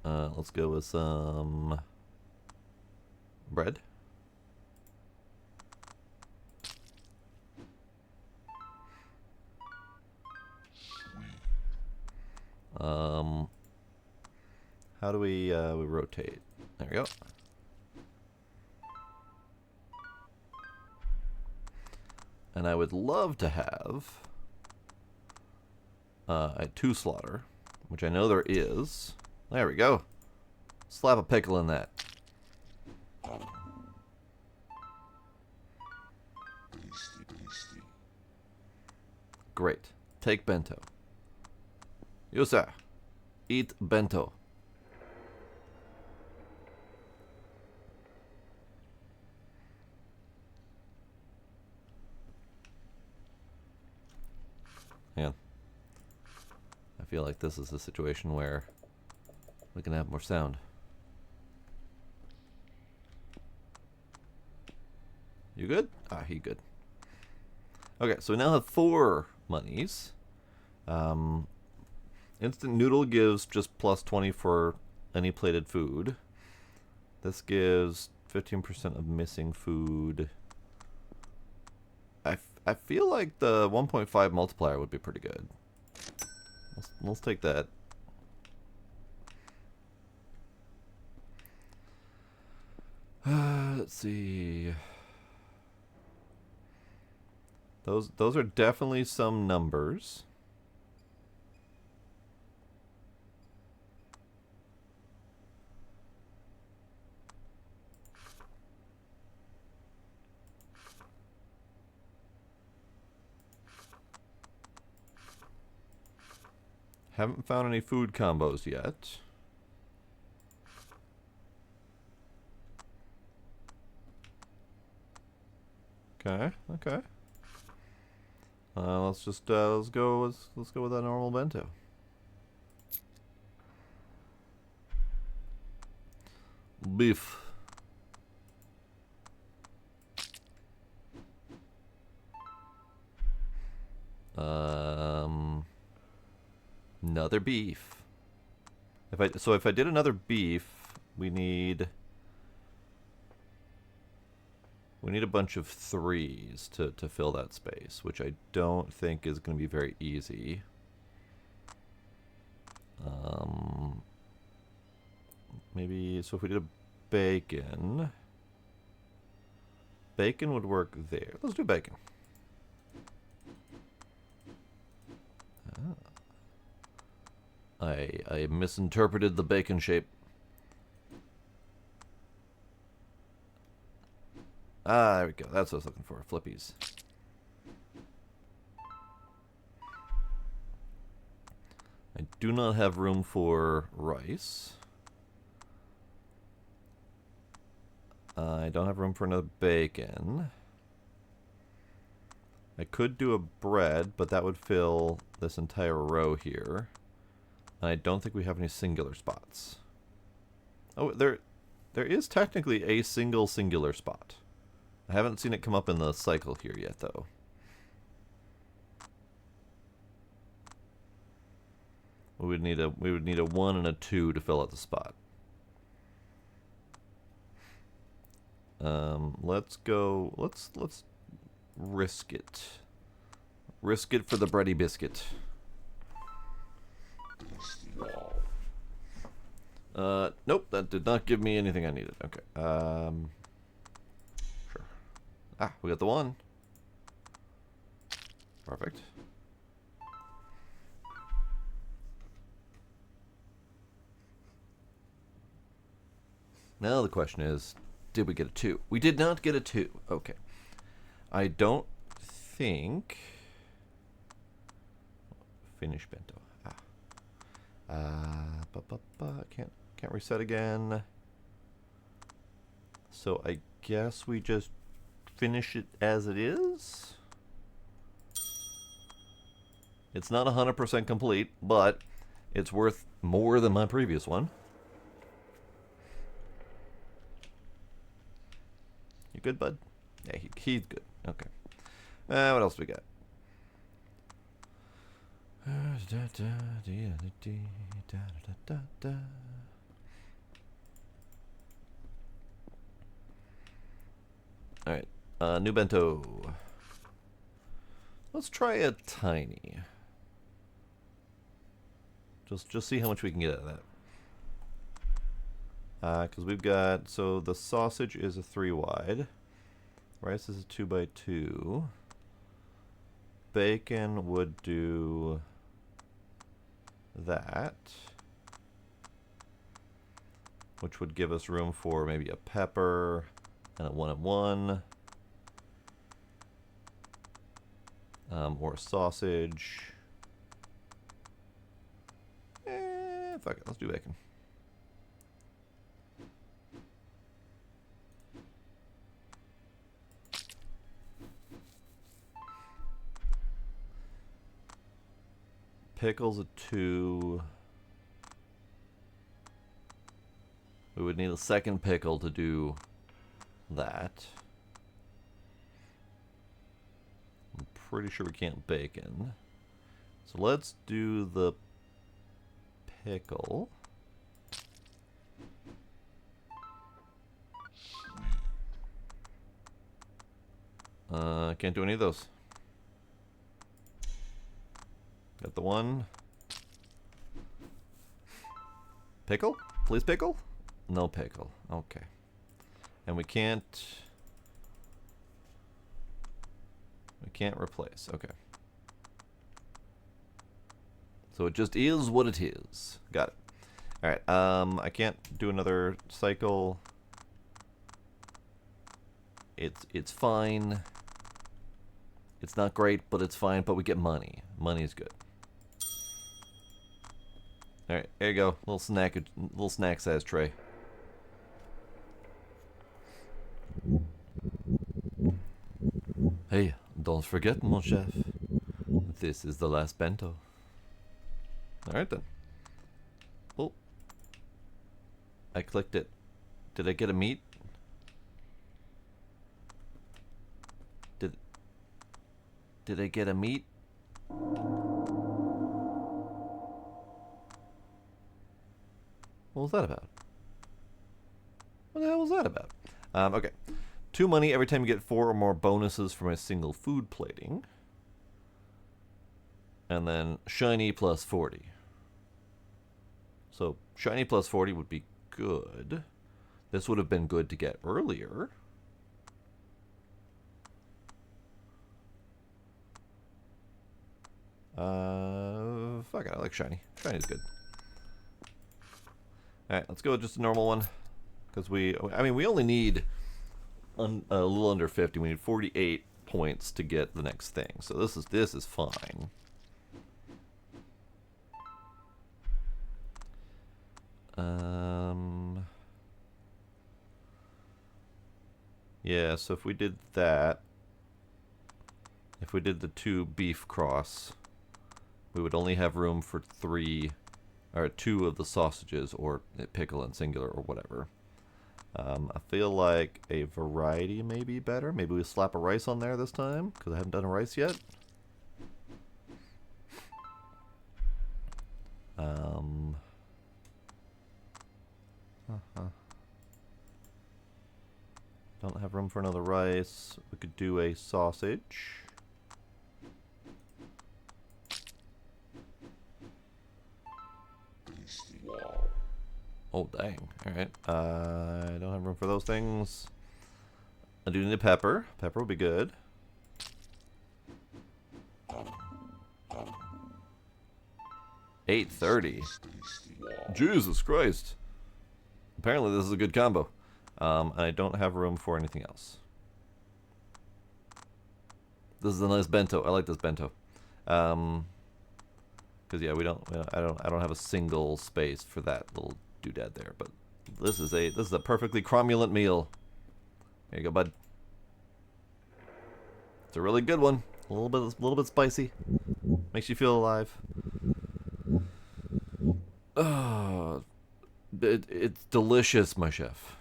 Let's go with some bread. How do we rotate? There we go. And I would love to have a 2 slaughter, which I know there is. There we go. Slap a pickle in that. Great. Take bento. You, sir. Eat bento. Man. I feel like this is a situation where we can have more sound. You good? Ah, he good. Okay, so we now have 4 monies. Instant noodle gives just plus 20 for any plated food. This gives 15% of missing food. I feel like the 1.5 multiplier would be pretty good. Let's take that. Let's see. Those are definitely some numbers. Haven't found any food combos yet. Okay, okay. Let's go with that normal bento. Beef. Another beef. If I did another beef, we need a bunch of 3s to fill that space, which I don't think is going to be very easy. Maybe, so if we did a bacon would work there. Let's do bacon. I misinterpreted the bacon shape. Ah, there we go. That's what I was looking for. Flippies. I do not have room for rice. I don't have room for another bacon. I could do a bread, but that would fill this entire row here. And I don't think we have any singular spots. Oh, there is technically a singular spot. I haven't seen it come up in the cycle here yet, though. We would need a 1 and a 2 to fill out the spot. Let's go. Let's risk it. Risk it for the bready biscuit. Nope, that did not give me anything I needed. Okay. Sure. Ah, we got the 1. Perfect. Now the question is, did we get a 2? We did not get a 2. Okay. I don't think... Finish bento. Can't reset again. So I guess we just finish it as it is. It's not 100% complete, but it's worth more than my previous one. You good, bud? Yeah, he's good. Okay. What else we got? Alright, new bento. Let's try a tiny. Just see how much we can get out of that. Because we've got, so the sausage is a 3 wide. Rice is a 2x2. Bacon would do that, which would give us room for maybe a pepper and a 1-and-1, or a sausage. Fuck it, let's do bacon. Pickles a 2. We would need a second pickle to do that. I'm pretty sure we can't bacon. So let's do the pickle. Can't do any of those. Got the 1. Pickle? Please pickle? No pickle. Okay. And we can't replace. Okay. So it just is what it is. Got it. Alright, I can't do another cycle. It's fine. It's not great, but it's fine, but we get money. Money is good. Alright, there you go. Little snack size tray. Hey, don't forget, mon chef. This is the last bento. Alright then. Oh. I clicked it. Did I get a meat? Did I get a meat? What was that about? What the hell was that about? Okay. 2 money every time you get 4 or more bonuses from a single food plating. And then shiny plus 40. So shiny plus 40 would be good. This would have been good to get earlier. Fuck it, I like shiny. Shiny's good. Alright, let's go with just a normal one. Because we only need a little under 50. We need 48 points to get the next thing. So this is fine. Yeah, so if we did that, if we did the 2 beef cross, we would only have room for 3 or 2 of the sausages, or pickle and singular, or whatever. I feel like a variety may be better. Maybe we slap a rice on there this time, because I haven't done a rice yet. Don't have room for another rice. We could do a sausage. Oh, dang. Alright. I don't have room for those things. I do need a pepper. Pepper will be good. $8.30. Jesus Christ. Apparently this is a good combo. I don't have room for anything else. This is a nice bento. I like this bento. Because yeah, I don't have a single space for that little doodad there. But this is a perfectly cromulent meal. There you go, bud. It's a really good one. A little bit spicy. Makes you feel alive. Oh, it's delicious, my chef.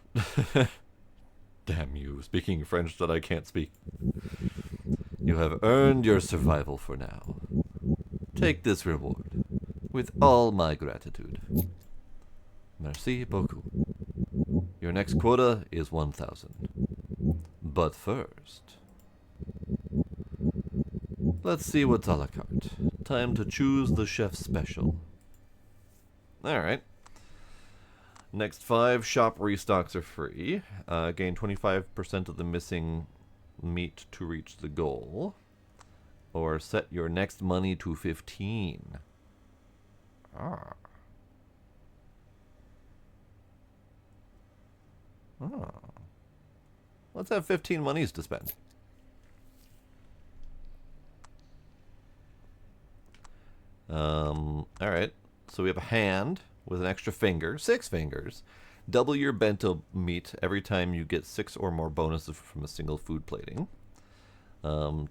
Damn you, speaking French that I can't speak. You have earned your survival for now. Take this reward, with all my gratitude. Merci beaucoup. Your next quota is 1,000. But first, let's see what's a la carte. Time to choose the chef's special. Alright. Next 5 shop restocks are free. Gain 25% of the missing meat to reach the goal. Or set your next money to 15. Ah. Oh. Let's have 15 monies to spend. Alright. So we have a hand with an extra finger. 6 fingers. Double your bento meat every time you get 6 or more bonuses from a single food plating. 2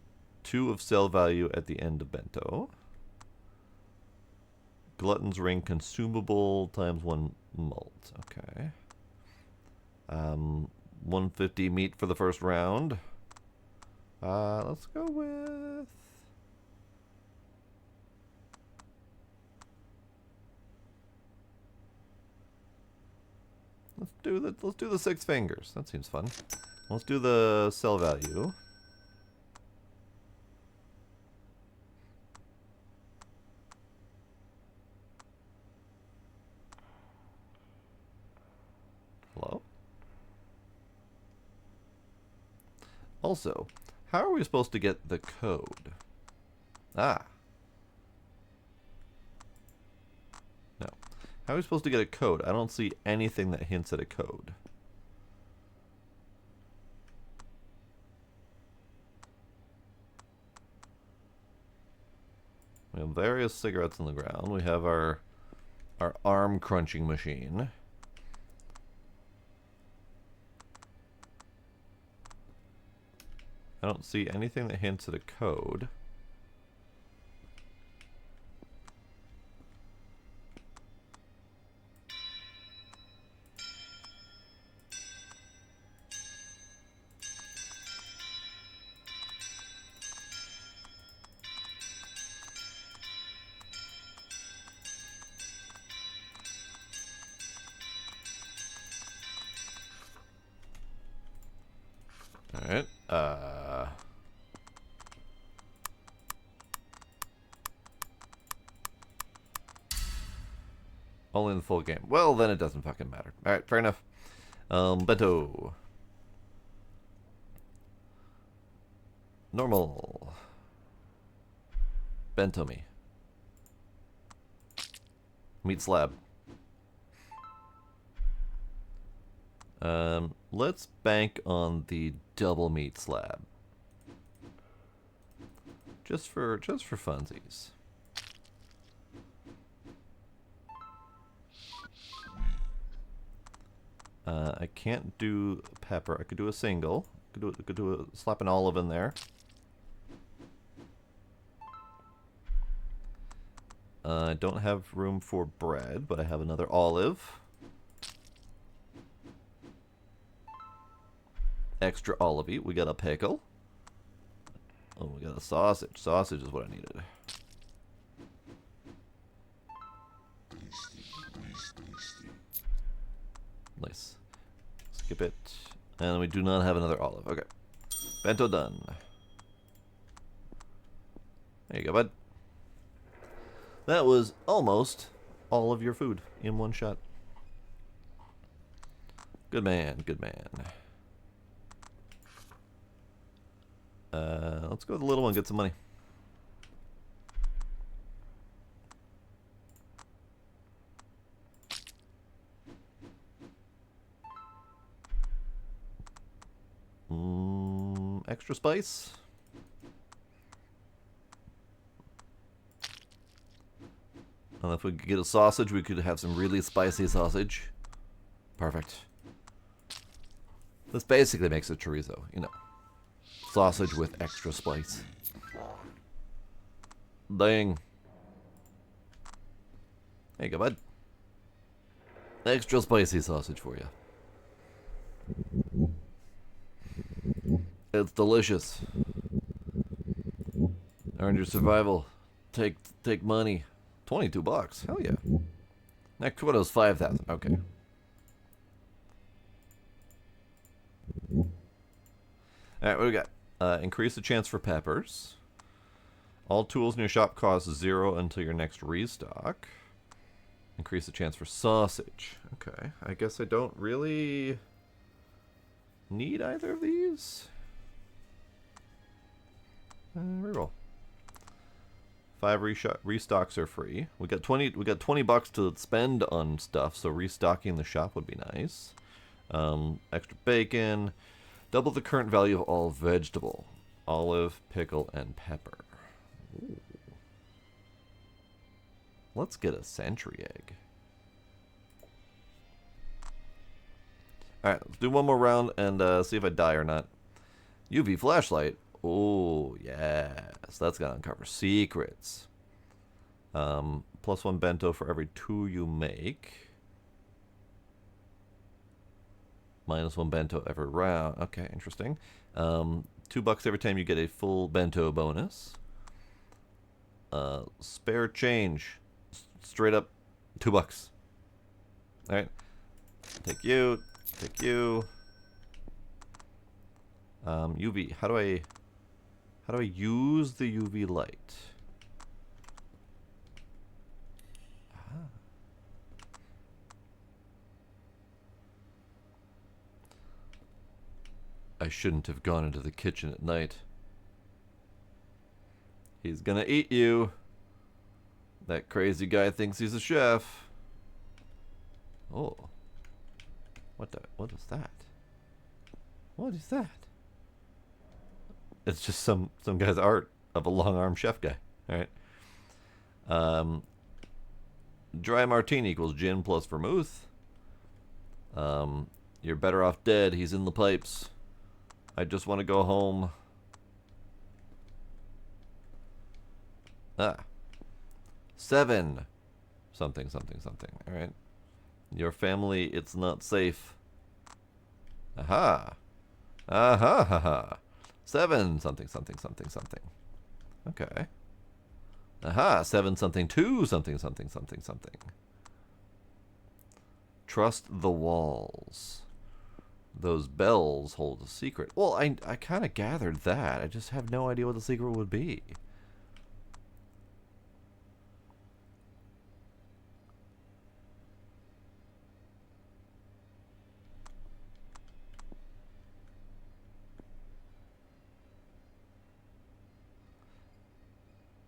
of sell value at the end of bento. Glutton's ring consumable times 1 malt. Okay. 150 meat for the first round. Let's go with... Let's do the 6 fingers. That seems fun. Let's do the sell value. Hello? Also, how are we supposed to get the code? Ah. No. How are we supposed to get a code? I don't see anything that hints at a code. We have various cigarettes on the ground. We have our arm crunching machine. I don't see anything that hints at a code. Alright, only in the full game. Well, then it doesn't fucking matter. Alright, fair enough. Bento. Normal. Bento me. Meat slab. Let's bank on the double meat slab. Just for funsies. I can't do pepper. I could do a single. Could do a slap an olive in there. I don't have room for bread, but I have another olive. Extra olivey. We got a pickle. Oh, we got a sausage. Sausage is what I needed. Nice. Skip it. And we do not have another olive. Okay. Bento done. There you go, bud. That was almost all of your food in one shot. Good man, good man. Let's go with the little one, get some money. Extra spice. And if we could get a sausage, we could have some really spicy sausage. Perfect. This basically makes a chorizo, you know. Sausage with extra spice. Dang. There you go, bud. Extra spicy sausage for you. It's delicious. Earn your survival. Take money. $22. Hell yeah. Next quota's 5,000. Okay. Alright, what do we got? Increase the chance for peppers. All tools in your shop cost 0 until your next restock. Increase the chance for sausage. Okay. I guess I don't really need either of these. Reroll. 5 restocks are free. We got $20 to spend on stuff, so restocking the shop would be nice. Extra bacon. Double the current value of all vegetable. Olive, pickle, and pepper. Ooh. Let's get a sentry egg. Alright, let's do one more round and see if I die or not. UV flashlight. Oh, yes. That's going to uncover secrets. +1 bento for every 2 you make. -1 bento every round. Okay, interesting. $2 every time you get a full bento bonus. Spare change. Straight up $2. Alright. Take you. Take you. UV. How do I use the UV light? I shouldn't have gone into the kitchen at night. He's gonna eat you. That crazy guy thinks he's a chef. Oh. What is that? What is that? It's just some guy's art of a long-armed chef guy. Alright. Dry martini equals gin plus vermouth. You're better off dead. He's in the pipes. I just want to go home. Ah. 7. Something. Alright. Your family, it's not safe. Aha. Aha ha ha. 7 something. Okay. Aha, 7 something 2 something. Trust the walls. Those bells hold a secret. Well, I kind of gathered that. I just have no idea what the secret would be.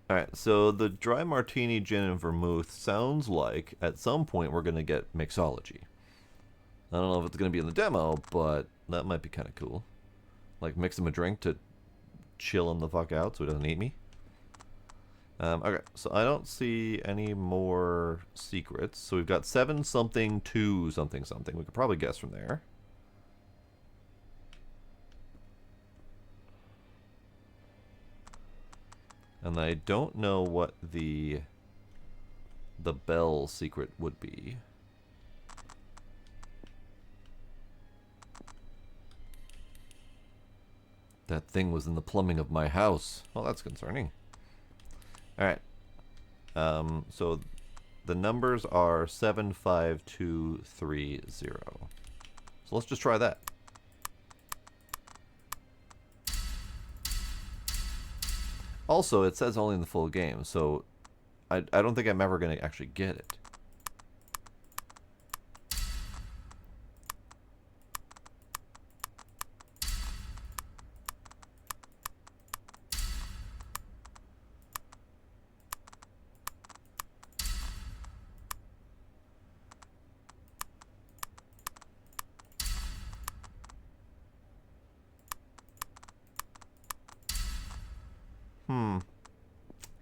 Alright, so the dry martini, gin, and vermouth sounds like at some point we're going to get mixology. I don't know if it's going to be in the demo, but that might be kind of cool. Like mix him a drink to chill him the fuck out so he doesn't eat me. Okay, so I don't see any more secrets. So we've got 7 something 2 something. We could probably guess from there. And I don't know what the bell secret would be. That thing was in the plumbing of my house. Well, that's concerning. Alright. So the numbers are 75230. So let's just try that. Also, it says only in the full game, so I don't think I'm ever going to actually get it.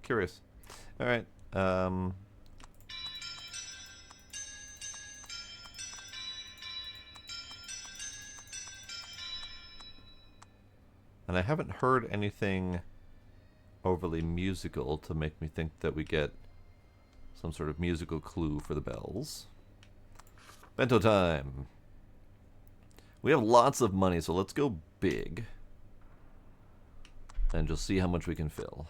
Curious. Alright. And I haven't heard anything overly musical to make me think that we get some sort of musical clue for the bells. Bento time. We have lots of money, so let's go big. and just see how much we can fill.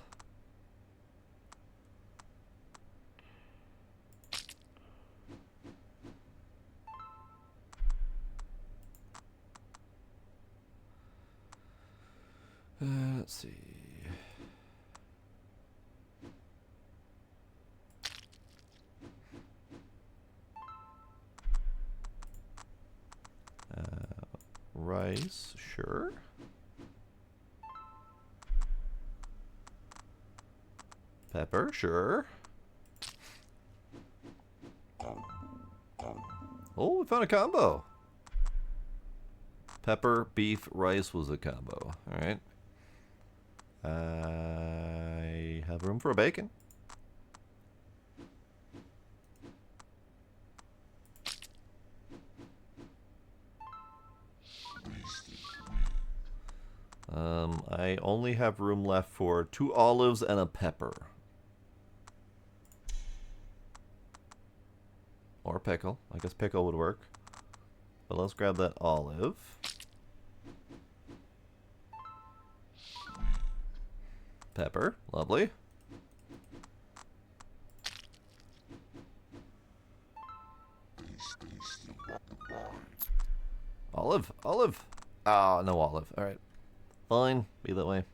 Let's see. Rice, sure. Pepper, sure. Oh, we found a combo. Pepper, beef, rice was a combo. All right. I have room for a bacon. I only have room left for 2 olives and a pepper. Or pickle. I guess pickle would work. But let's grab that olive. Pepper. Lovely. Olive. Olive. Ah, no olive. Alright. Fine. Be that way.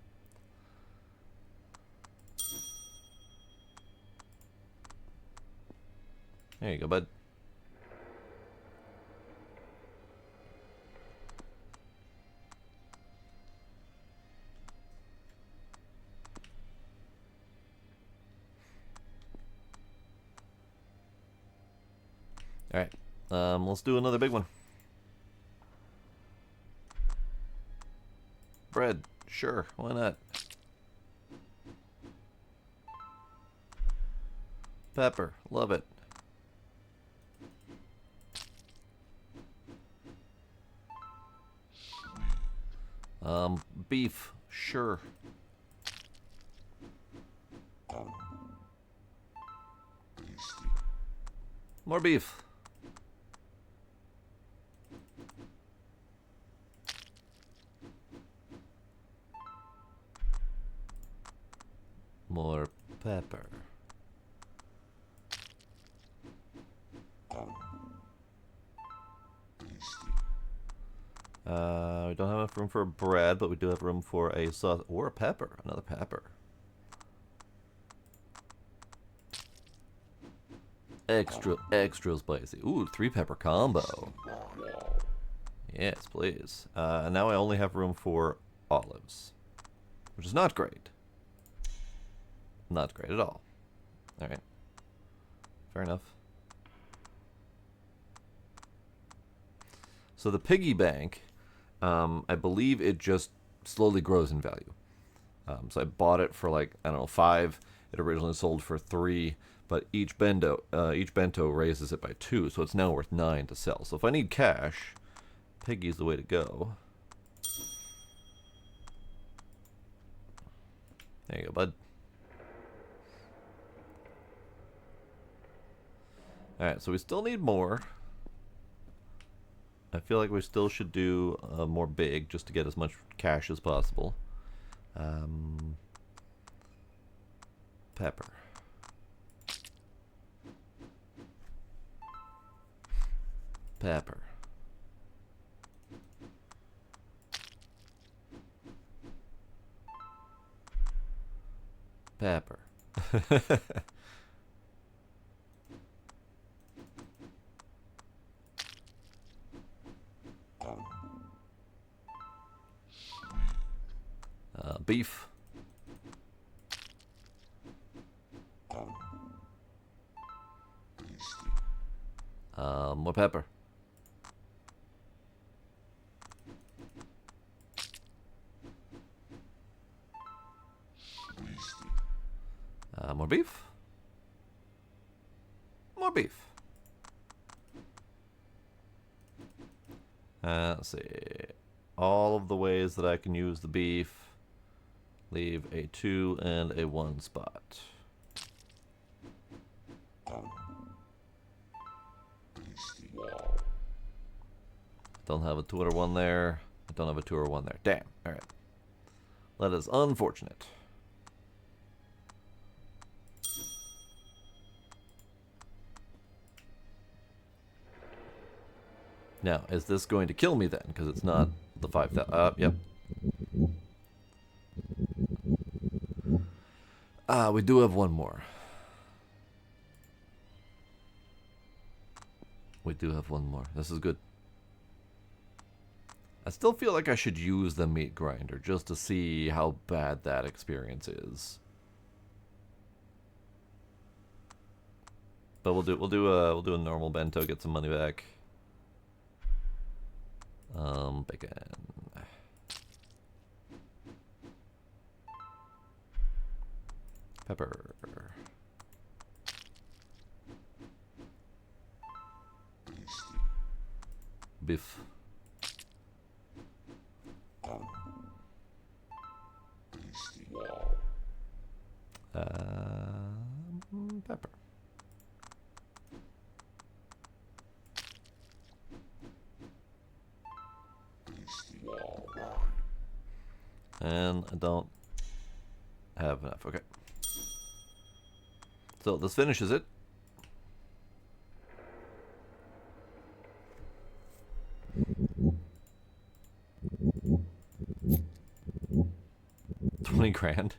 There you go, bud. Alright. Let's do another big one. Bread. Sure. Why not? Pepper. Love it. Beef. Sure. More beef. More pepper. We don't have enough room for bread, but we do have room for a sauce or a pepper. Another pepper. Extra spicy. Ooh, 3 pepper combo. Yes, please. And now I only have room for olives, which is not great. Not great at all. Alright. Fair enough. So the piggy bank, I believe it just slowly grows in value. So I bought it for like, I don't know, 5. It originally sold for 3, but each bento raises it by 2, so it's now worth 9 to sell. So if I need cash, piggy's the way to go. There you go, bud. Alright, so we still need more. I feel like we still should do more big just to get as much cash as possible. Pepper. Pepper. Pepper. Beef. More pepper. More beef. More beef. Let's see. All of the ways that I can use the beef. Leave a 2 and a 1 spot. Don't have a 2 or 1 there. I don't have a 2 or 1 there. Damn. Alright. That is unfortunate. Now, is this going to kill me then? Because it's not the 5,000. Yep. We do have one more. We do have one more. This is good. I still feel like I should use the meat grinder just to see how bad that experience is. But we'll do a normal bento, get some money back. Bacon. Pepper. Beef. Pepper. And I don't have enough. Okay. So this finishes it. $20,000.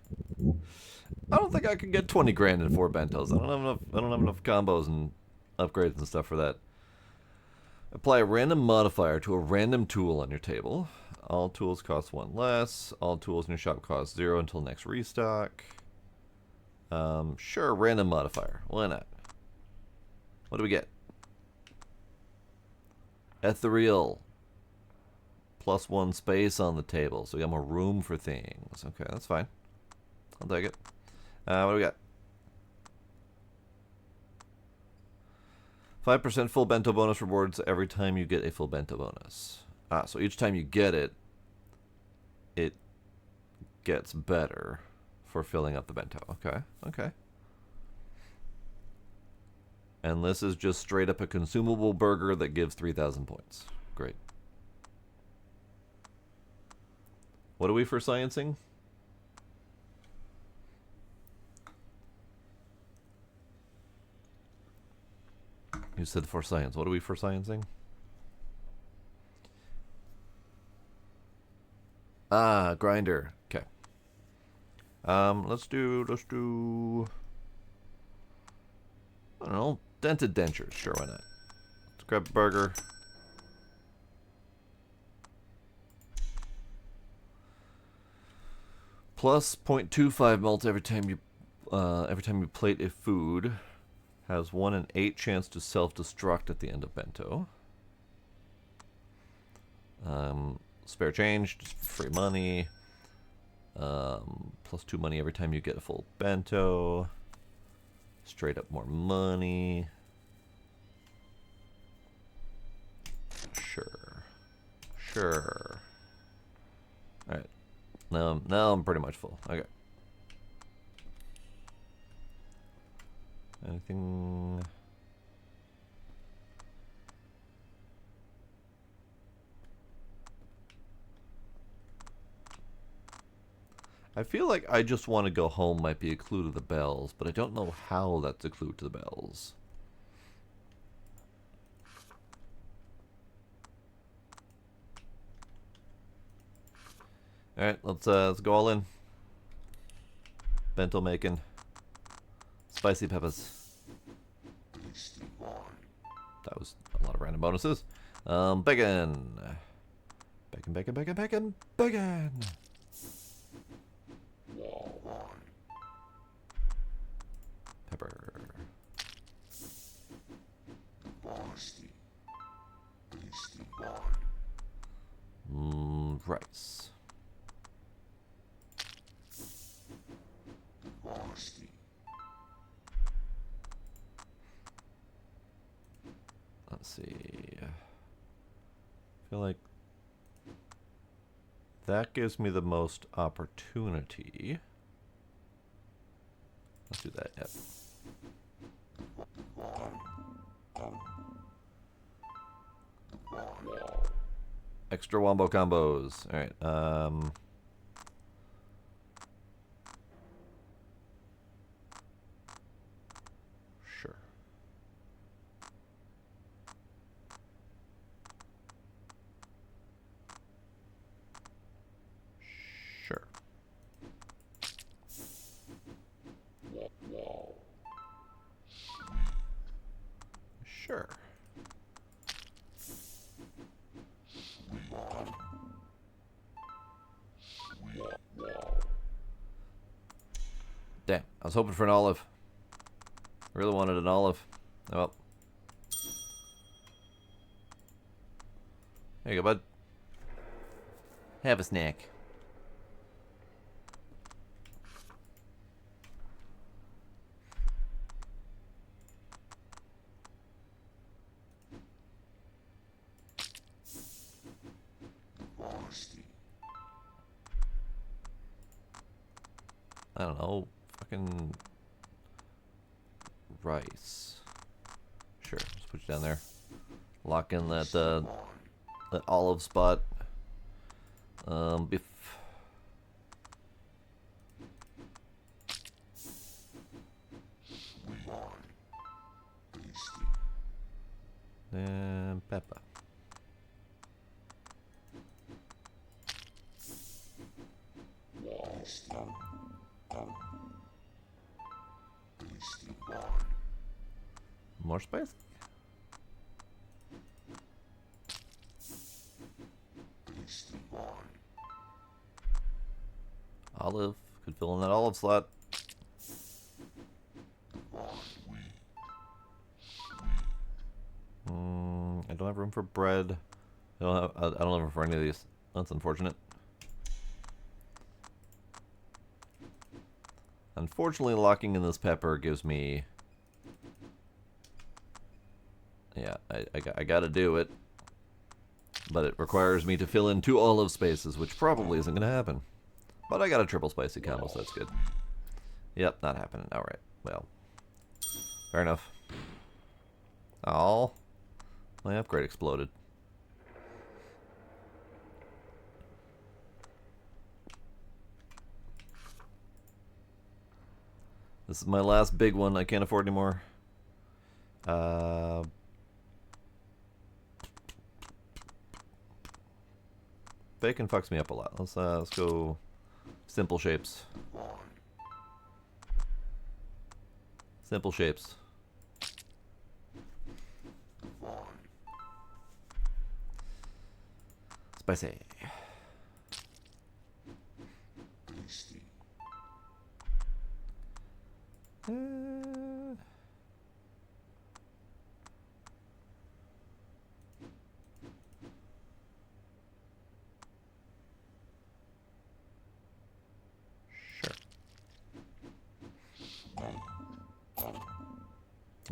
I don't think I can get 20 grand in 4 bentos. I don't have enough combos and upgrades and stuff for that. Apply a random modifier to a random tool on your table. All tools cost 1 less. All tools in your shop cost 0 until next restock. Sure, random modifier. Why not? What do we get? Ethereal. +1 space on the table, so we got more room for things. Okay, that's fine. I'll take it. What do we got? 5% full bento bonus rewards every time you get a full bento bonus. So each time you get it, it gets better for filling up the bento. Okay, okay. And this is just straight up a consumable burger that gives 3,000 points. Great. What are we for sciencing? You said for science. What are we for sciencing? Grinder. Okay. Let's do I don't know, dented dentures. Sure, why not? Let's grab a burger. Plus 0.25 malt every time you plate a food. Has 1 in 8 chance to self-destruct at the end of bento. Spare change, just free money. Plus 2 money every time you get a full bento. Straight up more money. Sure. Sure. Alright. Now I'm pretty much full. Okay. Anything? I feel like I just want to go home might be a clue to the bells, but I don't know how that's a clue to the bells. All right, let's go all in. Bento making. Spicy peppers. That was a lot of random bonuses. Bacon. Bacon, bacon, bacon, bacon, bacon. Pepper. Rice. Let's see. I feel like that gives me the most opportunity. Let's do that. Yep. Extra wombo combos. All right. Sure. Damn, I was hoping for an olive. Really wanted an olive. Oh well. There you go, bud. Have a snack. I don't know. Fucking rice. Sure, let's put you down there. Lock in that that olive spot. Beef. And pepper. More spicy? Olive. Could fill in that olive slot. I don't have room for bread. I don't have room for any of these. That's unfortunate. Unfortunately, locking in this pepper gives me... Yeah, I gotta do it. But it requires me to fill in 2 olive spaces, which probably isn't gonna happen. But I got a triple spicy combo, so that's good. Yep, not happening. Alright, well. Fair enough. Oh, my upgrade exploded. This is my last big one. I can't afford anymore. Bacon fucks me up a lot. Let's go simple shapes. Simple shapes. Spicy.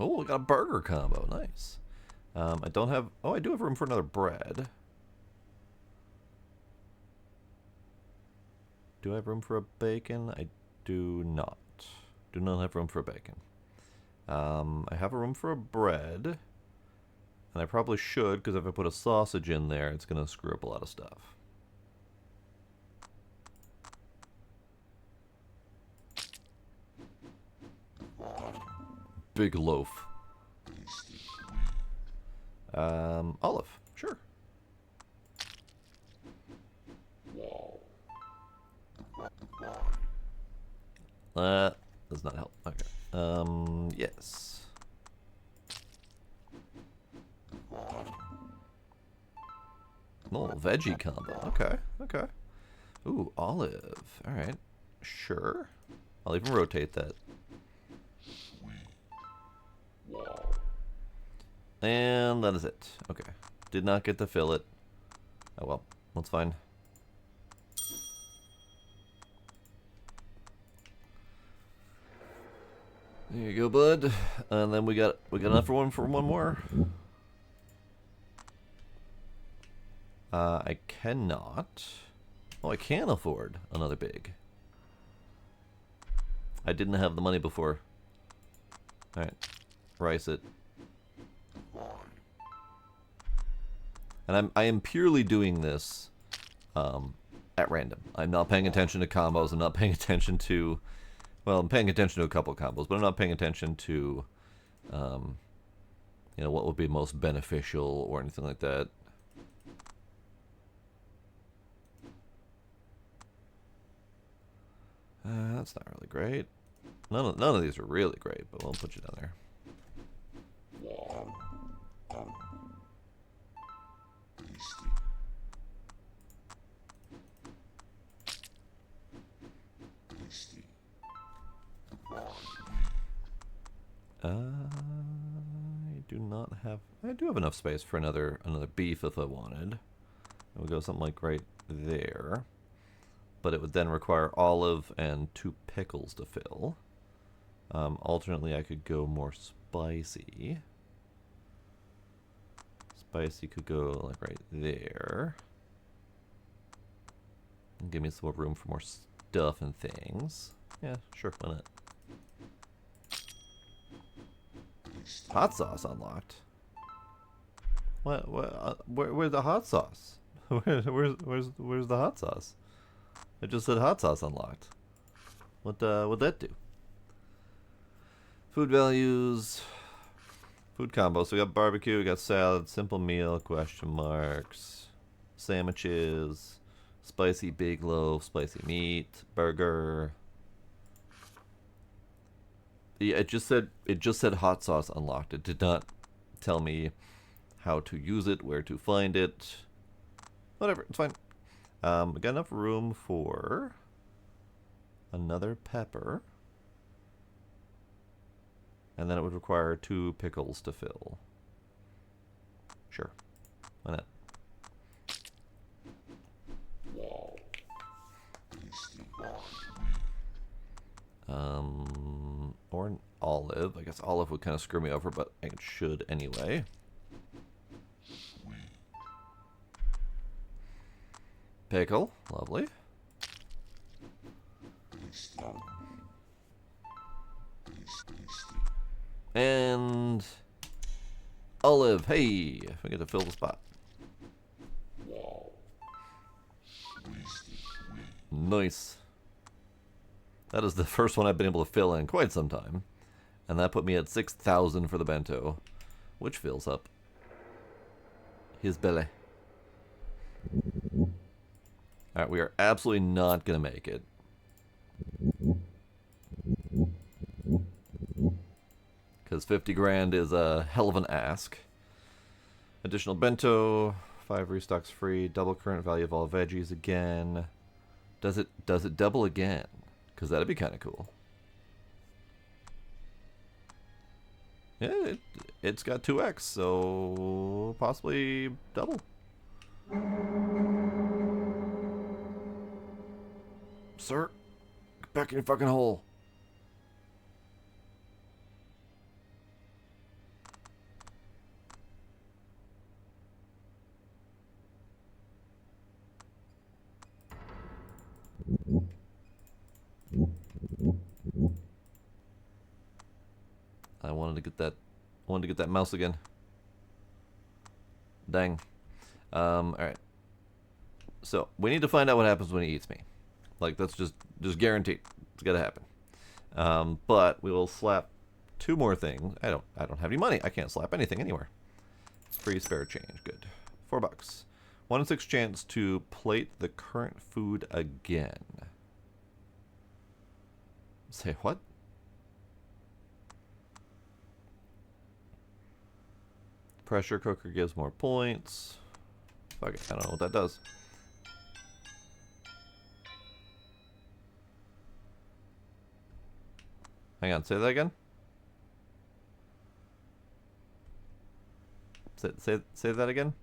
Oh, we got a burger combo. Nice. I don't have... Oh, I do have room for another bread. Do I have room for a bacon? I do not. Do not have room for a bacon. I have a room for a bread. And I probably should, because if I put a sausage in there, it's going to screw up a lot of stuff. Big loaf. Olive, sure. Does not help. Okay. Yes. Oh, veggie combo. Okay, okay. Ooh, olive. Alright. Sure. I'll even rotate that. And that is it. Okay. Did not get to fill it. Oh well, that's fine. There you go, bud. And then we got enough for one more. I cannot. Oh, I can afford another big. I didn't have the money before. All right, rice it. And I am purely doing this at random. I'm not paying attention to combos. I'm not paying attention to... Well, I'm paying attention to a couple of combos, but I'm not paying attention to, you know, what would be most beneficial or anything like that. That's not really great. None of these are really great, but we'll put you down there. I do have enough space for another beef if I wanted. It would go something like right there. But it would then require olive and 2 pickles to fill. Alternately, I could go more spicy. Spicy could go like right there. And give me some more room for more stuff and things. Yeah, sure, why not? Hot sauce unlocked. Where's the hot sauce? Where's the hot sauce? It just said hot sauce unlocked. What'd that do? Food values. Food combo. So we got barbecue, we got salad, simple meal, question marks, sandwiches, spicy big loaf, spicy meat, burger. Yeah, it just said hot sauce unlocked. It did not tell me how to use it, where to find it. Whatever, it's fine. We got enough room for another pepper. And then it would require 2 pickles to fill. Sure. Why not? Or an olive. I guess olive would kind of screw me over, but it should anyway. Pickle. Lovely. And olive. Hey, we get to fill the spot. Nice. That is the first one I've been able to fill in quite some time. And that put me at 6,000 for the bento, which fills up his belly. Alright, we are absolutely not going to make it. Because 50 grand is a hell of an ask. Additional bento, 5 restocks free, double current value of all veggies again. Does it double again? Because that'd be kind of cool. Yeah, it's got 2x, so possibly double. Sir, get back in your fucking hole. I wanted to get that mouse again. Dang. Alright. So, we need to find out what happens when he eats me. Like, that's just guaranteed. It's gotta happen. But we will slap 2 more things. I don't have any money. I can't slap anything anywhere. Free spare change. Good. $4. 1 in 6 chance to plate the current food again. Say what? Pressure cooker gives more points. Fuck it, I don't know what that does. Hang on, say that again? Say that again?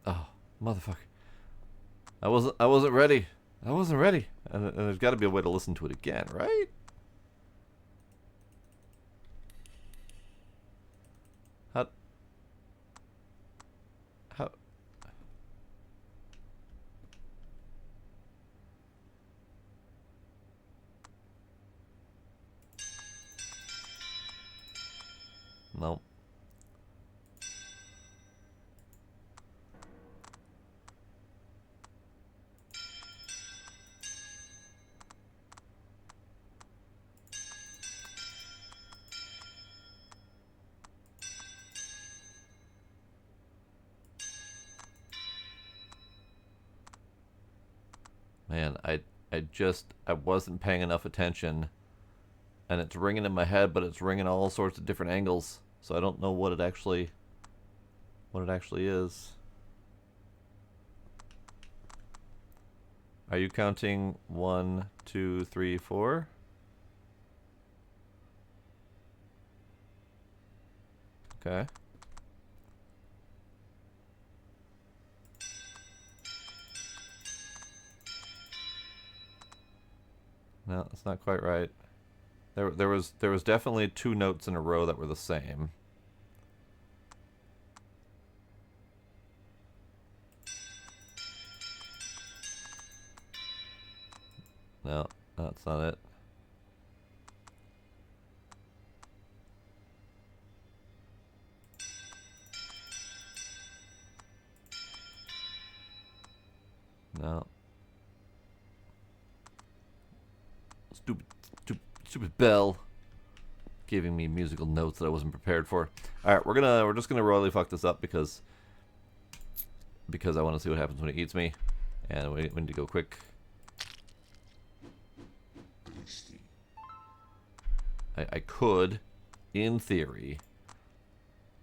Oh, motherfucker. I wasn't ready. I wasn't ready. And there's got to be a way to listen to it again, right? How? No. Man, I wasn't paying enough attention, and it's ringing in my head, but it's ringing all sorts of different angles, so I don't know what it actually is. Are you counting 1, 2, 3, 4? Okay. No, that's not quite right. There was definitely 2 notes in a row that were the same. No, that's not it. No. Stupid bell. Giving me musical notes that I wasn't prepared for. Alright, we're just gonna royally fuck this up because I want to see what happens when it eats me. And we need to go quick. I could, in theory,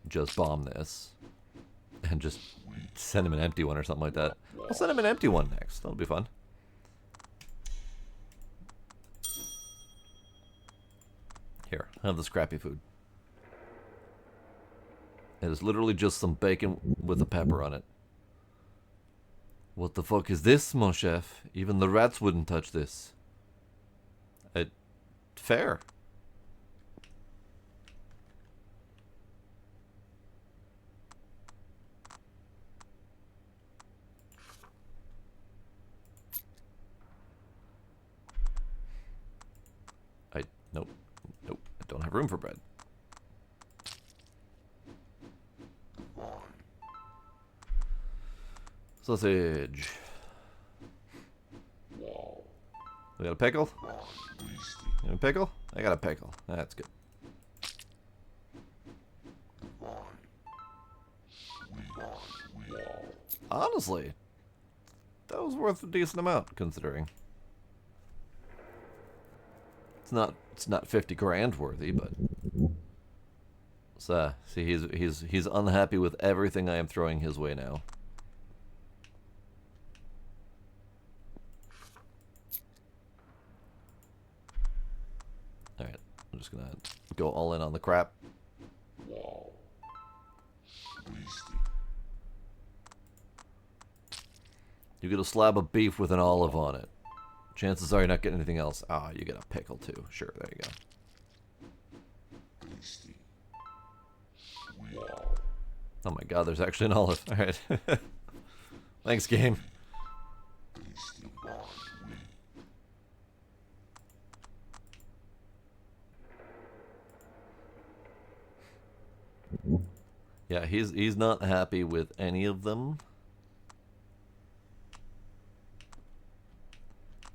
just bomb this and just send him an empty one or something like that. I'll send him an empty one next. That'll be fun. Here, have the scrappy food. It is literally just some bacon with a pepper on it. What the fuck is this, mon chef? Even the rats wouldn't touch this. Fair. Nope, I don't have room for bread. Sausage. We got a pickle? You got a pickle? I got a pickle. That's good. Honestly, that was worth a decent amount, considering. It's not 50 grand worthy, but so see, he's unhappy with everything I am throwing his way now. All right, I'm just gonna go all in on the crap. You get a slab of beef with an olive on it. Chances are you're not getting anything else. Ah, you get a pickle too. Sure, there you go. Oh my god, there's actually an olive. Alright. Thanks, game. Yeah, he's not happy with any of them.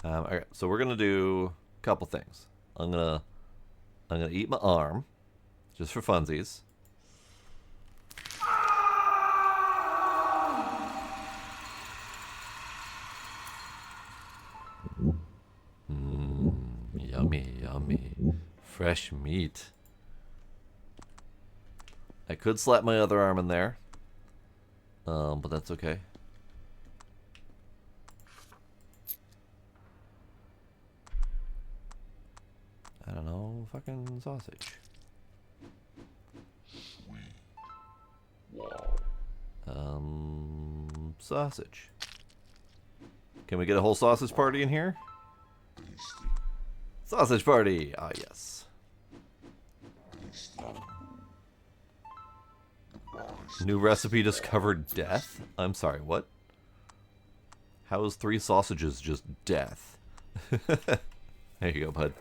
Alright, so we're gonna do a couple things. I'm gonna eat my arm, just for funsies. Yummy, yummy. Fresh meat. I could slap my other arm in there, but that's okay. I don't know, fucking sausage. Sausage. Can we get a whole sausage party in here? Sausage party! Ah, yes. New recipe discovered death? I'm sorry, what? How is 3 sausages just death? There you go, bud.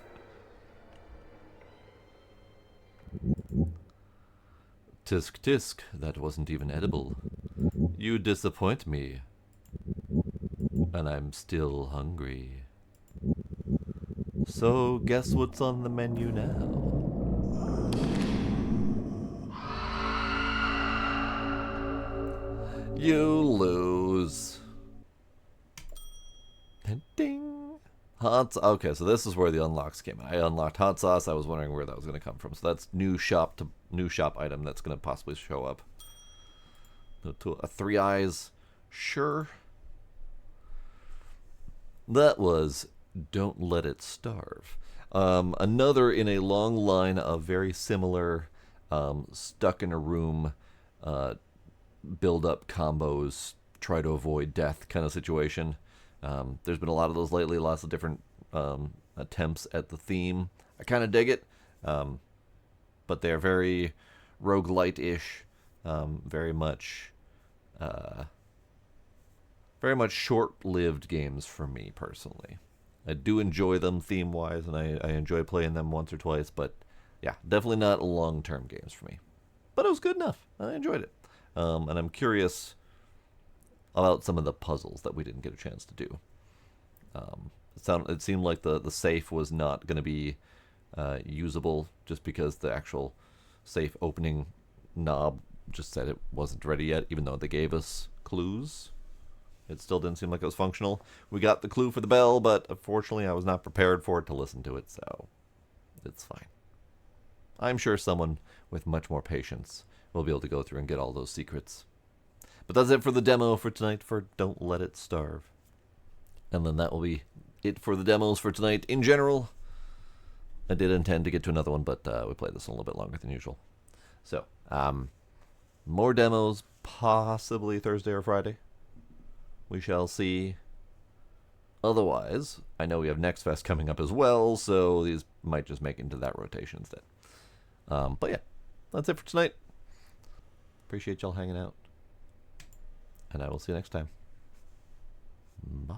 Tisk tisk, that wasn't even edible. You disappoint me. And I'm still hungry. So, guess what's on the menu now? You lose. Ding. Okay, so this is where the unlocks came in. I unlocked hot sauce. I was wondering where that was going to come from. So that's new shop item that's going to possibly show up. A 3 eyes, sure. That was Don't Let It Starve. Another in a long line of very similar stuck in a room, build up combos, try to avoid death kind of situation. There's been a lot of those lately, lots of different attempts at the theme. I kind of dig it, but they're very roguelite-ish, very much short-lived games for me personally. I do enjoy them theme-wise, and I enjoy playing them once or twice, but yeah, definitely not long-term games for me. But it was good enough. I enjoyed it. And I'm curious about some of the puzzles that we didn't get a chance to do. It seemed like the safe was not going to be usable just because the actual safe opening knob just said it wasn't ready yet, even though they gave us clues. It still didn't seem like it was functional. We got the clue for the bell, but unfortunately I was not prepared for it to listen to it, so it's fine. I'm sure someone with much more patience will be able to go through and get all those secrets. But that's it for the demo for tonight for Don't Let It Starve. And then that will be it for the demos for tonight in general. I did intend to get to another one, but we played this one a little bit longer than usual. So, more demos, possibly Thursday or Friday. We shall see. Otherwise, I know we have Next Fest coming up as well, so these might just make it into that rotation instead. But yeah, that's it for tonight. Appreciate y'all hanging out. And I will see you next time. Bye.